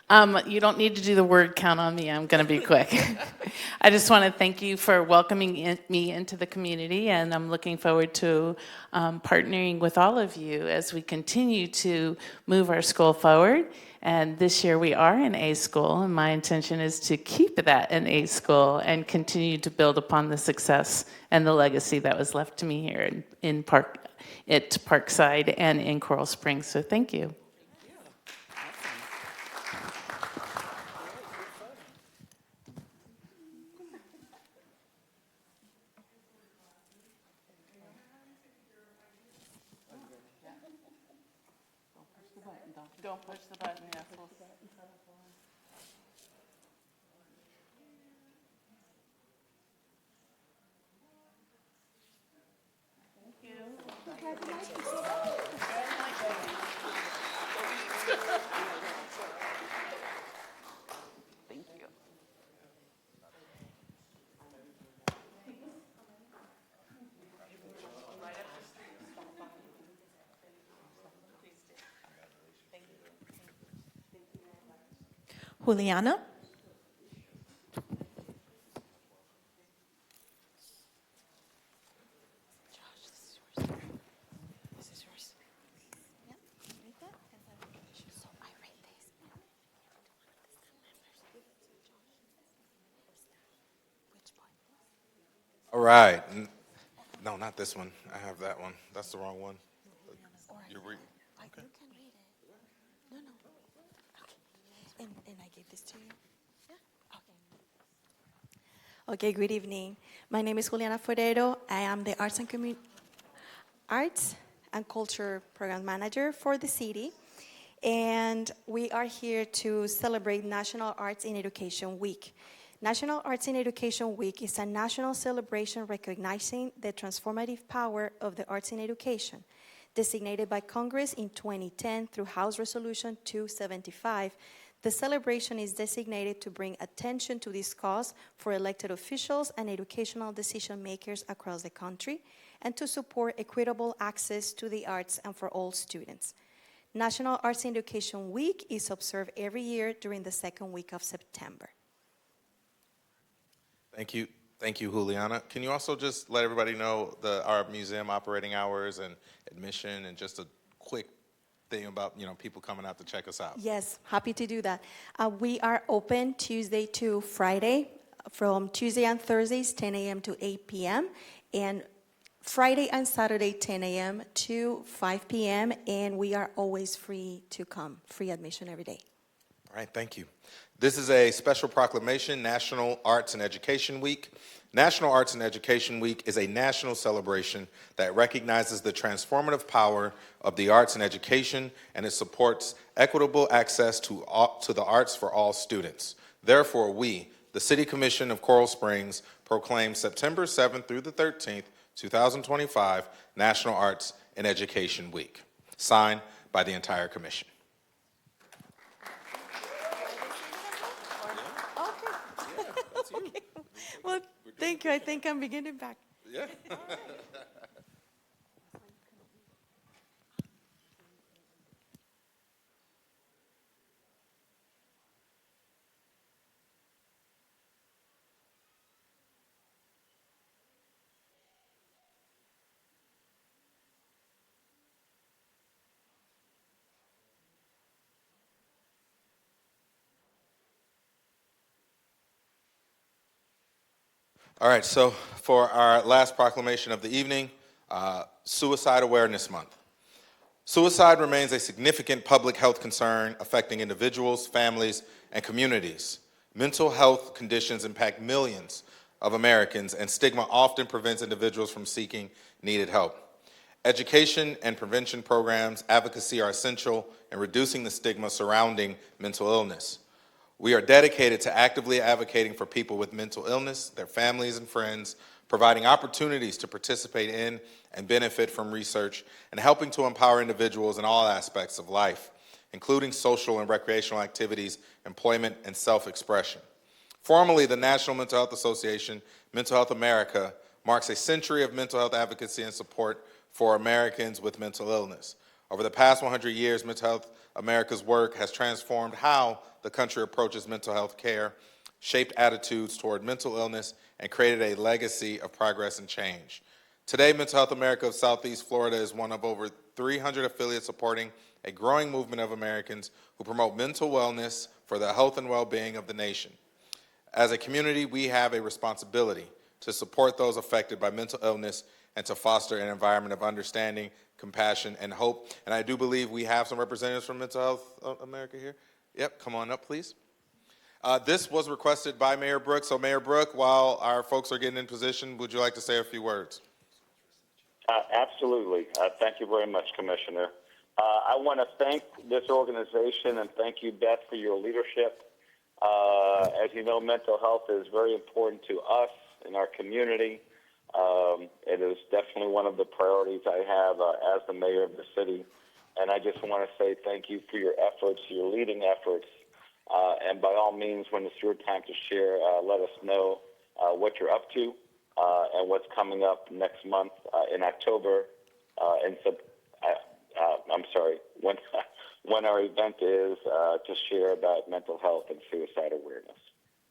Manville. You don't need to do the word count on me. I'm going to be quick. I just want to thank you for welcoming me into the community, and I'm looking forward to partnering with all of you as we continue to move our school forward. And this year we are an A school, and my intention is to keep that an A school and continue to build upon the success and the legacy that was left to me here at Parkside and in Coral Springs. So thank you. Don't push the button. Yeah, full set. Thank you. Thank you. Juliana? All right. No, not this one. I have that one. That's the wrong one. You're reading. Okay. You can read it. No. Okay. And I gave this to you? Yeah. Okay, good evening. My name is Juliana Forero. I am the Arts and Culture Program Manager for the city. And we are here to celebrate National Arts in Education Week. National Arts in Education Week is a national celebration recognizing the transformative power of the arts in education. Designated by Congress in 2010 through House Resolution 275, the celebration is designated to bring attention to this cause for elected officials and educational decision makers across the country, and to support equitable access to the arts and for all students. National Arts in Education Week is observed every year during the second week of September. Thank you. Thank you, Juliana. Can you also just let everybody know our museum operating hours and admission, and just a quick thing about, people coming out to check us out? Yes, happy to do that. We are open Tuesday to Friday, from Tuesday and Thursdays, 10 a.m. to 8 p.m., and Friday and Saturday, 10 a.m. to 5 p.m., and we are always free to come, free admission every day. All right, thank you. This is a special proclamation, National Arts and Education Week. National Arts and Education Week is a national celebration that recognizes the transformative power of the arts and education, and it supports equitable access to the arts for all students. Therefore, we, the City Commission of Coral Springs, proclaim September 7th through the 13th, 2025, National Arts and Education Week. Signed by the entire commission. Thank you. I think I'm beginning back. Yeah. All right, so for our last proclamation of the evening, Suicide Awareness Month. Suicide remains a significant public health concern affecting individuals, families, and communities. Mental health conditions impact millions of Americans, and stigma often prevents individuals from seeking needed help. Education and prevention programs, advocacy are essential in reducing the stigma surrounding mental illness. We are dedicated to actively advocating for people with mental illness, their families and friends, providing opportunities to participate in and benefit from research, and helping to empower individuals in all aspects of life, including social and recreational activities, employment, and self-expression. Formally, the National Mental Health Association, Mental Health America, marks a century of mental health advocacy and support for Americans with mental illness. Over the past 100 years, Mental Health America's work has transformed how the country approaches mental health care, shaped attitudes toward mental illness, and created a legacy of progress and change. Today, Mental Health America of Southeast Florida is one of over 300 affiliates supporting a growing movement of Americans who promote mental wellness for the health and well-being of the nation. As a community, we have a responsibility to support those affected by mental illness and to foster an environment of understanding, compassion, and hope. And I do believe we have some representatives from Mental Health America here. Yep, come on up, please. This was requested by Mayor Brook. So Mayor Brook, while our folks are getting in position, would you like to say a few words? Absolutely. Thank you very much, Commissioner. I want to thank this organization and thank you, Beth, for your leadership. As you know, mental health is very important to us in our community. It is definitely one of the priorities I have as the mayor of the city. And I just want to say thank you for your efforts, your leading efforts. And by all means, when it's your time to share, let us know what you're up to and what's coming up next month in October. When our event is to share about mental health and suicide awareness.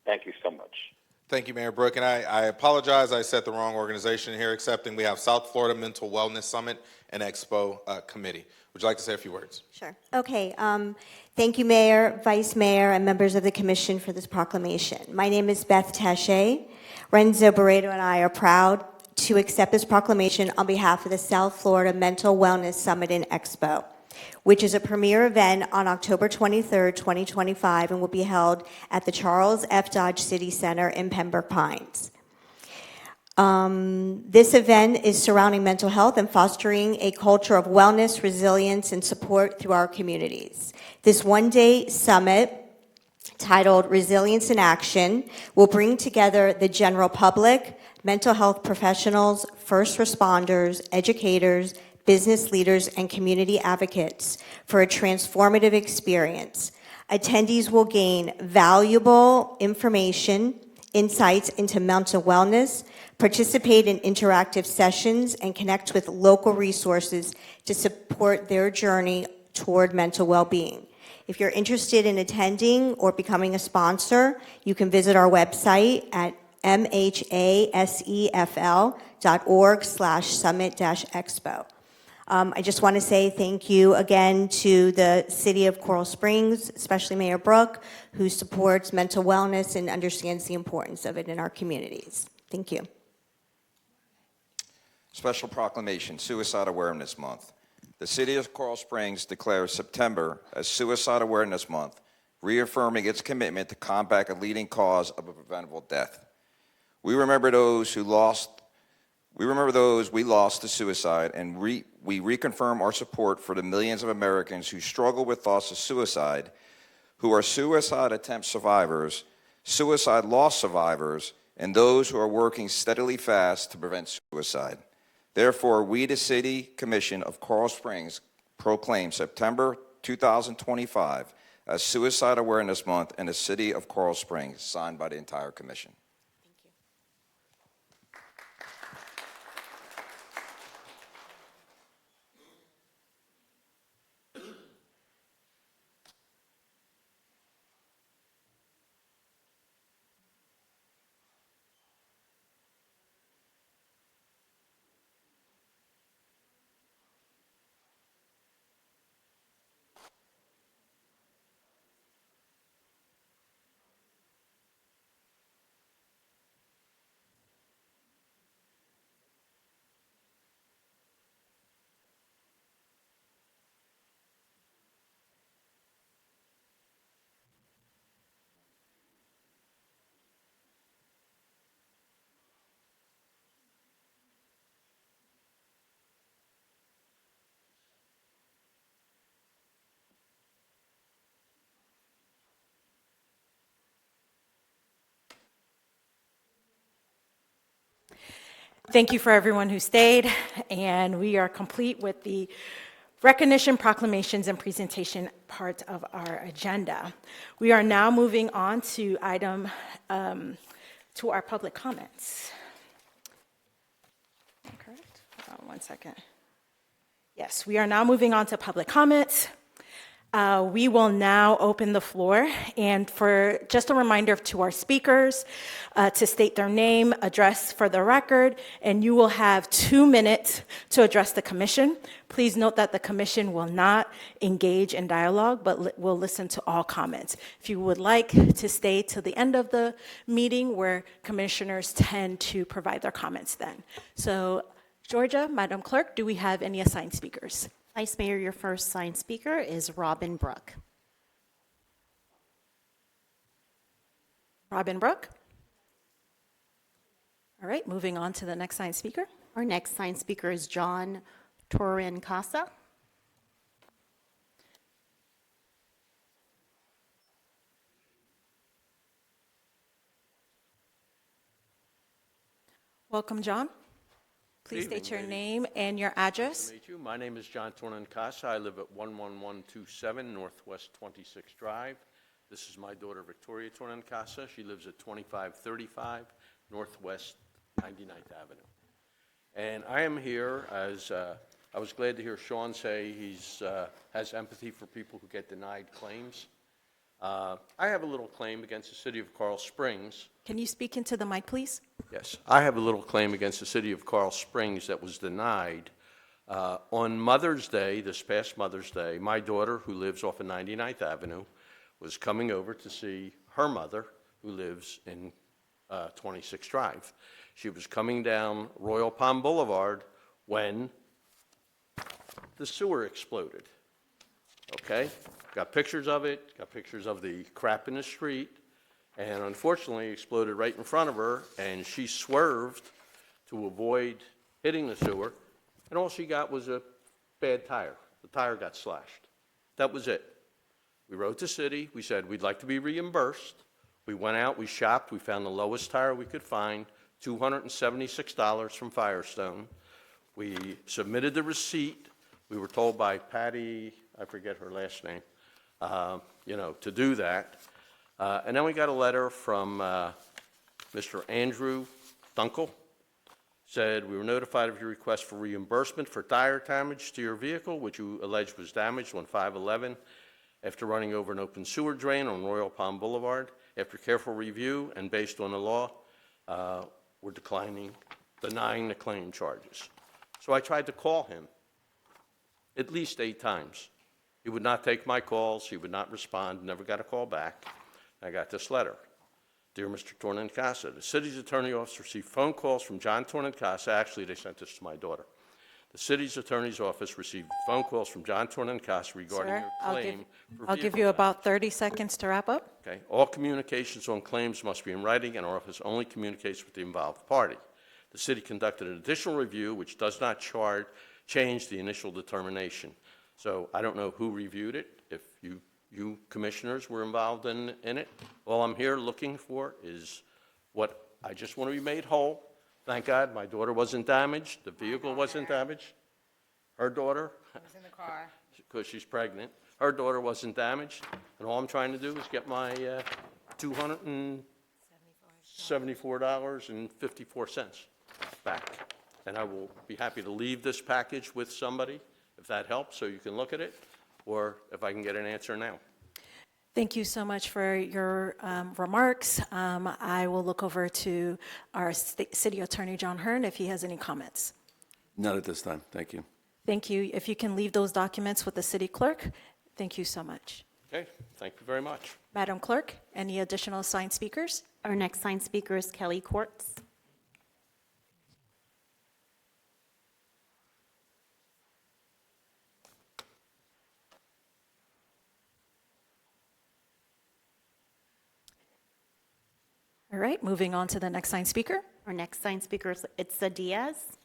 Thank you so much. Thank you, Mayor Brook. And I apologize, I said the wrong organization here, accepting we have South Florida Mental Wellness Summit and Expo Committee. Would you like to say a few words? Sure. Okay. Thank you, Mayor, Vice Mayor, and members of the Commission for this proclamation. My name is Beth Taché. Renzo Barreto and I are proud to accept this proclamation on behalf of the South Florida Mental Wellness Summit and Expo, which is a premier event on October 23rd, 2025, and will be held at the Charles F. Dodge City Center in Pembroke Pines. This event is surrounding mental health and fostering a culture of wellness, resilience, and support through our communities. This one-day summit, titled Resilience in Action, will bring together the general public, mental health professionals, first responders, educators, business leaders, and community advocates for a transformative experience. Attendees will gain valuable information, insights into mental wellness, participate in interactive sessions, and connect with local resources to support their journey toward mental well-being. If you're interested in attending or becoming a sponsor, you can visit our website at mhasefl.org/summit-expo. I just want to say thank you again to the City of Coral Springs, especially Mayor Brook, who supports mental wellness and understands the importance of it in our communities. Thank you. Special proclamation, Suicide Awareness Month. The City of Coral Springs declares September as Suicide Awareness Month, reaffirming its commitment to combat a leading cause of a preventable death. We remember those we lost to suicide, and we reconfirm our support for the millions of Americans who struggle with thoughts of suicide, who are suicide attempt survivors, suicide loss survivors, and those who are working steadily fast to prevent suicide. Therefore, we, the City Commission of Coral Springs, proclaim September 2025 as Suicide Awareness Month in the City of Coral Springs, signed by the entire Commission. Thank you for everyone who stayed, and we are complete with the recognition, proclamations, and presentation part of our agenda. We are now moving on to to our public comments. Correct? Hold on one second. Yes, we are now moving on to public comments. We will now open the floor, and for just a reminder to our speakers to state their name, address for the record, and you will have 2 minutes to address the commission. Please note that the commission will not engage in dialogue, but will listen to all comments. If you would like to stay till the end of the meeting, where commissioners tend to provide their comments then. So, Georgia, Madam Clerk, do we have any assigned speakers? Vice Mayor, your first signed speaker is Robin Brooke. Robin Brooke. All right, moving on to the next signed speaker. Our next signed speaker is John Torren Casa. Welcome, John. Please state your name and your address. Nice to meet you. My name is John Torren Casa. I live at 11127 Northwest 26th Drive. This is my daughter, Victoria Torren Casa. She lives at 2535 Northwest 99th Avenue. And I am here as, I was glad to hear Sean say he's has empathy for people who get denied claims. I have a little claim against the city of Coral Springs. Can you speak into the mic, please? Yes, I have a little claim against the city of Coral Springs that was denied. On Mother's Day, this past Mother's Day, my daughter, who lives off of 99th Avenue, was coming over to see her mother, who lives in 26th Drive. She was coming down Royal Palm Boulevard when the sewer exploded. Okay? Got pictures of it, got pictures of the crap in the street, and unfortunately exploded right in front of her, and she swerved to avoid hitting the sewer, and all she got was a bad tire. The tire got slashed. That was it. We wrote the city, we said we'd like to be reimbursed. We went out, we shopped, we found the lowest tire we could find, $276 from Firestone. We submitted the receipt. We were told by Patty, I forget her last name, to do that. And then we got a letter from Mr. Andrew Dunkel. Said, we were notified of your request for reimbursement for tire damage to your vehicle, which you alleged was damaged on 5/11 after running over an open sewer drain on Royal Palm Boulevard. After careful review and based on the law, we're denying the claim charges. So I tried to call him at least 8 times. He would not take my calls. He would not respond. Never got a call back. I got this letter. Dear Mr. Torren Casa, the city's attorney office received phone calls from John Torren Casa. Actually, they sent this to my daughter. The city's attorney's office received phone calls from John Torren Casa regarding Sir, your claim. I'll give you about 30 seconds to wrap up. Okay. All communications on claims must be in writing, and our office only communicates with the involved party. The city conducted an additional review, which does not change the initial determination. So I don't know who reviewed it, if you commissioners were involved in it. All I'm here looking for is what I just want to be made whole. Thank God my daughter wasn't damaged, the vehicle wasn't damaged. Her daughter, was in the car. because she's pregnant, her daughter wasn't damaged, and all I'm trying to do is get my $274.54 back. And I will be happy to leave this package with somebody, if that helps, so you can look at it, or if I can get an answer now. Thank you so much for your remarks. I will look over to our City Attorney, John Hearn, if he has any comments. Not at this time. Thank you. Thank you. If you can leave those documents with the city clerk, thank you so much. Okay, thank you very much. Madam Clerk, any additional signed speakers? Our next signed speaker is Kelly Quartz. All right, moving on to the next signed speaker. Our next signed speaker is Itza Diaz.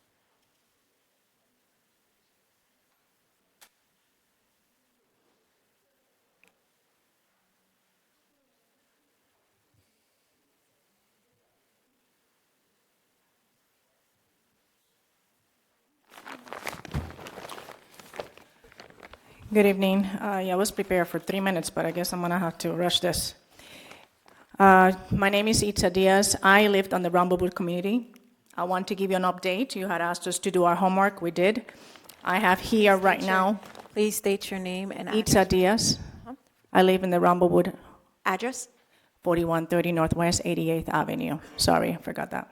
Good evening. Yeah, I was prepared for 3 minutes, but I guess I'm gonna have to rush this. My name is Itza Diaz. I lived on the Ramblewood community. I want to give you an update. You had asked us to do our homework. We did. I have here right now Please state your name and address. Itza Diaz. I live in the Ramblewood, Address? 4130 Northwest 88th Avenue. Sorry, I forgot that.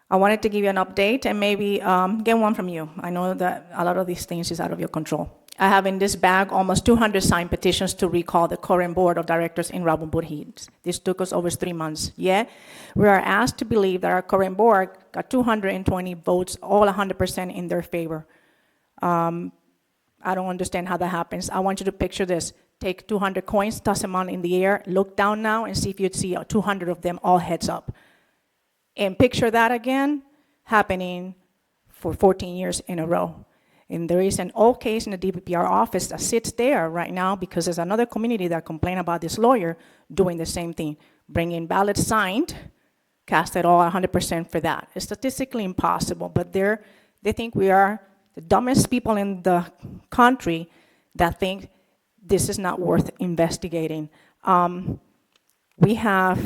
I wanted to give you an update and maybe get one from you. I know that a lot of these things is out of your control. I have in this bag almost 200 signed petitions to recall the current board of directors in Ramblewood Hills. This took us over 3 months. Yet, we are asked to believe that our current board got 220 votes, all 100% in their favor. I don't understand how that happens. I want you to picture this. Take 200 coins, toss them on in the air, look down now and see if you'd see 200 of them all heads up. And picture that again happening for 14 years in a row. And there is an old case in the DPPR office that sits there right now because there's another community that complained about this lawyer doing the same thing, bringing ballots signed, cast it all 100% for that. It's statistically impossible, but they think we are the dumbest people in the country that think this is not worth investigating. We have,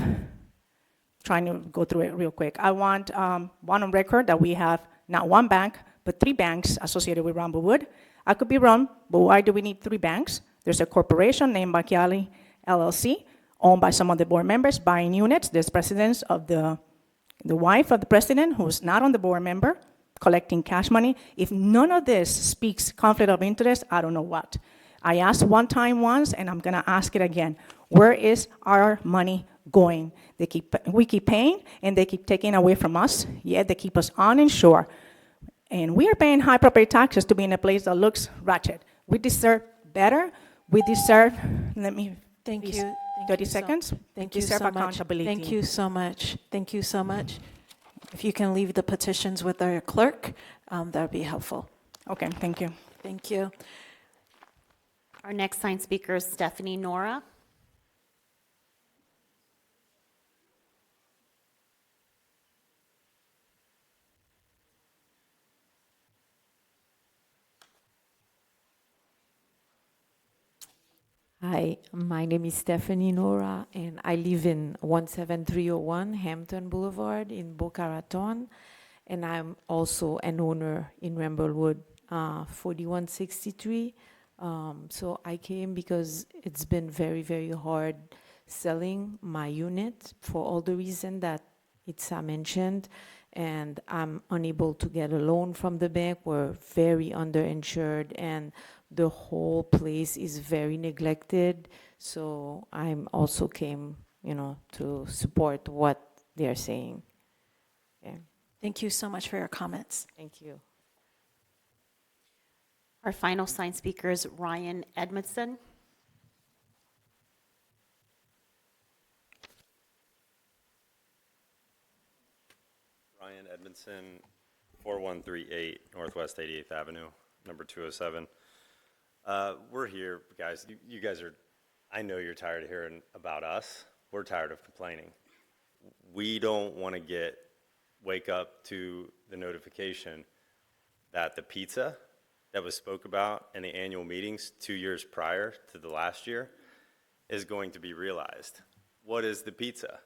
trying to go through it real quick. I want one on record that we have not one bank, but 3 banks associated with Ramblewood. I could be wrong, but why do we need 3 banks? There's a corporation named Bacchiali LLC, owned by some of the board members, buying units. There's presidents of the wife of the president, who's not on the board member, collecting cash money. If none of this speaks conflict of interest, I don't know what. I asked one time once, and I'm gonna ask it again. Where is our money going? We keep paying, and they keep taking away from us, yet they keep us uninsured. And we are paying high property taxes to be in a place that looks ratchet. We deserve better. We deserve, let me, Thank please, you. 30 seconds. Thank We you deserve so much. accountability. Thank you so much. Thank you so much. If you can leave the petitions with our clerk, that would be helpful. Okay, thank you. Thank you. Our next signed speaker is Stephanie Nora. Hi, my name is Stephanie Nora, and I live in 17301 Hampton Boulevard in Boca Raton, and I'm also an owner in Ramblewood, 4163. So I came because it's been very, very hard selling my unit for all the reasons that Itza mentioned, and I'm unable to get a loan from the bank. We're very underinsured, and the whole place is very neglected. So I'm also came, to support what they're saying. Okay. Thank you so much for your comments. Thank you. Our final signed speaker is Ryan Edmondson. Ryan Edmondson, 4138 Northwest 88th Avenue, number 207. We're here, guys. You guys are, I know you're tired of hearing about us. We're tired of complaining. We don't want to wake up to the notification that the pizza that was spoke about in the annual meetings 2 years prior to the last year is going to be realized. What is the pizza?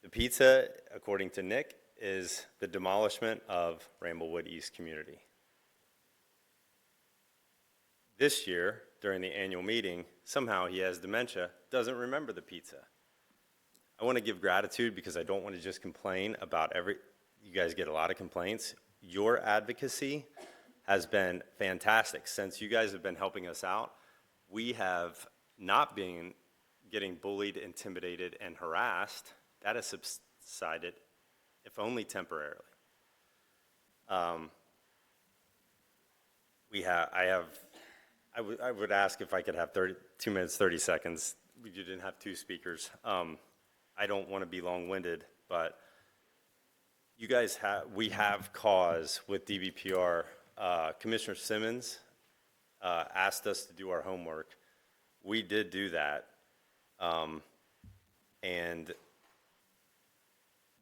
The pizza, according to Nick, is the demolishment of Ramblewood East Community. This year, during the annual meeting, somehow he has dementia, doesn't remember the pizza. I want to give gratitude because I don't want to just complain about you guys get a lot of complaints. Your advocacy has been fantastic. Since you guys have been helping us out, we have not been getting bullied, intimidated, and harassed. That has subsided, if only temporarily. I would ask if I could have 2 minutes, 30 seconds. You didn't have 2 speakers. I don't want to be long-winded, but you guys we have cause with DBPR. Commissioner Simmons asked us to do our homework. We did do that. And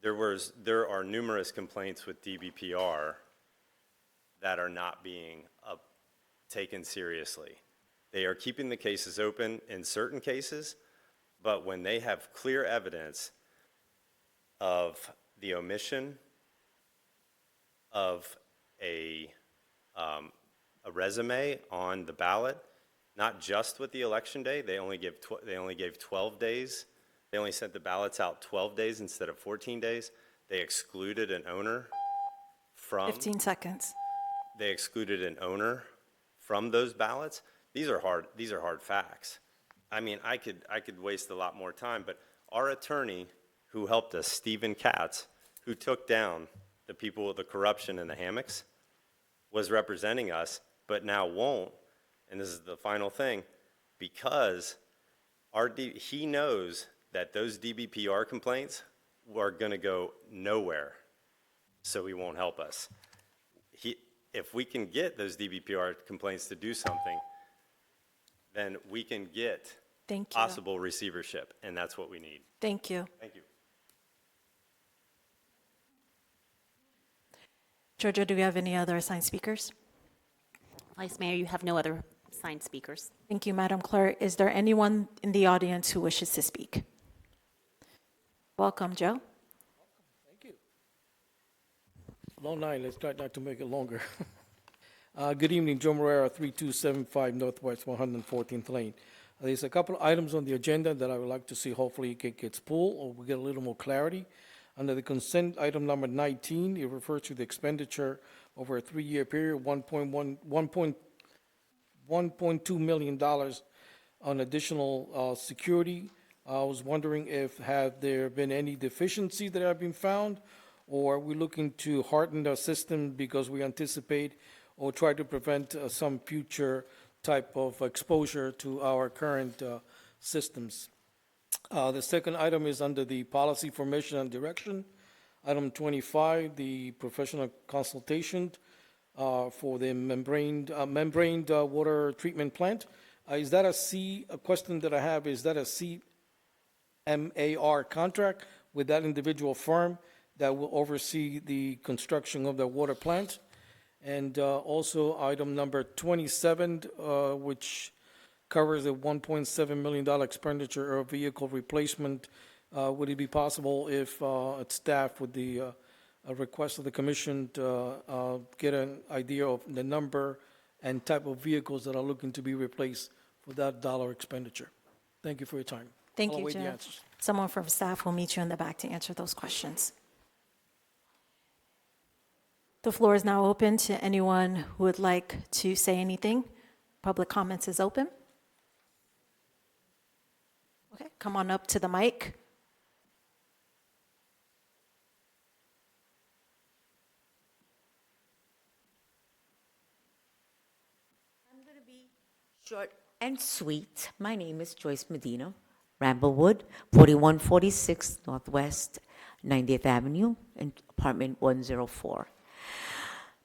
there are numerous complaints with DBPR that are not being taken seriously. They are keeping the cases open in certain cases, but when they have clear evidence of the omission of a resume on the ballot, not just with the election day, they only gave 12 days. They only sent the ballots out 12 days instead of 14 days. They excluded an owner from 15 seconds. they excluded an owner from those ballots. These are hard facts. I mean, I could waste a lot more time, but our attorney who helped us, Stephen Katz, who took down the people with the corruption and the hammocks, was representing us, but now won't. And this is the final thing, because he knows that those DBPR complaints are going to go nowhere, so he won't help us. If we can get those DBPR complaints to do something, then we can get Thank you. possible receivership, and that's what we need. Thank you. Thank you. Georgia, do we have any other assigned speakers? Vice Mayor, you have no other signed speakers. Thank you, Madam Clerk. Is there anyone in the audience who wishes to speak? Welcome, Joe. Long night, let's try not to make it longer. Good evening, Joe Morera, 3275 Northwest 114th Lane. There's a couple of items on the agenda that I would like to see hopefully it gets pulled or we get a little more clarity. Under the consent item number 19, it refers to the expenditure over a 3-year period, $1.2 million on additional security. I was wondering if have there been any deficiencies that have been found, or are we looking to harden our system because we anticipate or try to prevent some future type of exposure to our current systems? The second item is under the policy formation and direction. Item 25, the professional consultation for the membraned water treatment plant. Is that a question that I have, is that a CMAR contract with that individual firm that will oversee the construction of the water plant? And also item number 27, which covers a $1.7 million expenditure of vehicle replacement. Would it be possible if staff with the request of the commission to get an idea of the number and type of vehicles that are looking to be replaced for that dollar expenditure? Thank you for your time. Thank I'll you, await the Joe. answers. Someone from staff will meet you in the back to answer those questions. The floor is now open to anyone who would like to say anything. Public comments is open. Okay, come on up to the mic. I'm going to be short and sweet. My name is Joyce Medina, Ramblewood, 4146 Northwest 90th Avenue, in apartment 104.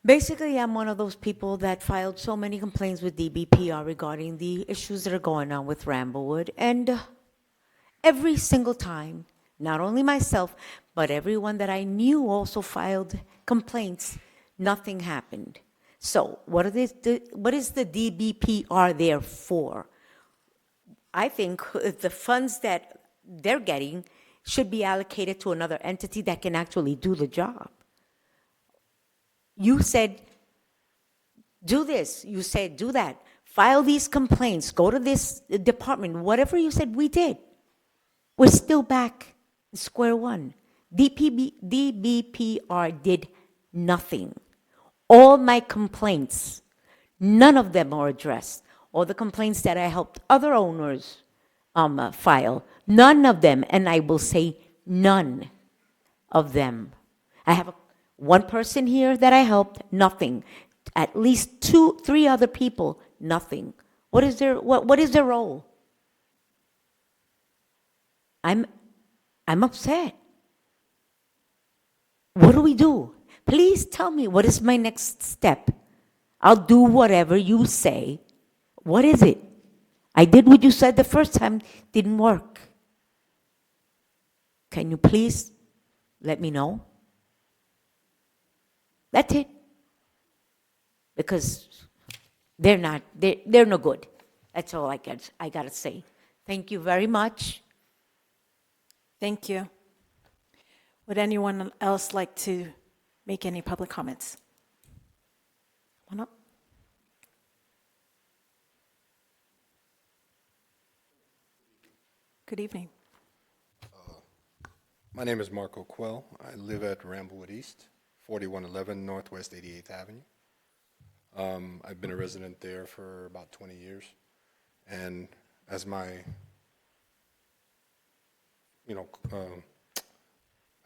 Basically, I'm one of those people that filed so many complaints with DBPR regarding the issues that are going on with Ramblewood. And every single time, not only myself, but everyone that I knew also filed complaints, nothing happened. So what is the DBPR there for? I think the funds that they're getting should be allocated to another entity that can actually do the job. You said, do this. You said, do that. File these complaints. Go to this department. Whatever you said, we did. We're still back at square one. DBPR did nothing. All my complaints, none of them are addressed. All the complaints that I helped other owners file, none of them, and I will say none of them. I have one person here that I helped, nothing. At least 2, 3 other people, nothing. What is their role? I'm upset. What do we do? Please tell me, what is my next step? I'll do whatever you say. What is it? I did what you said the first time, didn't work. Can you please let me know? That's it. Because they're no good. That's all I got to say. Thank you very much. Thank you. Would anyone else like to make any public comments? Come on up. Good evening. My name is Marco Quell. I live at Ramblewood East, 4111 Northwest 88th Avenue. I've been a resident there for about 20 years. And as my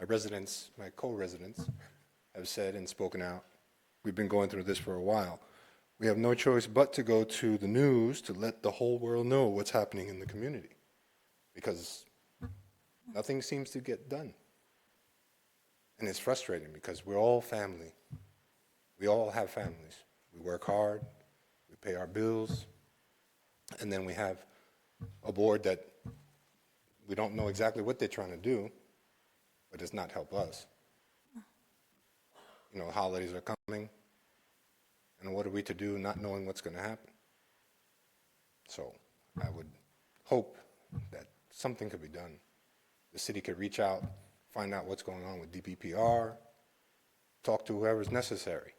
residents, my co-residents have said and spoken out, we've been going through this for a while. We have no choice but to go to the news to let the whole world know what's happening in the community, because nothing seems to get done. And it's frustrating because we're all family. We all have families. We work hard, we pay our bills, and then we have a board that we don't know exactly what they're trying to do, but does not help us. You know, holidays are coming, and what are we to do not knowing what's going to happen? So I would hope that something could be done. The city could reach out, find out what's going on with DPPR, talk to whoever's necessary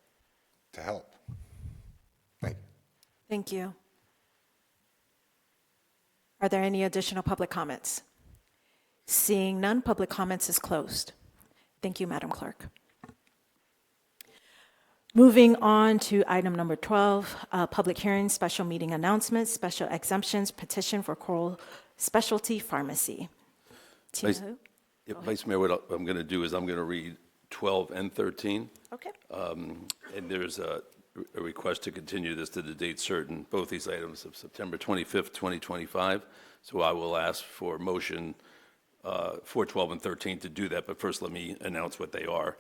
to help. Thank you. Thank you. Are there any additional public comments? Seeing none, public comments is closed. Thank you, Madam Clerk. Moving on to item number 12, public hearings, special meeting announcements, special exemptions, petition for Coral Specialty Pharmacy. Vice Mayor, what I'm going to do is I'm going to read 12 and 13. Okay. And there's a request to continue this to the date certain, both these items of September 25th, 2025. So I will ask for motion for 12 and 13 to do that, but first let me announce what they are.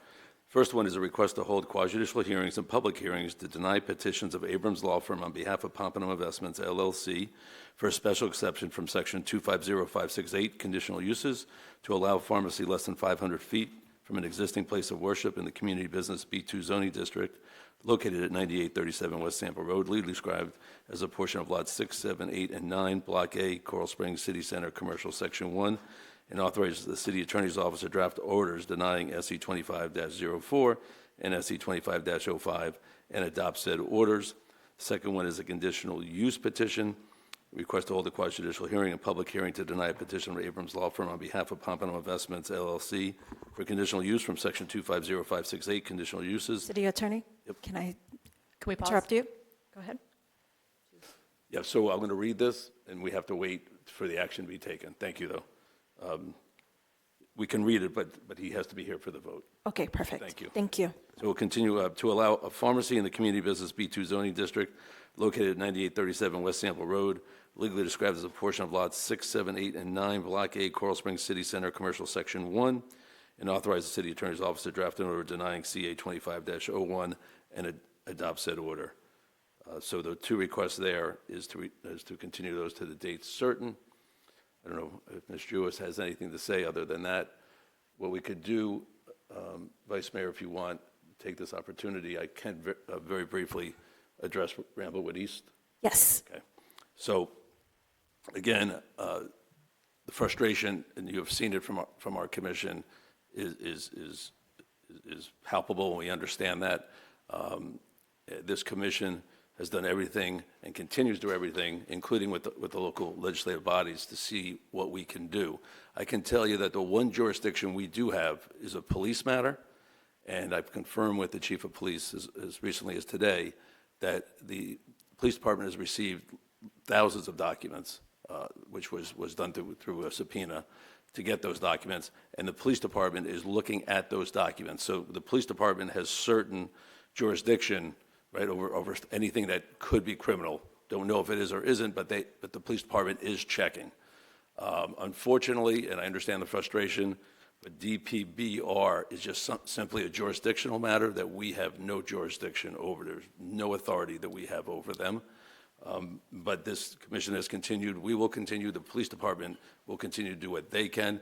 First one is a request to hold quasi-judicial hearings and public hearings to deny petitions of Abrams Law Firm on behalf of Pompano Investments, LLC, for a special exception from Section 250568, conditional uses, to allow pharmacy less than 500 feet from an existing place of worship in the Community Business B2 zoning district, located at 9837 West Sample Road, legally described as a portion of lots 6, 7, 8, and 9, Block A, Coral Springs City Center, Commercial Section 1, and authorizes the City Attorney's Office to draft orders denying SE 25-04 and SE 25-05 and adopt said orders. The second one is a conditional use petition. Request to hold a quasi-judicial hearing and public hearing to deny a petition from Abrams Law Firm on behalf of Pompano Investments, LLC, for conditional use from Section 250568, conditional uses. City Attorney? Yep. Can we pause? interrupt you? Go ahead. Yeah, so I'm going to read this, and we have to wait for the action to be taken. Thank you, though. We can read it, but he has to be here for the vote. Okay, perfect. Thank you. Thank you. So we'll continue to allow a pharmacy in the Community Business B2 zoning district located at 9837 West Sample Road, legally described as a portion of lots 6, 7, 8, and 9, Block A, Coral Springs City Center, Commercial Section 1, and authorize the City Attorney's Office to draft an order denying CA 25-01 and adopt said order. So the two requests there is to continue those to the date certain. I don't know if Ms. Jewis has anything to say other than that. What we could do, Vice Mayor, if you want, take this opportunity, I can very briefly address Ramblewood East. Yes. Okay. So, again, the frustration, and you have seen it from our commission, is palpable, and we understand that. This commission has done everything and continues to do everything, including with the local legislative bodies, to see what we can do. I can tell you that the one jurisdiction we do have is a police matter, and I've confirmed with the chief of police as recently as today that the police department has received thousands of documents, which was done through a subpoena to get those documents, and the police department is looking at those documents. So the police department has certain jurisdiction, right, over anything that could be criminal. Don't know if it is or isn't, but the police department is checking. Unfortunately, and I understand the frustration, but DPBR is just simply a jurisdictional matter that we have no jurisdiction over. There's no authority that we have over them. But this commission has continued. We will continue. The police department will continue to do what they can.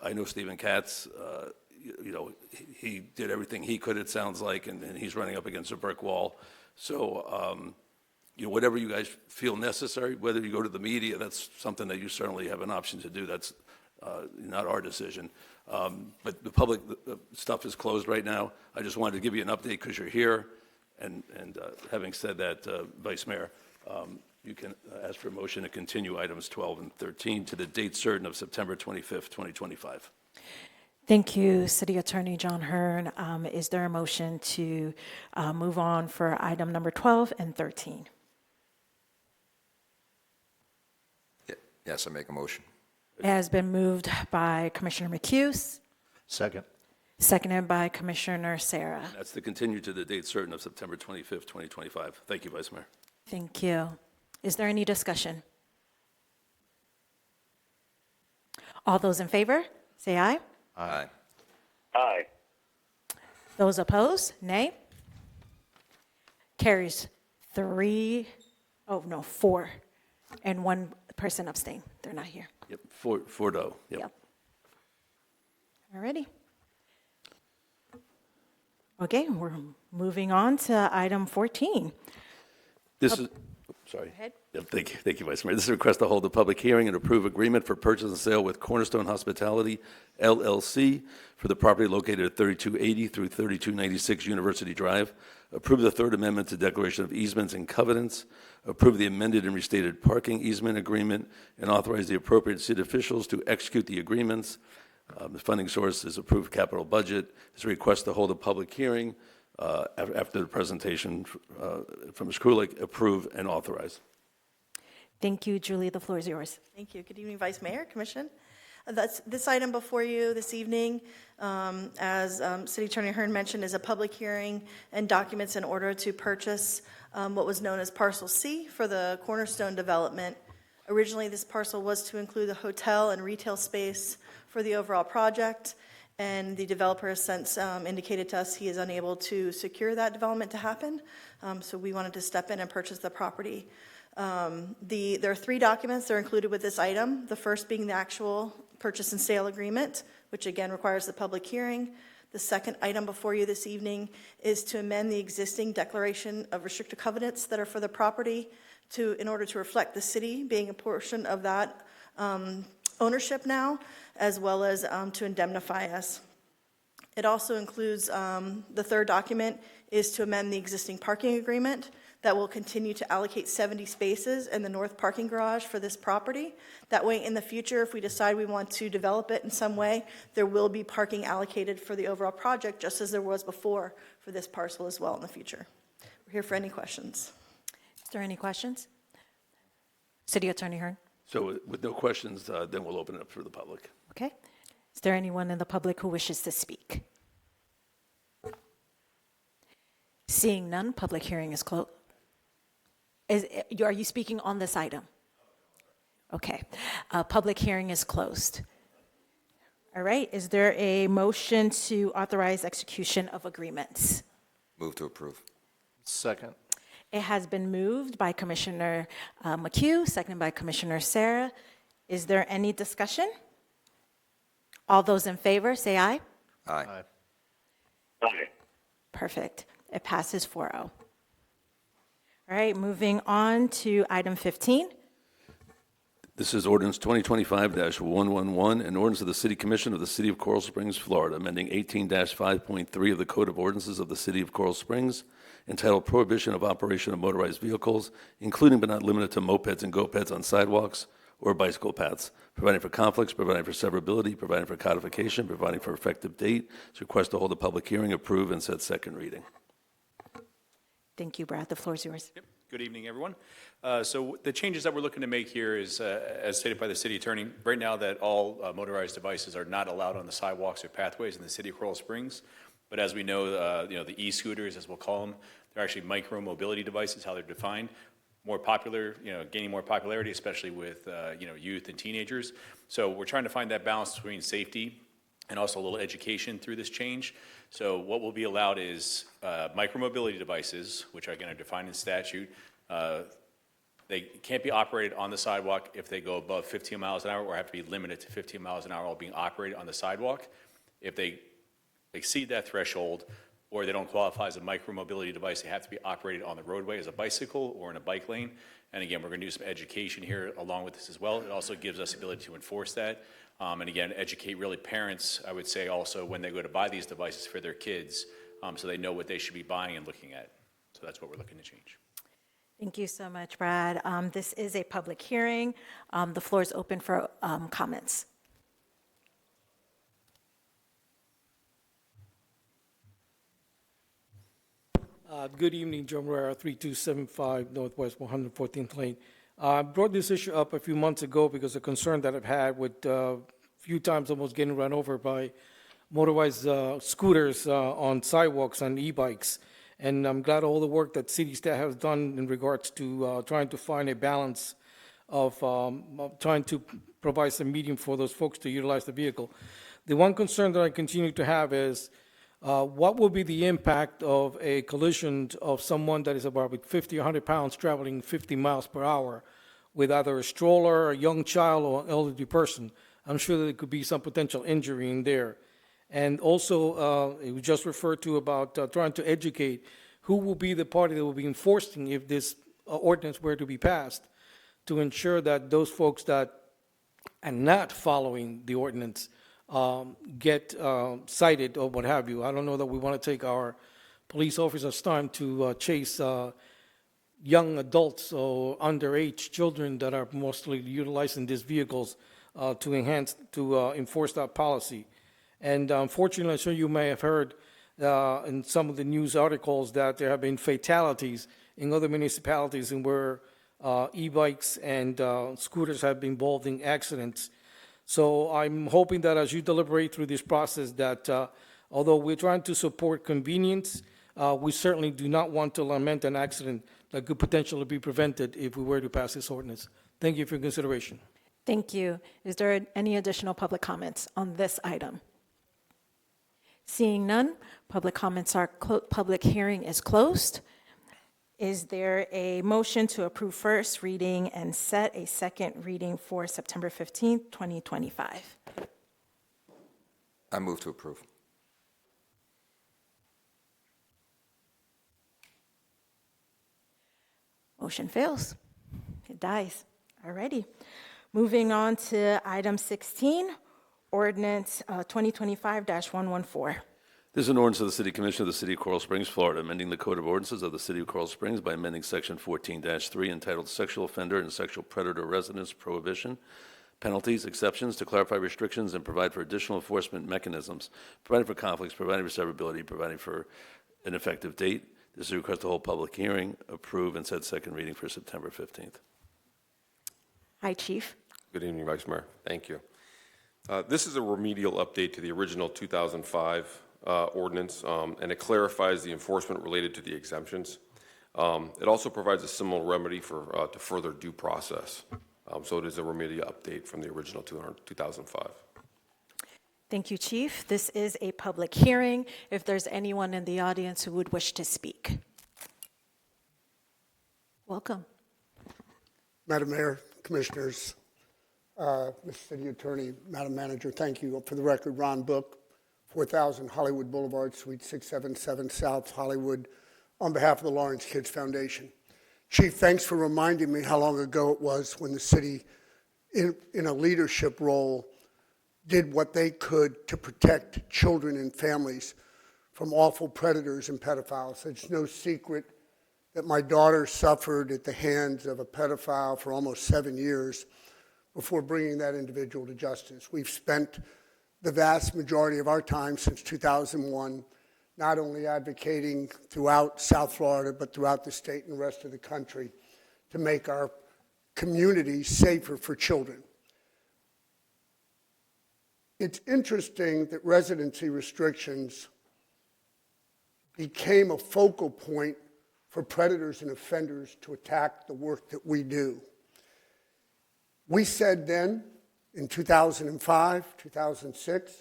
I know Stephen Katz, he did everything he could, it sounds like, and he's running up against a brick wall. So whatever you guys feel necessary, whether you go to the media, that's something that you certainly have an option to do. That's not our decision. But the public stuff is closed right now. I just wanted to give you an update because you're here. And having said that, Vice Mayor, you can ask for a motion to continue items 12 and 13 to the date certain of September 25th, 2025. Thank you, City Attorney John Hearn. Is there a motion to move on for item number 12 and 13? Yes, I make a motion. It has been moved by Commissioner McHugh, Second. seconded by Commissioner Sarah. That's to continue to the date certain of September 25th, 2025. Thank you, Vice Mayor. Thank you. Is there any discussion? All those in favor, say aye. Aye. Aye. Those opposed, nay. Carries 4, and one person abstain. They're not here. Yep, 4-0. Yep. All righty. Okay, we're moving on to item 14. This is, sorry. Go ahead. Yep, thank you, Vice Mayor. This is a request to hold a public hearing and approve agreement for purchase and sale with Cornerstone Hospitality, LLC, for the property located at 3280 through 3296 University Drive. Approve the Third Amendment to Declaration of Easements and Covenants. Approve the amended and restated parking easement agreement, and authorize the appropriate city officials to execute the agreements. The funding source is approved capital budget. It's a request to hold a public hearing after the presentation from Ms. Kulik, approve and authorize. Thank you, Julie. The floor is yours. Thank you. Good evening, Vice Mayor, Commission. This item before you this evening, as City Attorney Hearn mentioned, is a public hearing and documents in order to purchase what was known as Parcel C for the Cornerstone development. Originally, this parcel was to include the hotel and retail space for the overall project, and the developer has since indicated to us he is unable to secure that development to happen, so we wanted to step in and purchase the property. There are 3 documents that are included with this item, the first being the actual purchase and sale agreement, which again requires the public hearing. The second item before you this evening is to amend the existing declaration of restricted covenants that are for the property in order to reflect the city being a portion of that ownership now, as well as to indemnify us. It also includes, the third document is to amend the existing parking agreement that will continue to allocate 70 spaces in the north parking garage for this property. That way, in the future, if we decide we want to develop it in some way, there will be parking allocated for the overall project, just as there was before for this parcel as well in the future. We're here for any questions. Is there any questions? City Attorney Hearn. So with no questions, then we'll open it up for the public. Okay. Is there anyone in the public who wishes to speak? Seeing none, public hearing is closed. Are you speaking on this item? Okay. Public hearing is closed. All right. Is there a motion to authorize execution of agreements? Move to approve. Second. It has been moved by Commissioner McHugh, seconded by Commissioner Sarah. Is there any discussion? All those in favor, say aye. Aye. Aye. Perfect. It passes 4-0. All right, moving on to item 15. This is ordinance 2025-111, an ordinance of the City Commission of the City of Coral Springs, Florida, amending 18-5.3 of the Code of Ordinances of the City of Coral Springs, entitled Prohibition of Operation of Motorized Vehicles, including but not limited to mopeds and go-peds on sidewalks or bicycle paths, providing for conflicts, providing for severability, providing for codification, providing for effective date. It's a request to hold a public hearing, approve, and set second reading. Thank you, Brad. The floor is yours. Yep. Good evening, everyone. So the changes that we're looking to make here is, as stated by the city attorney, right now that all motorized devices are not allowed on the sidewalks or pathways in the city of Coral Springs. But as we know, the e-scooters, as we'll call them, they're actually micro-mobility devices, how they're defined. More popular, gaining more popularity, especially with, youth and teenagers. So we're trying to find that balance between safety and also a little education through this change. So what will be allowed is micromobility devices, which are going to define in statute. They can't be operated on the sidewalk if they go above 15 miles an hour or have to be limited to 15 miles an hour while being operated on the sidewalk. If they exceed that threshold, or they don't qualify as a micromobility device, they have to be operated on the roadway as a bicycle or in a bike lane. And again, we're going to do some education here along with this as well. It also gives us the ability to enforce that. And again, educate really parents, I would say also, when they go to buy these devices for their kids, so they know what they should be buying and looking at. So that's what we're looking to change. Thank you so much, Brad. This is a public hearing. The floor is open for comments. Good evening, Joe Morera, 3275 Northwest 114th Lane. I brought this issue up a few months ago because of concern that I've had with a few times almost getting run over by motorized scooters on sidewalks and e-bikes. And I'm glad all the work that city staff has done in regards to trying to find a balance of trying to provide some medium for those folks to utilize the vehicle. The one concern that I continue to have is what will be the impact of a collision of someone that is about 50 or 100 pounds traveling 50 miles per hour with either a stroller, a young child, or an elderly person? I'm sure that there could be some potential injury in there. And also, it was just referred to about trying to educate who will be the party that will be enforcing if this ordinance were to be passed, to ensure that those folks that are not following the ordinance get cited or what have you. I don't know that we want to take our police officers' time to chase young adults or underage children that are mostly utilizing these vehicles to enforce that policy. And unfortunately, I'm sure you may have heard in some of the news articles that there have been fatalities in other municipalities and where e-bikes and scooters have been involved in accidents. So I'm hoping that as you deliberate through this process that although we're trying to support convenience, we certainly do not want to lament an accident that could potentially be prevented if we were to pass this ordinance. Thank you for your consideration. Thank you. Is there any additional public comments on this item? Seeing none, public comments are public hearing is closed. Is there a motion to approve first reading and set a second reading for September 15th, 2025? I move to approve. Motion fails. It dies. Alrighty. Moving on to item 16, ordinance 2025-114. This is an ordinance of the City Commission of the City of Coral Springs, Florida, amending the Code of Ordinances of the City of Coral Springs by amending Section 14-3 entitled Sexual Offender and Sexual Predator Residence Prohibition, Penalties, Exceptions, to clarify restrictions and provide for additional enforcement mechanisms, providing for conflicts, providing for severability, providing for an effective date. This is a request to hold public hearing, approve, and set second reading for September 15th. Hi, Chief. Good evening, Vice Mayor. Thank you. This is a remedial update to the original 2005 ordinance, and it clarifies the enforcement related to the exemptions. It also provides a similar remedy for to further due process. So it is a remedial update from the original 2005. Thank you, Chief. This is a public hearing. If there's anyone in the audience who would wish to speak. Welcome. Madam Mayor, Commissioners, Mr. City Attorney, Madam Manager, thank you. For the record, Ron Book, 4000 Hollywood Boulevard, Suite 677, South Hollywood, on behalf of the Lawrence Kids Foundation. Chief, thanks for reminding me how long ago it was when the city, in a leadership role, did what they could to protect children and families from awful predators and pedophiles. It's no secret that my daughter suffered at the hands of a pedophile for almost 7 years before bringing that individual to justice. We've spent the vast majority of our time since 2001 not only advocating throughout South Florida, but throughout the state and the rest of the country to make our communities safer for children. It's interesting that residency restrictions became a focal point for predators and offenders to attack the work that we do. We said then, in 2005, 2006,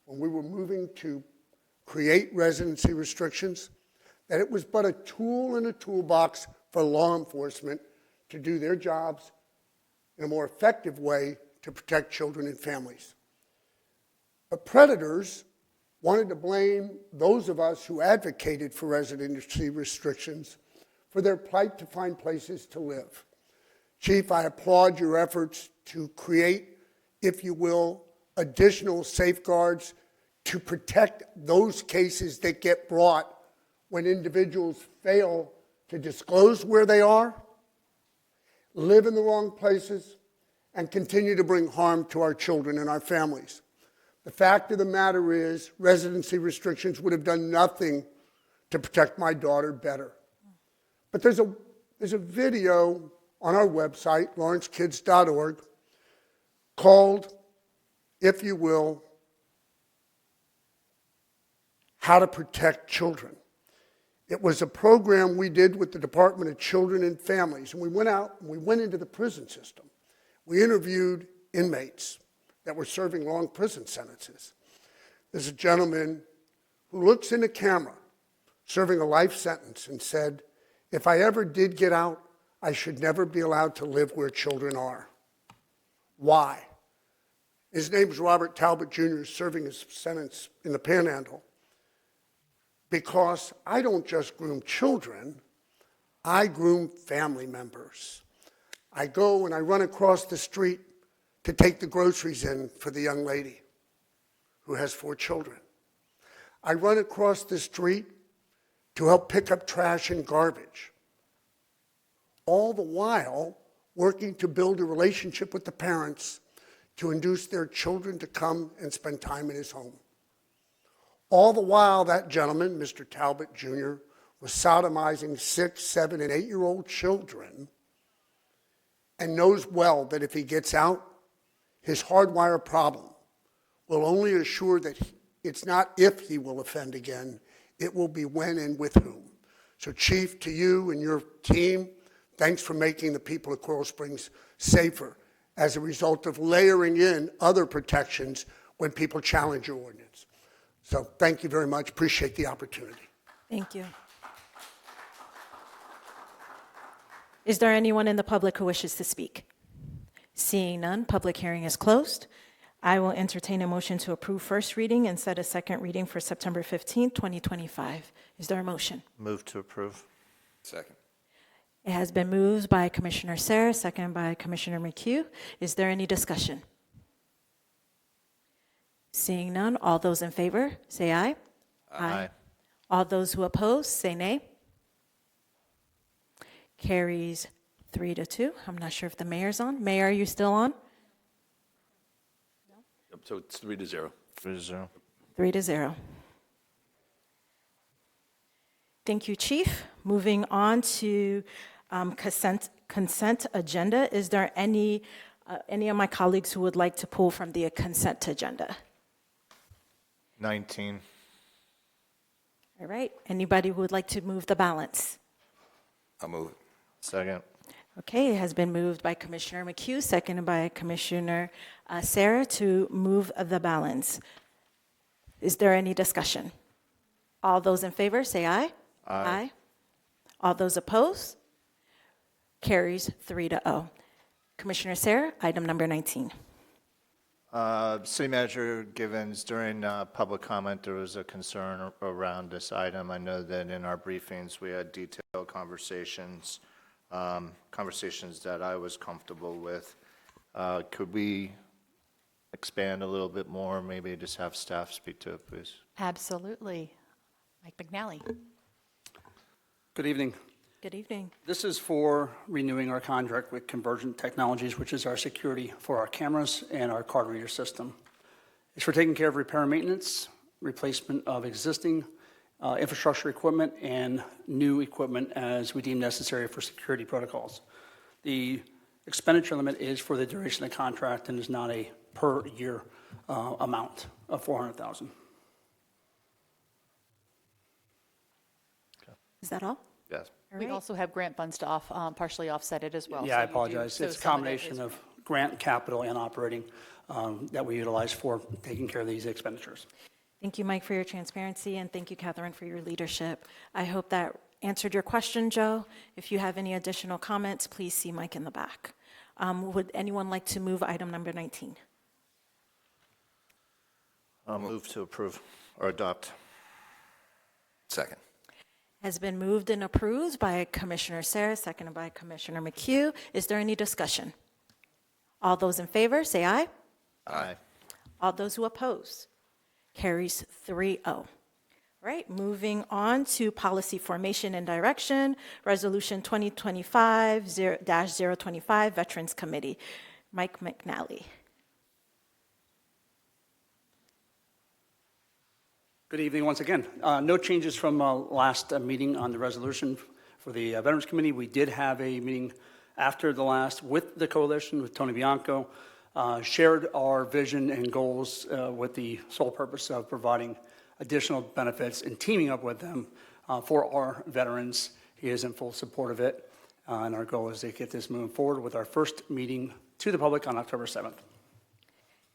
when we were moving to create residency restrictions, that it was but a tool in a toolbox for law enforcement to do their jobs in a more effective way to protect children and families. But predators wanted to blame those of us who advocated for residency restrictions for their plight to find places to live. Chief, I applaud your efforts to create, if you will, additional safeguards to protect those cases that get brought when individuals fail to disclose where they are, live in the wrong places, and continue to bring harm to our children and our families. The fact of the matter is, residency restrictions would have done nothing to protect my daughter better. But there's a video on our website, lawrencekids.org, called, if you will, How to Protect Children. It was a program we did with the Department of Children and Families, and we went out and we went into the prison system. We interviewed inmates that were serving long prison sentences. There's a gentleman who looks in the camera, serving a life sentence, and said, if I ever did get out, I should never be allowed to live where children are. Why? His name is Robert Talbot Jr., serving his sentence in the Panhandle. Because I don't just groom children, I groom family members. I go and I run across the street to take the groceries in for the young lady who has 4 children. I run across the street to help pick up trash and garbage. All the while working to build a relationship with the parents to induce their children to come and spend time in his home. All the while, that gentleman, Mr. Talbot Jr., was sodomizing 6, 7, and 8-year-old children and knows well that if he gets out, his hardwire problem will only assure that it's not if he will offend again, it will be when and with whom. So, Chief, to you and your team, thanks for making the people of Coral Springs safer as a result of layering in other protections when people challenge your ordinance. So thank you very much. Appreciate the opportunity. Thank you. Is there anyone in the public who wishes to speak? Seeing none, public hearing is closed. I will entertain a motion to approve first reading and set a second reading for September 15th, 2025. Is there a motion? Move to approve. Second. It has been moved by Commissioner Sarah, second by Commissioner McHugh. Is there any discussion? Seeing none, all those in favor, say aye. Aye. All those who oppose, say nay. Carries 3-2. I'm not sure if the mayor's on. Mayor, are you still on? Yep, so it's 3-0. 3-0. 3-0. Thank you, Chief. Moving on to consent agenda. Is there any of my colleagues who would like to pull from the consent agenda? 19. All right. Anybody who would like to move the balance? I'll move it. Second. Okay, it has been moved by Commissioner McHugh, seconded by Commissioner Sarah to move the balance. Is there any discussion? All those in favor, say aye. Aye. All those opposed? Carries 3-0. Commissioner Sarah, item number 19. City Manager Givens, during public comment, there was a concern around this item. I know that in our briefings, we had detailed conversations, conversations that I was comfortable with. Could we expand a little bit more, maybe just have staff speak to it, please? Absolutely. Mike McNally. Good evening. Good evening. This is for renewing our contract with Convergent Technologies, which is our security for our cameras and our card reader system. It's for taking care of repair and maintenance, replacement of existing infrastructure equipment, and new equipment as we deem necessary for security protocols. The expenditure limit is for the duration of the contract and is not a per year amount of $400,000. Is that all? Yes. We also have grant funds to partially offset it as well. Yeah, so I you do- apologize. so It's a some of it combination is- of grant, capital, and operating that we utilize for taking care of these expenditures. Thank you, Mike, for your transparency, and thank you, Catherine, for your leadership. I hope that answered your question, Joe. If you have any additional comments, please see Mike in the back. Would anyone like to move item number 19? I'll move to approve. or adopt. Second. Has been moved and approved by Commissioner Sarah, seconded by Commissioner McHugh. Is there any discussion? All those in favor, say aye. Aye. All those who oppose? Carries 3-0. Right, moving on to policy formation and direction, Resolution 2025-025, Veterans Committee. Mike McNally. Good evening once again. No changes from last meeting on the resolution for the Veterans Committee. We did have a meeting after the last with the coalition, with Tony Bianco, shared our vision and goals with the sole purpose of providing additional benefits and teaming up with them for our veterans. He is in full support of it, and our goal is to get this moving forward with our first meeting to the public on October 7th.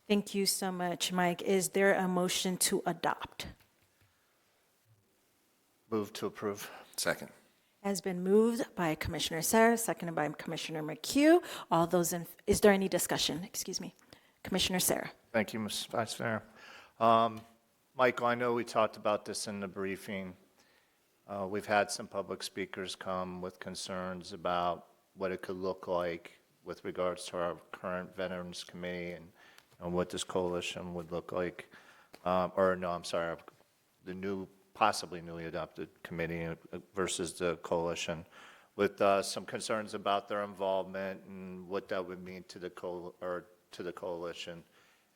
Thank you so much, Mike. Is there a motion to adopt? Move to approve. Second. Has been moved by Commissioner Sarah, seconded by Commissioner McHugh. All those in, is there any discussion? Excuse me. Commissioner Sarah. Thank you, Ms. Vice Mayor. Michael, I know we talked about this in the briefing. We've had some public speakers come with concerns about what it could look like with regards to our current Veterans Committee and what this coalition would look like. The possibly newly adopted committee versus the coalition, with some concerns about their involvement and what that would mean to the coalition,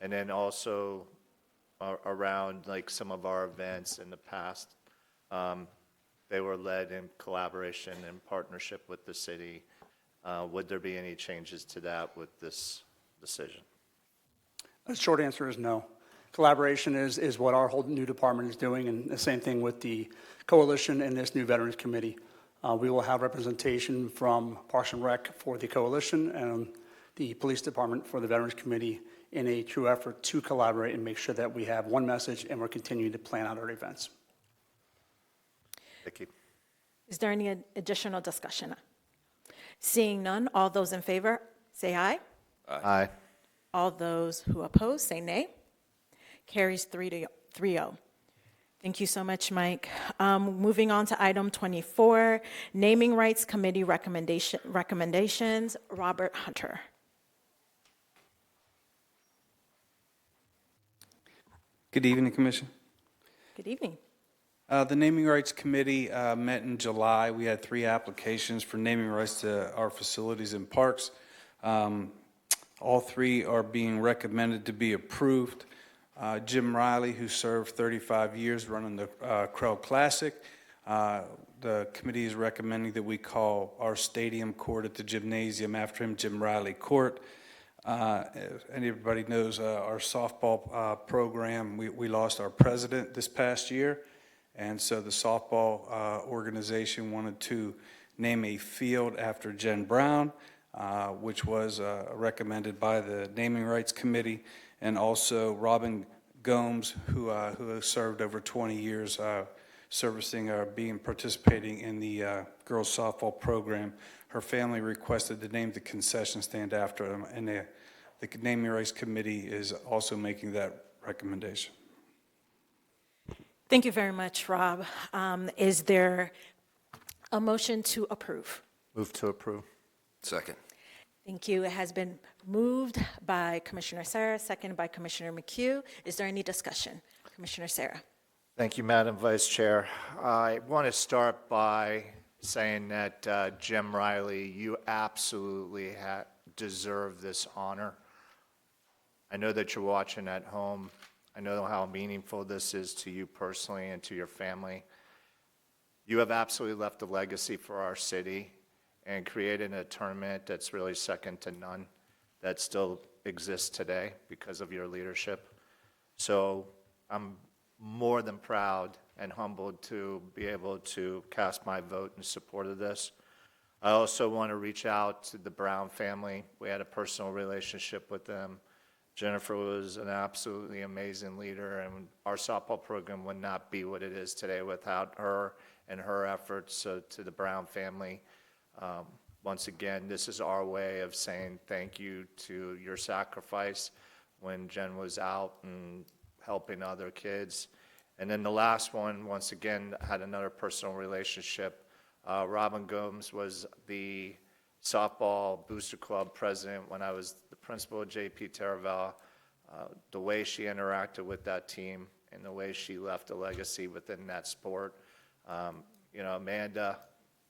and then also around like some of our events in the past. They were led in collaboration and partnership with the city. Would there be any changes to that with this decision? The short answer is no. Collaboration is what our whole new department is doing, and the same thing with the coalition and this new Veterans Committee. We will have representation from Parks and Rec for the coalition and the Police Department for the Veterans Committee in a true effort to collaborate and make sure that we have one message and we're continuing to plan out our events. Thank you. Is there any additional discussion? Seeing none, all those in favor, say aye. Aye. All those who oppose, say nay. Carries 3-0. Thank you so much, Mike. Moving on to item 24, Naming Rights Committee recommendations, Robert Hunter. Good evening, Commission. Good evening. The Naming Rights Committee met in July. We had 3 applications for naming rights to our facilities and parks. All 3 are being recommended to be approved. Jim Riley, who served 35 years running the Krell Classic. The committee is recommending that we call our stadium court at the gymnasium after him, Jim Riley Court. Everybody knows our softball program. We lost our president this past year, and so the softball organization wanted to name a field after Jen Brown, which was recommended by the Naming Rights Committee, and also Robin Gomes, who has served over 20 years participating in the girls softball program. Her family requested to name the concession stand after him, and the Naming Rights Committee is also making that recommendation. Thank you very much, Rob. Is there a motion to approve? Move to approve. Second. Thank you. It has been moved by Commissioner Sarah, seconded by Commissioner McHugh. Is there any discussion? Commissioner Sarah. Thank you, Madam Vice Chair. I want to start by saying that Jim Riley, you absolutely deserve this honor. I know that you're watching at home. I know how meaningful this is to you personally and to your family. You have absolutely left a legacy for our city and created a tournament that's really second to none that still exists today because of your leadership. So I'm more than proud and humbled to be able to cast my vote in support of this. I also want to reach out to the Brown family. We had a personal relationship with them. Jennifer was an absolutely amazing leader, and our softball program would not be what it is today without her and her efforts. So to the Brown family, once again, this is our way of saying thank you to your sacrifice when Jen was out and helping other kids. And then the last one, once again, had another personal relationship. Robin Gomes was the softball booster club president when I was the principal at JP Terravella. The way she interacted with that team and the way she left a legacy within that sport. Amanda,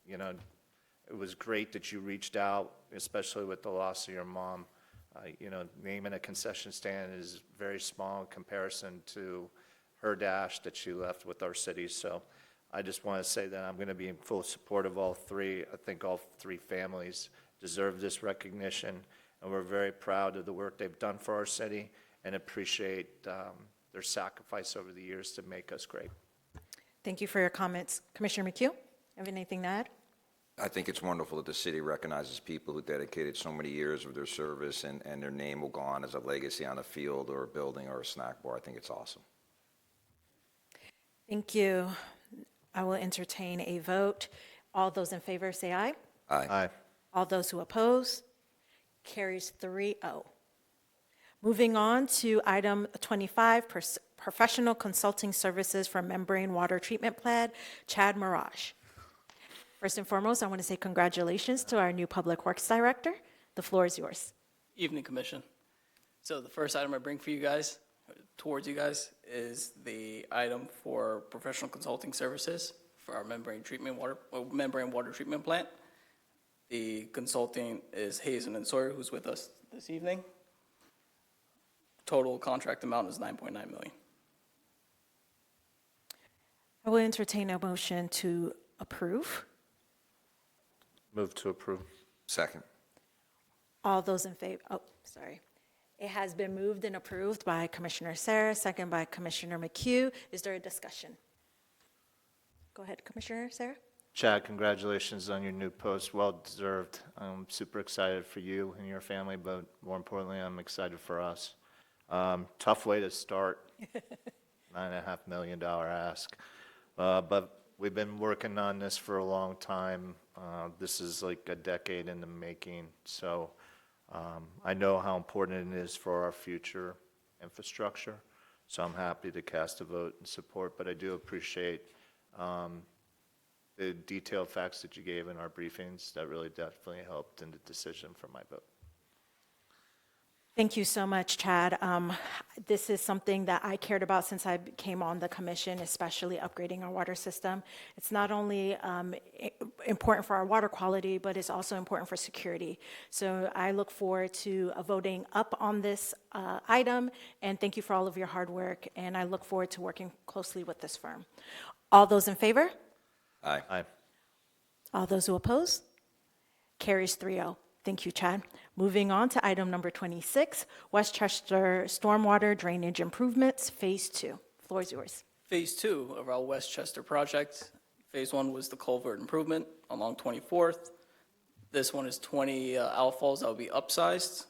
it was great that you reached out, especially with the loss of your mom. Naming a concession stand is very small in comparison to her dash that she left with our city. So I just want to say that I'm going to be in full support of all three. I think all three families deserve this recognition, and we're very proud of the work they've done for our city and appreciate their sacrifice over the years to make us great. Thank you for your comments. Commissioner McHugh, have anything to add? I think it's wonderful that the city recognizes people who dedicated so many years of their service, and their name will go on as a legacy on a field or a building or a snack bar. I think it's awesome. Thank you. I will entertain a vote. All those in favor say aye. Aye. All those who oppose, carries 3-0. Moving on to item 25, professional consulting services for membrane water treatment plant, Chad Mirage. First and foremost, I want to say congratulations to our new Public Works Director. The floor is yours. Evening, Commission. So the first item I bring for you guys, towards you guys, is the item for professional consulting services for our membrane water treatment plant. The consulting is Hazen and Sawyer, who's with us this evening. Total contract amount is $9.9 million. I will entertain a motion to approve. Move to approve. Second. All those in favor, It has been moved and approved by Commissioner Sarah, second by Commissioner McHugh. Is there a discussion? Go ahead, Commissioner Sarah. Chad, congratulations on your new post. Well deserved. I'm super excited for you and your family, but more importantly, I'm excited for us. Tough way to start, $9.5 million ask. But we've been working on this for a long time. This is like a decade in the making. So I know how important it is for our future infrastructure. So I'm happy to cast a vote in support, but I do appreciate the detailed facts that you gave in our briefings. That really definitely helped in the decision for my vote. Thank you so much, Chad. This is something that I cared about since I came on the commission, especially upgrading our water system. It's not only important for our water quality, but it's also important for security. So I look forward to voting up on this item, and thank you for all of your hard work, and I look forward to working closely with this firm. All those in favor? Aye. Aye. All those who oppose? Carries 3-0. Thank you, Chad. Moving on to item number 26, Westchester Stormwater Drainage Improvements, Phase 2. Floor is yours. Phase 2 of our Westchester project. Phase 1 was the culvert improvement along 24th. This one is 20 outfalls that will be upsized.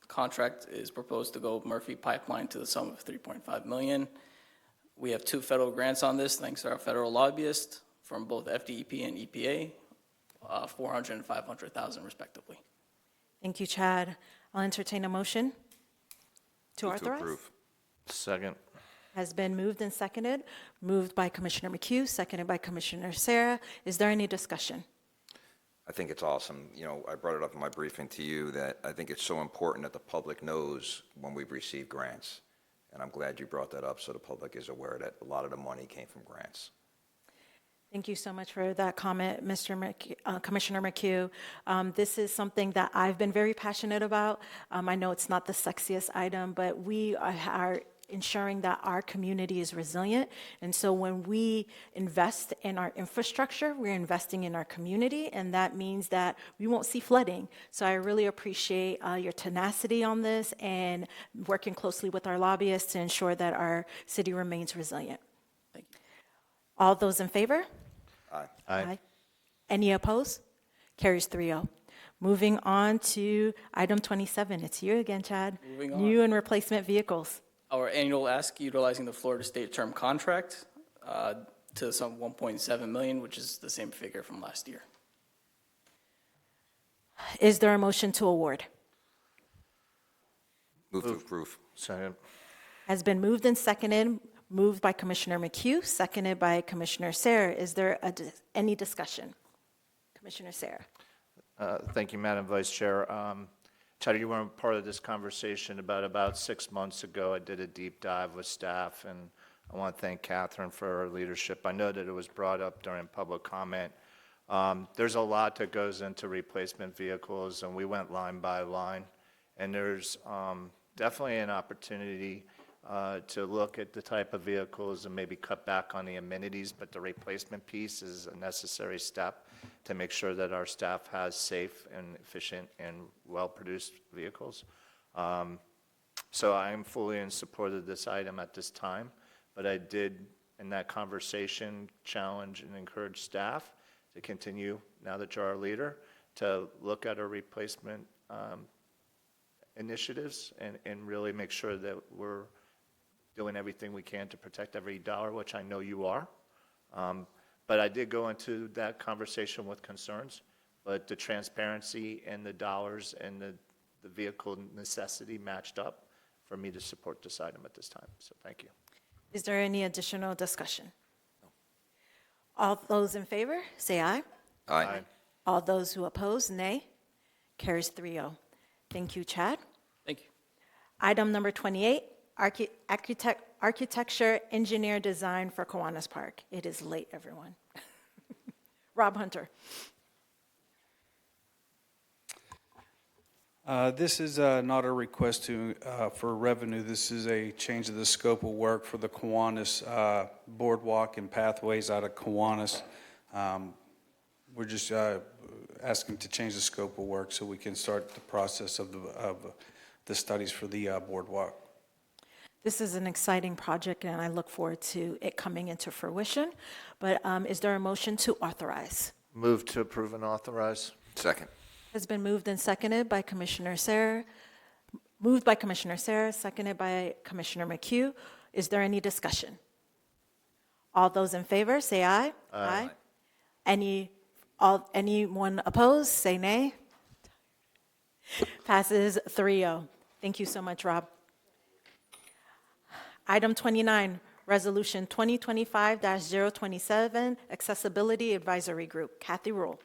The contract is proposed to go Murphy Pipeline to the sum of $3.5 million. We have 2 federal grants on this, thanks to our federal lobbyist from both FDEP and EPA, $400,000 and $500,000 respectively. Thank you, Chad. I'll entertain a motion to Move to authorize. approve. Second. Has been moved and seconded. Moved by Commissioner McHugh, seconded by Commissioner Sarah. Is there any discussion? I think it's awesome. I brought it up in my briefing to you that I think it's so important that the public knows when we've received grants. And I'm glad you brought that up so the public is aware that a lot of the money came from grants. Thank you so much for that comment, Commissioner McHugh. This is something that I've been very passionate about. I know it's not the sexiest item, but we are ensuring that our community is resilient. And so when we invest in our infrastructure, we're investing in our community, and that means that we won't see flooding. So I really appreciate your tenacity on this and working closely with our lobbyists to ensure that our city remains resilient. Thank you. All those in favor? Aye. Aye. Any opposed? Carries 3-0. Moving on to item 27. It's you again, Chad. Moving on. New and replacement vehicles. Our annual ask utilizing the Florida State term contract to some $1.7 million, which is the same figure from last year. Is there a motion to award? Move to approve. Second. Has been moved and seconded. moved by Commissioner McHugh, seconded by Commissioner Sarah. Is there any discussion? Commissioner Sarah. Thank you, Madam Vice Chair. Chad, you weren't part of this conversation about 6 months ago. I did a deep dive with staff, and I want to thank Catherine for her leadership. I know that it was brought up during public comment. There's a lot that goes into replacement vehicles, and we went line by line. And there's definitely an opportunity to look at the type of vehicles and maybe cut back on the amenities, but the replacement piece is a necessary step to make sure that our staff has safe and efficient and well-produced vehicles. So I am fully in support of this item at this time, but I did, in that conversation, challenge and encourage staff to continue, now that you're our leader, to look at our replacement initiatives and really make sure that we're doing everything we can to protect every dollar, which I know you are. But I did go into that conversation with concerns, but the transparency and the dollars and the vehicle necessity matched up for me to support this item at this time. So thank you. Is there any additional discussion? All those in favor, say aye. Aye. All those who oppose, nay. Carries 3-0. Thank you, Chad. Thank you. Item number 28, architecture, engineer design for Kiwanis Park. It is late, everyone. Rob Hunter. This is not a request for revenue. This is a change of the scope of work for the Kiwanis Boardwalk and Pathways out of Kiwanis. We're just asking to change the scope of work so we can start the process of the studies for the boardwalk. This is an exciting project, and I look forward to it coming into fruition. But is there a motion to authorize? Move to approve and authorize. Second. Has been moved and seconded by Commissioner Sarah. Moved by Commissioner Sarah, seconded by Commissioner McHugh. Is there any discussion? All those in favor, say aye. Aye. Anyone opposed, say nay. Passes 3-0. Thank you so much, Rob. Item 29, Resolution 2025-027, Accessibility Advisory Group. Kathy Rule.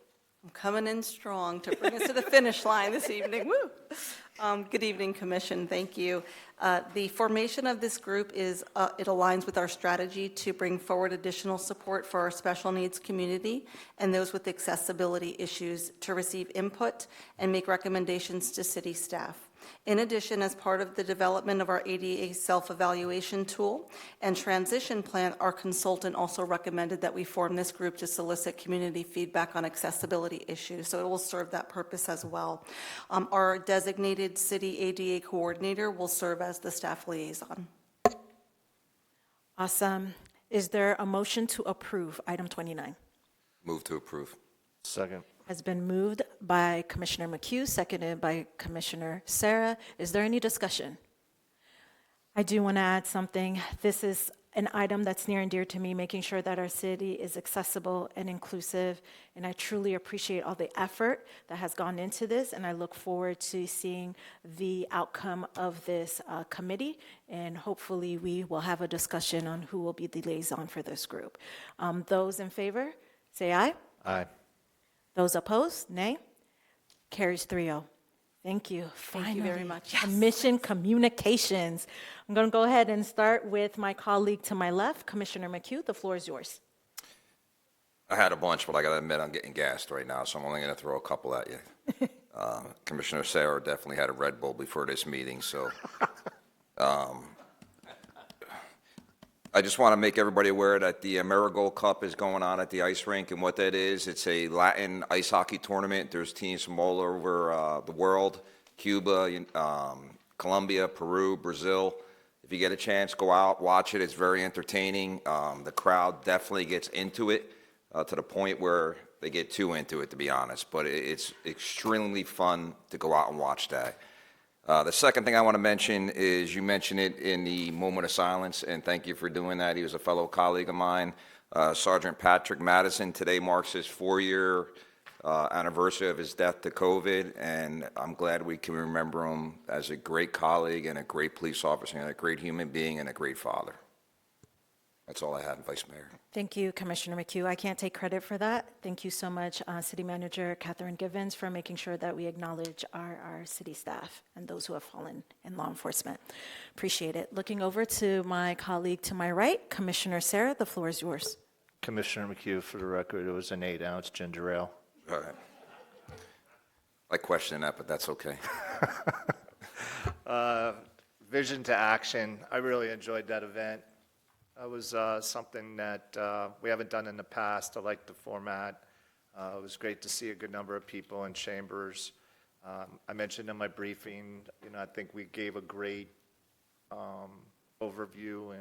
I'm coming in strong to bring us to the finish line this evening. Woo! Good evening, Commission. Thank you. The formation of this group it aligns with our strategy to bring forward additional support for our special needs community and those with accessibility issues to receive input and make recommendations to city staff. In addition, as part of the development of our ADA self-evaluation tool and transition plan, our consultant also recommended that we form this group to solicit community feedback on accessibility issues, so it will serve that purpose as well. Our designated city ADA coordinator will serve as the staff liaison. Awesome. Is there a motion to approve item 29? Move to approve. Second. Has been moved by Commissioner McHugh, seconded by Commissioner Sarah. Is there any discussion? I do want to add something. This is an item that's near and dear to me, making sure that our city is accessible and inclusive, and I truly appreciate all the effort that has gone into this, and I look forward to seeing the outcome of this committee, and hopefully we will have a discussion on who will be the liaison for this group. Those in favor, say aye. Aye. Those opposed, nay. Carries 3-0. Thank you. Thank you very much. Yes. Mission Communications. I'm going to go ahead and start with my colleague to my left, Commissioner McHugh. The floor is yours. I had a bunch, but I got to admit I'm getting gassed right now, so I'm only going to throw a couple at you. Commissioner Sarah definitely had a Red Bull before this meeting, so I just want to make everybody aware that the Marigold Cup is going on at the ice rink, and what that is, it's a Latin ice hockey tournament. There's teams from all over the world, Cuba, Colombia, Peru, Brazil. If you get a chance, go out, watch it. It's very entertaining. The crowd definitely gets into it to the point where they get too into it, to be honest. But it's extremely fun to go out and watch that. The second thing I want to mention is you mentioned it in the moment of silence, and thank you for doing that. He was a fellow colleague of mine, Sergeant Patrick Madison. Today marks his 4-year anniversary of his death to COVID, and I'm glad we can remember him as a great colleague and a great police officer and a great human being and a great father. That's all I had, Vice Mayor. Thank you, Commissioner McHugh. I can't take credit for that. Thank you so much, City Manager Catherine Givens, for making sure that we acknowledge our city staff and those who have fallen in law enforcement. Appreciate it. Looking over to my colleague to my right, Commissioner Sarah, the floor is yours. Commissioner McHugh, for the record, it was an 8-ounce ginger ale. All right. I question that, but that's okay. Vision to action. I really enjoyed that event. It was something that we haven't done in the past. I liked the format. It was great to see a good number of people in chambers. I mentioned in my briefing, I think we gave a great overview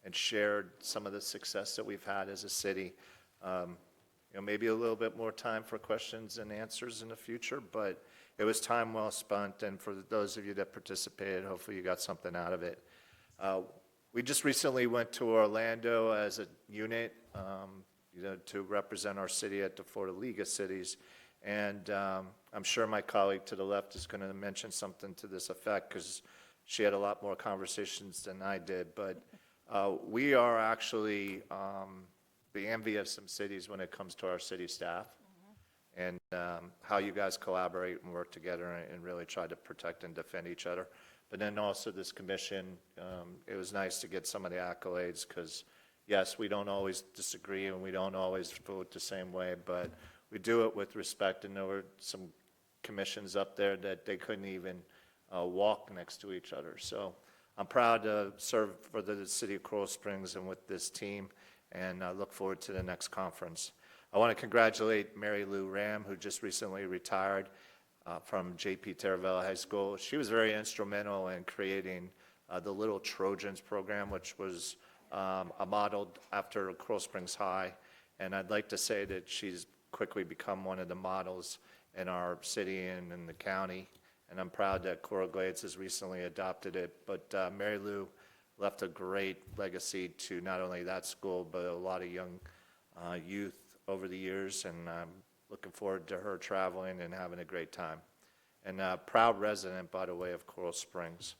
and shared some of the success that we've had as a city. Maybe a little bit more time for questions and answers in the future, but it was time well spent, and for those of you that participated, hopefully you got something out of it. We just recently went to Orlando as a unit, to represent our city at the Florida League of Cities, and I'm sure my colleague to the left is going to mention something to this effect because she had a lot more conversations than I did, but we are actually the envy of some cities when it comes to our city staff and how you guys collaborate and work together and really try to protect and defend each other. But then also this commission, it was nice to get some of the accolades because, yes, we don't always disagree and we don't always vote the same way, but we do it with respect. And there were some commissions up there that they couldn't even walk next to each other. So I'm proud to serve for the city of Coral Springs and with this team, and I look forward to the next conference. I want to congratulate Mary Lou Ram, who just recently retired from J.P. Taravella High School. She was very instrumental in creating the Little Trojans program, which was modeled after Coral Springs High. And I'd like to say that she's quickly become one of the models in our city and in the county. And I'm proud that Coral Glades has recently adopted it. But Mary Lou left a great legacy to not only that school, but a lot of young youth over the years. And I'm looking forward to her traveling and having a great time. And a proud resident, by the way, of Coral Springs.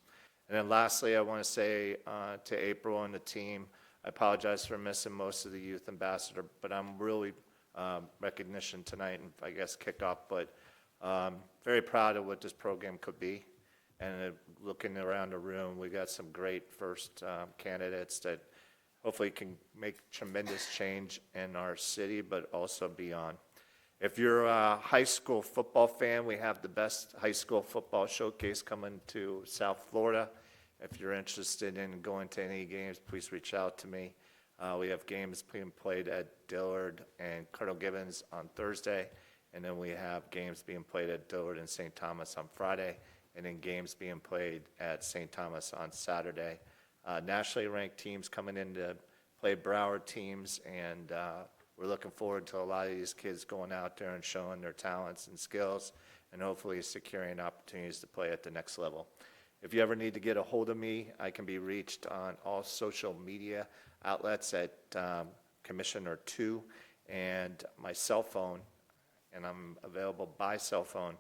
And then lastly, I want to say to April and the team, I apologize for missing most of the youth ambassador, but I'm really recognition tonight and I guess kickoff, but very proud of what this program could be. And looking around the room, we got some great first candidates that hopefully can make tremendous change in our city, but also beyond. If you're a high school football fan, we have the best high school football showcase coming to South Florida. If you're interested in going to any games, please reach out to me. We have games being played at Dillard and Colonel Gibbons on Thursday, and then we have games being played at Dillard and St. Thomas on Friday, and then games being played at St. Thomas on Saturday. Nationally ranked teams coming in to play Broward teams, and we're looking forward to a lot of these kids going out there and showing their talents and skills and hopefully securing opportunities to play at the next level. If you ever need to get a hold of me, I can be reached on all social media outlets at Commissioner2 and my cell phone, and I'm available by cell phone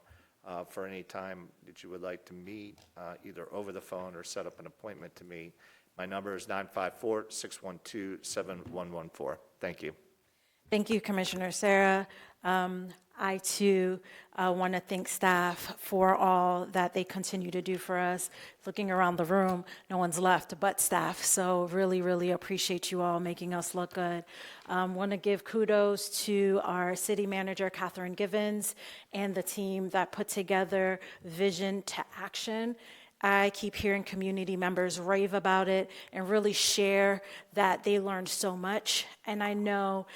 for any time that you would like to meet, either over the phone or set up an appointment to meet. My number is 954-612-7114. Thank you. Thank you, Commissioner Sarah. I, too, want to thank staff for all that they continue to do for us. Looking around the room, no one's left but staff, so really, really appreciate you all making us look good. Want to give kudos to our city manager, Catherine Givens, and the team that put together Vision to Action. I keep hearing community members rave about it and really share that they learned so much. And I know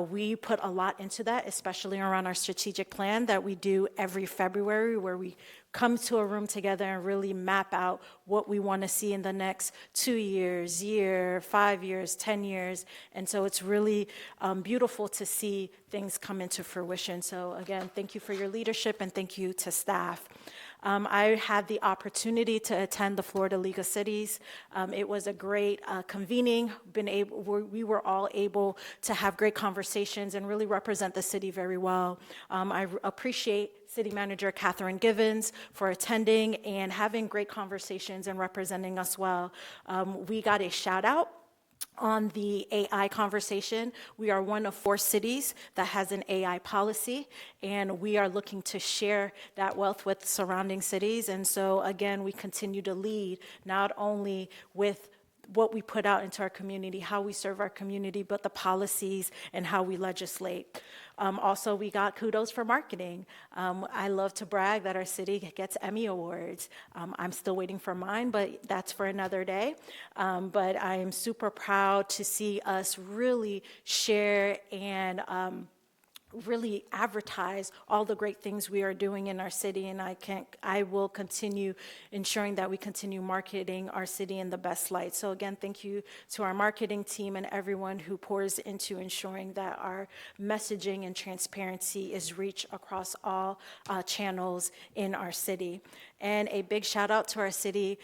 we put a lot into that, especially around our strategic plan that we do every February, where we come to a room together and really map out what we want to see in the next 2 years, 5 years, 10 years. And so it's really beautiful to see things come into fruition. So again, thank you for your leadership and thank you to staff. I had the opportunity to attend the Florida League of Cities. It was a great convening. We were all able to have great conversations and really represent the city very well. I appreciate City Manager Catherine Givens for attending and having great conversations and representing us well. We got a shout out on the AI conversation. We are one of 4 cities that has an AI policy, and we are looking to share that wealth with surrounding cities. And so, again, we continue to lead not only with what we put out into our community, how we serve our community, but the policies and how we legislate. Also, we got kudos for marketing. I love to brag that our city gets Emmy Awards. I'm still waiting for mine, but that's for another day. But I am super proud to see us really share and really advertise all the great things we are doing in our city, and I will continue ensuring that we continue marketing our city in the best light. So again, thank you to our marketing team and everyone who pours into ensuring that our messaging and transparency is reached across all channels in our city. And a big shout out to our city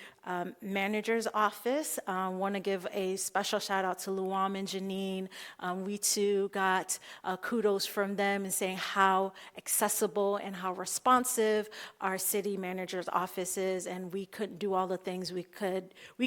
manager's office. Want to give a special shout out to Luam and Janine. We too got kudos from them and saying how accessible and how responsive our city manager's office is, and we couldn't do all the things we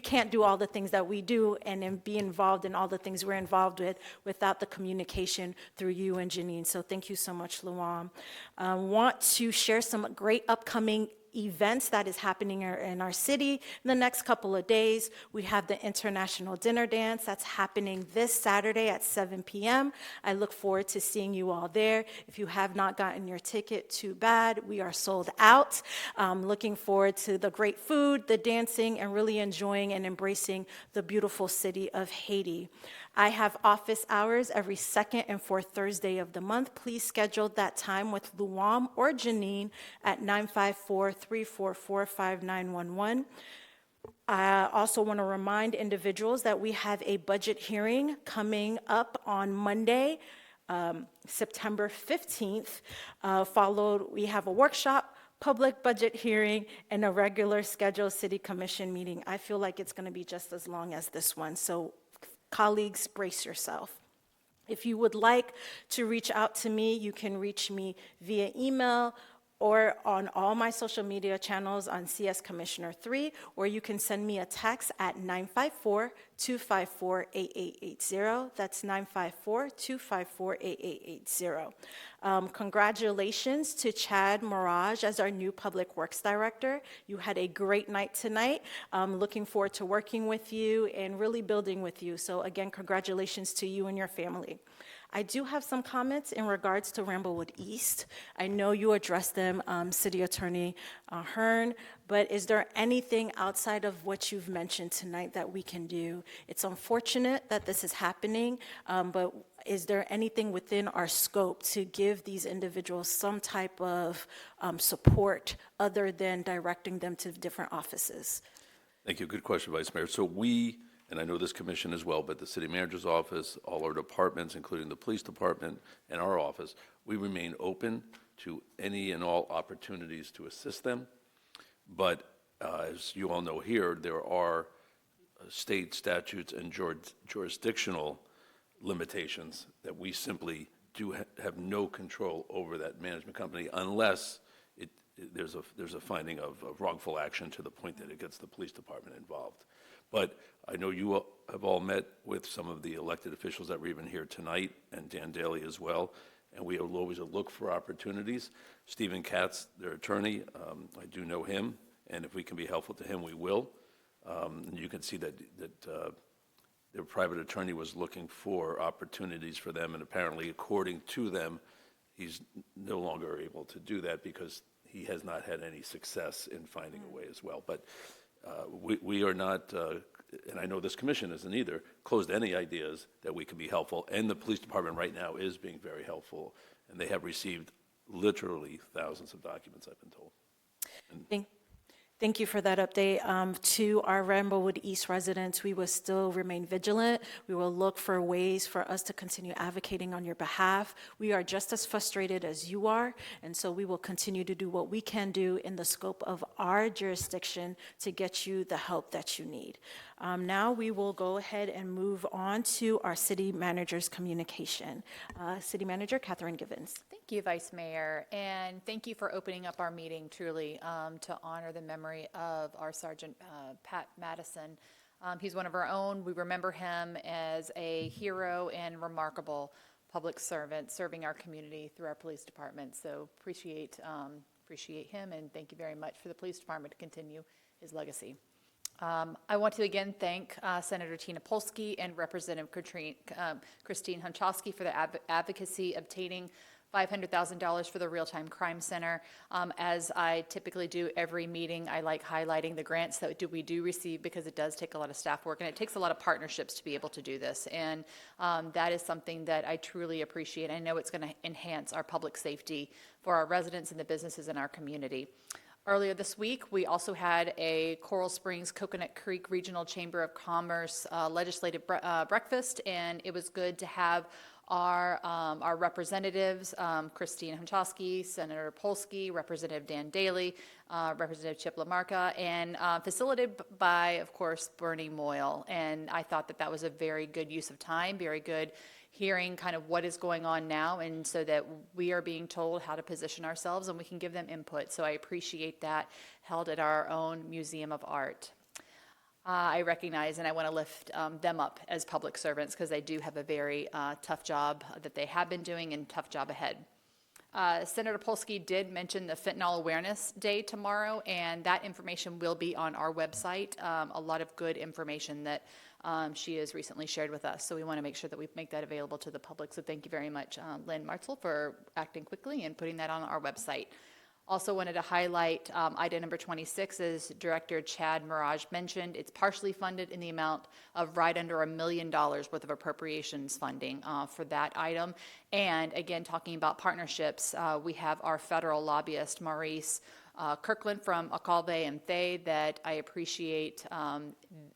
can't do all the things that we do and be involved in all the things we're involved with without the communication through you and Janine. So thank you so much, Luam. Want to share some great upcoming events that is happening in our city in the next couple of days. We have the International Dinner Dance that's happening this Saturday at 7 p.m. I look forward to seeing you all there. If you have not gotten your ticket, too bad. We are sold out. Looking forward to the great food, the dancing, and really enjoying and embracing the beautiful city of Haiti. I have office hours every second and fourth Thursday of the month. Please schedule that time with Luam or Janine at 954-344-5911. I also want to remind individuals that we have a budget hearing coming up on Monday, September 15th. We have a workshop, public budget hearing, and a regular scheduled city commission meeting. I feel like it's going to be just as long as this one, so colleagues, brace yourself. If you would like to reach out to me, you can reach me via email or on all my social media channels on CS Commissioner 3, or you can send me a text at 954-254-8880. That's 954-254-8880. Congratulations to Chad Mirage as our new Public Works Director. You had a great night tonight. Looking forward to working with you and really building with you. So again, congratulations to you and your family. I do have some comments in regards to Ramblewood East. I know you addressed them, City Attorney Hearn, but is there anything outside of what you've mentioned tonight that we can do? It's unfortunate that this is happening, but is there anything within our scope to give these individuals some type of support other than directing them to different offices? Thank you. Good question, Vice Mayor. So we, and I know this commission as well, but the city manager's office, all our departments, including the police department and our office, we remain open to any and all opportunities to assist them. But as you all know here, there are state statutes and jurisdictional limitations that we simply have no control over that management company unless there's a finding of wrongful action to the point that it gets the police department involved. But I know you have all met with some of the elected officials that were even here tonight, and Dan Daly as well, and we will always look for opportunities. Stephen Katz, their attorney, I do know him, and if we can be helpful to him, we will. And you can see that their private attorney was looking for opportunities for them, and apparently, according to them, he's no longer able to do that because he has not had any success in finding a way as well. But we are not, and I know this commission isn't either, closed to any ideas that we can be helpful. And the police department right now is being very helpful, and they have received literally thousands of documents, I've been told. Thank you for that update. To our Ramblewood East residents, we will still remain vigilant. We will look for ways for us to continue advocating on your behalf. We are just as frustrated as you are, and so we will continue to do what we can do in the scope of our jurisdiction to get you the help that you need. Now we will go ahead and move on to our city manager's communication. City Manager Catherine Givens. Thank you, Vice Mayor, and thank you for opening up our meeting truly to honor the memory of our Sergeant Pat Madison. He's one of our own. We remember him as a hero and remarkable public servant serving our community through our police department. So appreciate him, and thank you very much for the police department to continue his legacy. I want to again thank Senator Tina Polsky and Representative Christine Hunchowski for their advocacy obtaining $500,000 for the Real-Time Crime Center. As I typically do every meeting, I like highlighting the grants that we do receive because it does take a lot of staff work and it takes a lot of partnerships to be able to do this. And that is something that I truly appreciate. I know it's going to enhance our public safety for our residents and the businesses in our community. Earlier this week, we also had a Coral Springs Coconut Creek Regional Chamber of Commerce legislative breakfast, and it was good to have our representatives, Christine Hunchowski, Senator Polsky, Representative Dan Daly, Representative Chip LaMarca, and facilitated by, of course, Bernie Moyle. And I thought that was a very good use of time, very good hearing kind of what is going on now, and so that we are being told how to position ourselves and we can give them input. So I appreciate that, held at our own Museum of Art. I recognize and I want to lift them up as public servants because they do have a very tough job that they have been doing and tough job ahead. Senator Polsky did mention the Fentanyl Awareness Day tomorrow, and that information will be on our website. A lot of good information that she has recently shared with us, so we want to make sure that we make that available to the public. So thank you very much, Lynn Martzel, for acting quickly and putting that on our website. Also wanted to highlight item number 26, as Director Chad Mirage mentioned. It's partially funded in the amount of right under $1 million worth of appropriations funding for that item. And again, talking about partnerships, we have our federal lobbyist, Maurice Kirkland from Akalve and Thay, that I appreciate.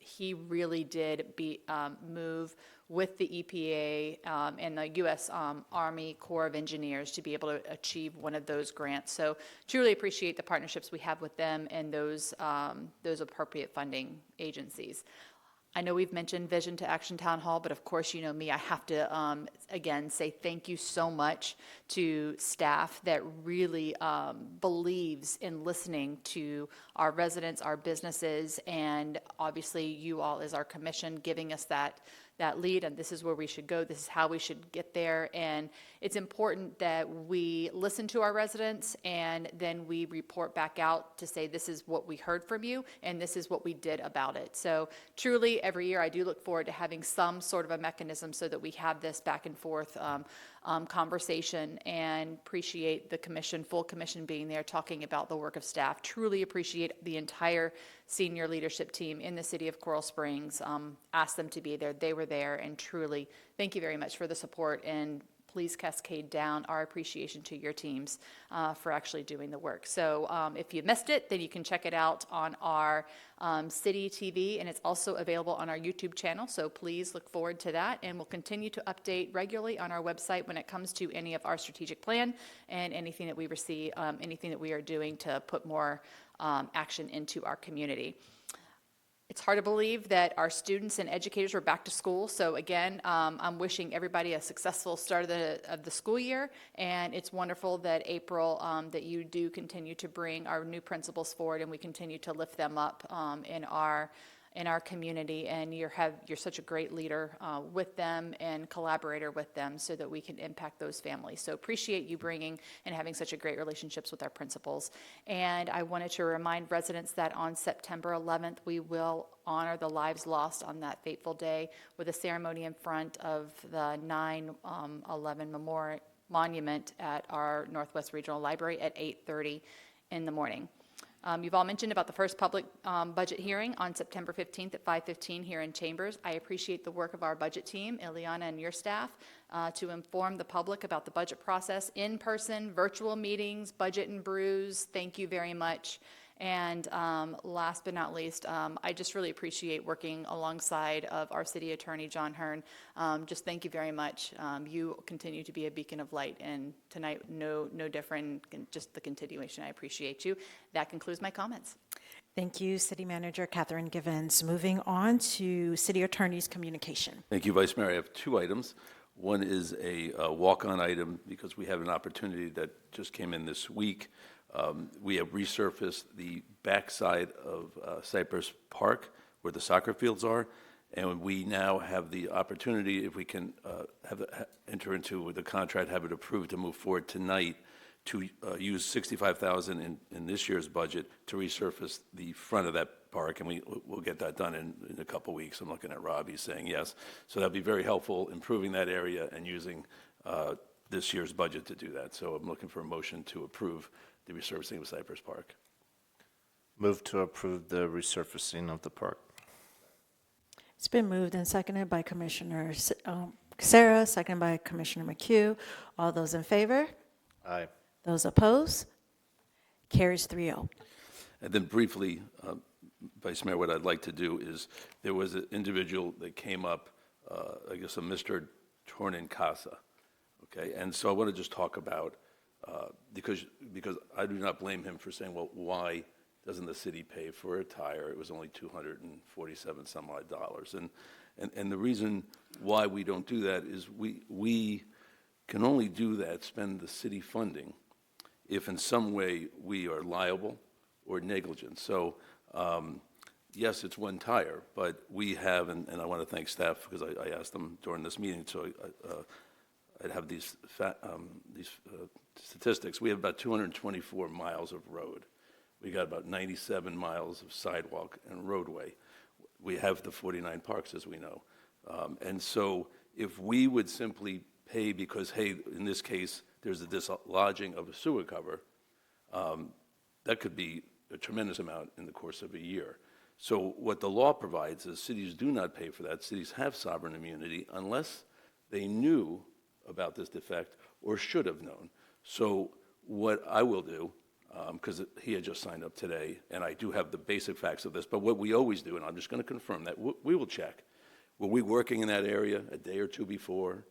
He really did move with the EPA and the U.S. Army Corps of Engineers to be able to achieve one of those grants. So truly appreciate the partnerships we have with them and those appropriate funding agencies. I know we've mentioned Vision to Action Town Hall, but of course, you know me, I have to, again, say thank you so much to staff that really believes in listening to our residents, our businesses, and obviously you all as our commission giving us that lead, and this is where we should go, this is how we should get there. And it's important that we listen to our residents and then we report back out to say this is what we heard from you and this is what we did about it. So truly every year I do look forward to having some sort of a mechanism so that we have this back and forth conversation, and appreciate the commission, full commission being there talking about the work of staff. Truly appreciate the entire senior leadership team in the city of Coral Springs. Asked them to be there. They were there, and truly thank you very much for the support, and please cascade down our appreciation to your teams for actually doing the work. So if you missed it, then you can check it out on our city TV, and it's also available on our YouTube channel. So please look forward to that, and we'll continue to update regularly on our website when it comes to any of our strategic plan and anything that we receive, anything that we are doing to put more action into our community. It's hard to believe that our students and educators are back to school. So again, I'm wishing everybody a successful start of the school year. And it's wonderful that April, that you do continue to bring our new principals forward, and we continue to lift them up in our community, and you're such a great leader with them and collaborator with them so that we can impact those families. So appreciate you bringing and having such a great relationships with our principals. And I wanted to remind residents that on September 11th, we will honor the lives lost on that fateful day with a ceremony in front of the 9/11 monument at our Northwest Regional Library at 8:30 in the morning. You've all mentioned about the first public budget hearing on September 15th at 5:15 here in Chambers. I appreciate the work of our budget team, Ileana and your staff, to inform the public about the budget process, in-person, virtual meetings, budget and brews. Thank you very much. And last but not least, I just really appreciate working alongside of our city attorney, John Hearn. Just thank you very much. You continue to be a beacon of light, and tonight, no different, just the continuation. I appreciate you. That concludes my comments. Thank you, City Manager Catherine Givens. Moving on to City Attorney's communication. Thank you, Vice Mayor. I have two items. One is a walk-on item because we have an opportunity that just came in this week. We have resurfaced the backside of Cypress Park where the soccer fields are. And we now have the opportunity, if we can enter into the contract, have it approved to move forward tonight, to use $65,000 in this year's budget to resurface the front of that park, and we'll get that done in a couple weeks. I'm looking at Rob, he's saying yes. So that'd be very helpful, improving that area and using this year's budget to do that. So I'm looking for a motion to approve the resurfacing of Cypress Park. Move to approve the resurfacing of the park. It's been moved and seconded by Commissioner Sarah, seconded by Commissioner McHugh. All those in favor? Aye. Those opposed? Carries 3-0. And then briefly, Vice Mayor, what I'd like to do is, there was an individual that came up, I guess a Mr. Tornincasa, okay? And so I want to just talk about, because I do not blame him for saying, well, why doesn't the city pay for a tire? It was only $247 some odd dollars. And the reason why we don't do that is we can only do that, spend the city funding, if in some way we are liable or negligent. So, yes, it's one tire, but we have, and I want to thank staff because I asked them during this meeting, so I'd have these statistics. We have about 224 miles of road. We got about 97 miles of sidewalk and roadway. We have the 49 parks, as we know. And so if we would simply pay because, hey, in this case, there's a dislodging of a sewer cover, that could be a tremendous amount in the course of a year. So what the law provides is cities do not pay for that. Cities have sovereign immunity unless they knew about this defect or should have known. So what I will do, because he had just signed up today, and I do have the basic facts of this, but what we always do, and I'm just going to confirm that, we will check. Were we working in that area a day or two before,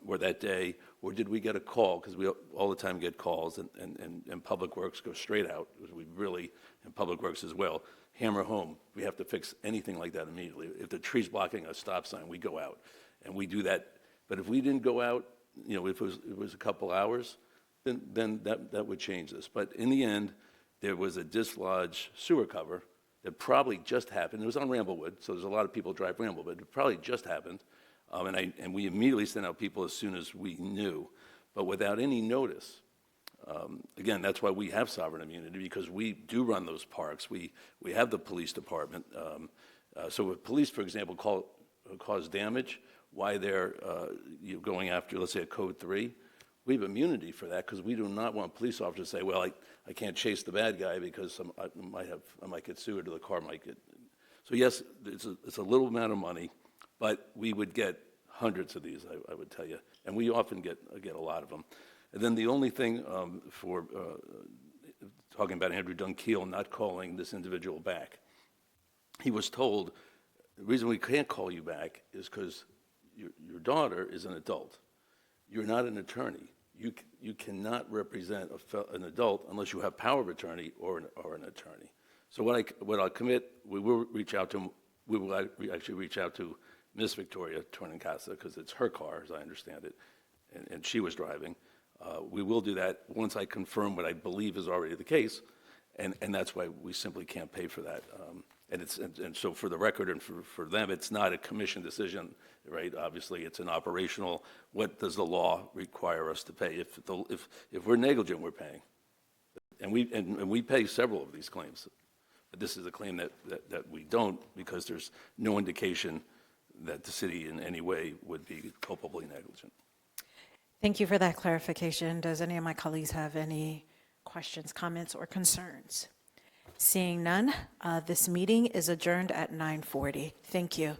or that day, or did we get a call? Because we all the time get calls, and Public Works goes straight out. We really, and Public Works as well, hammer home. We have to fix anything like that immediately. If the tree's blocking a stop sign, we go out, and we do that. But if we didn't go out, if it was a couple hours, then that would change this. But in the end, there was a dislodged sewer cover that probably just happened. It was on Ramblewood, so there's a lot of people drive Ramblewood, but it probably just happened. And we immediately sent out people as soon as we knew, but without any notice. Again, that's why we have sovereign immunity, because we do run those parks. We have the police department. So if police, for example, cause damage, why they're going after, let's say, a code 3, we have immunity for that because we do not want police officers to say, well, I can't chase the bad guy because I might get sued or the car might get. So yes, it's a little amount of money, but we would get hundreds of these, I would tell you, and we often get a lot of them. And then the only thing for talking about Andrew Dunkiel not calling this individual back, he was told the reason we can't call you back is because your daughter is an adult. You're not an attorney. You cannot represent an adult unless you have power of attorney or an attorney. So what I'll commit, we will reach out to. We will actually reach out to Miss Victoria Tornincasa because it's her car, as I understand it, and she was driving. We will do that once I confirm what I believe is already the case, and that's why we simply can't pay for that. And so for the record and for them, it's not a commission decision, right? Obviously, it's an operational. What does the law require us to pay? If we're negligent, we're paying, and we pay several of these claims. But this is a claim that we don't because there's no indication that the city in any way would be culpably negligent. Thank you for that clarification. Does any of my colleagues have any questions, comments, or concerns? Seeing none, this meeting is adjourned at 9:40. Thank you.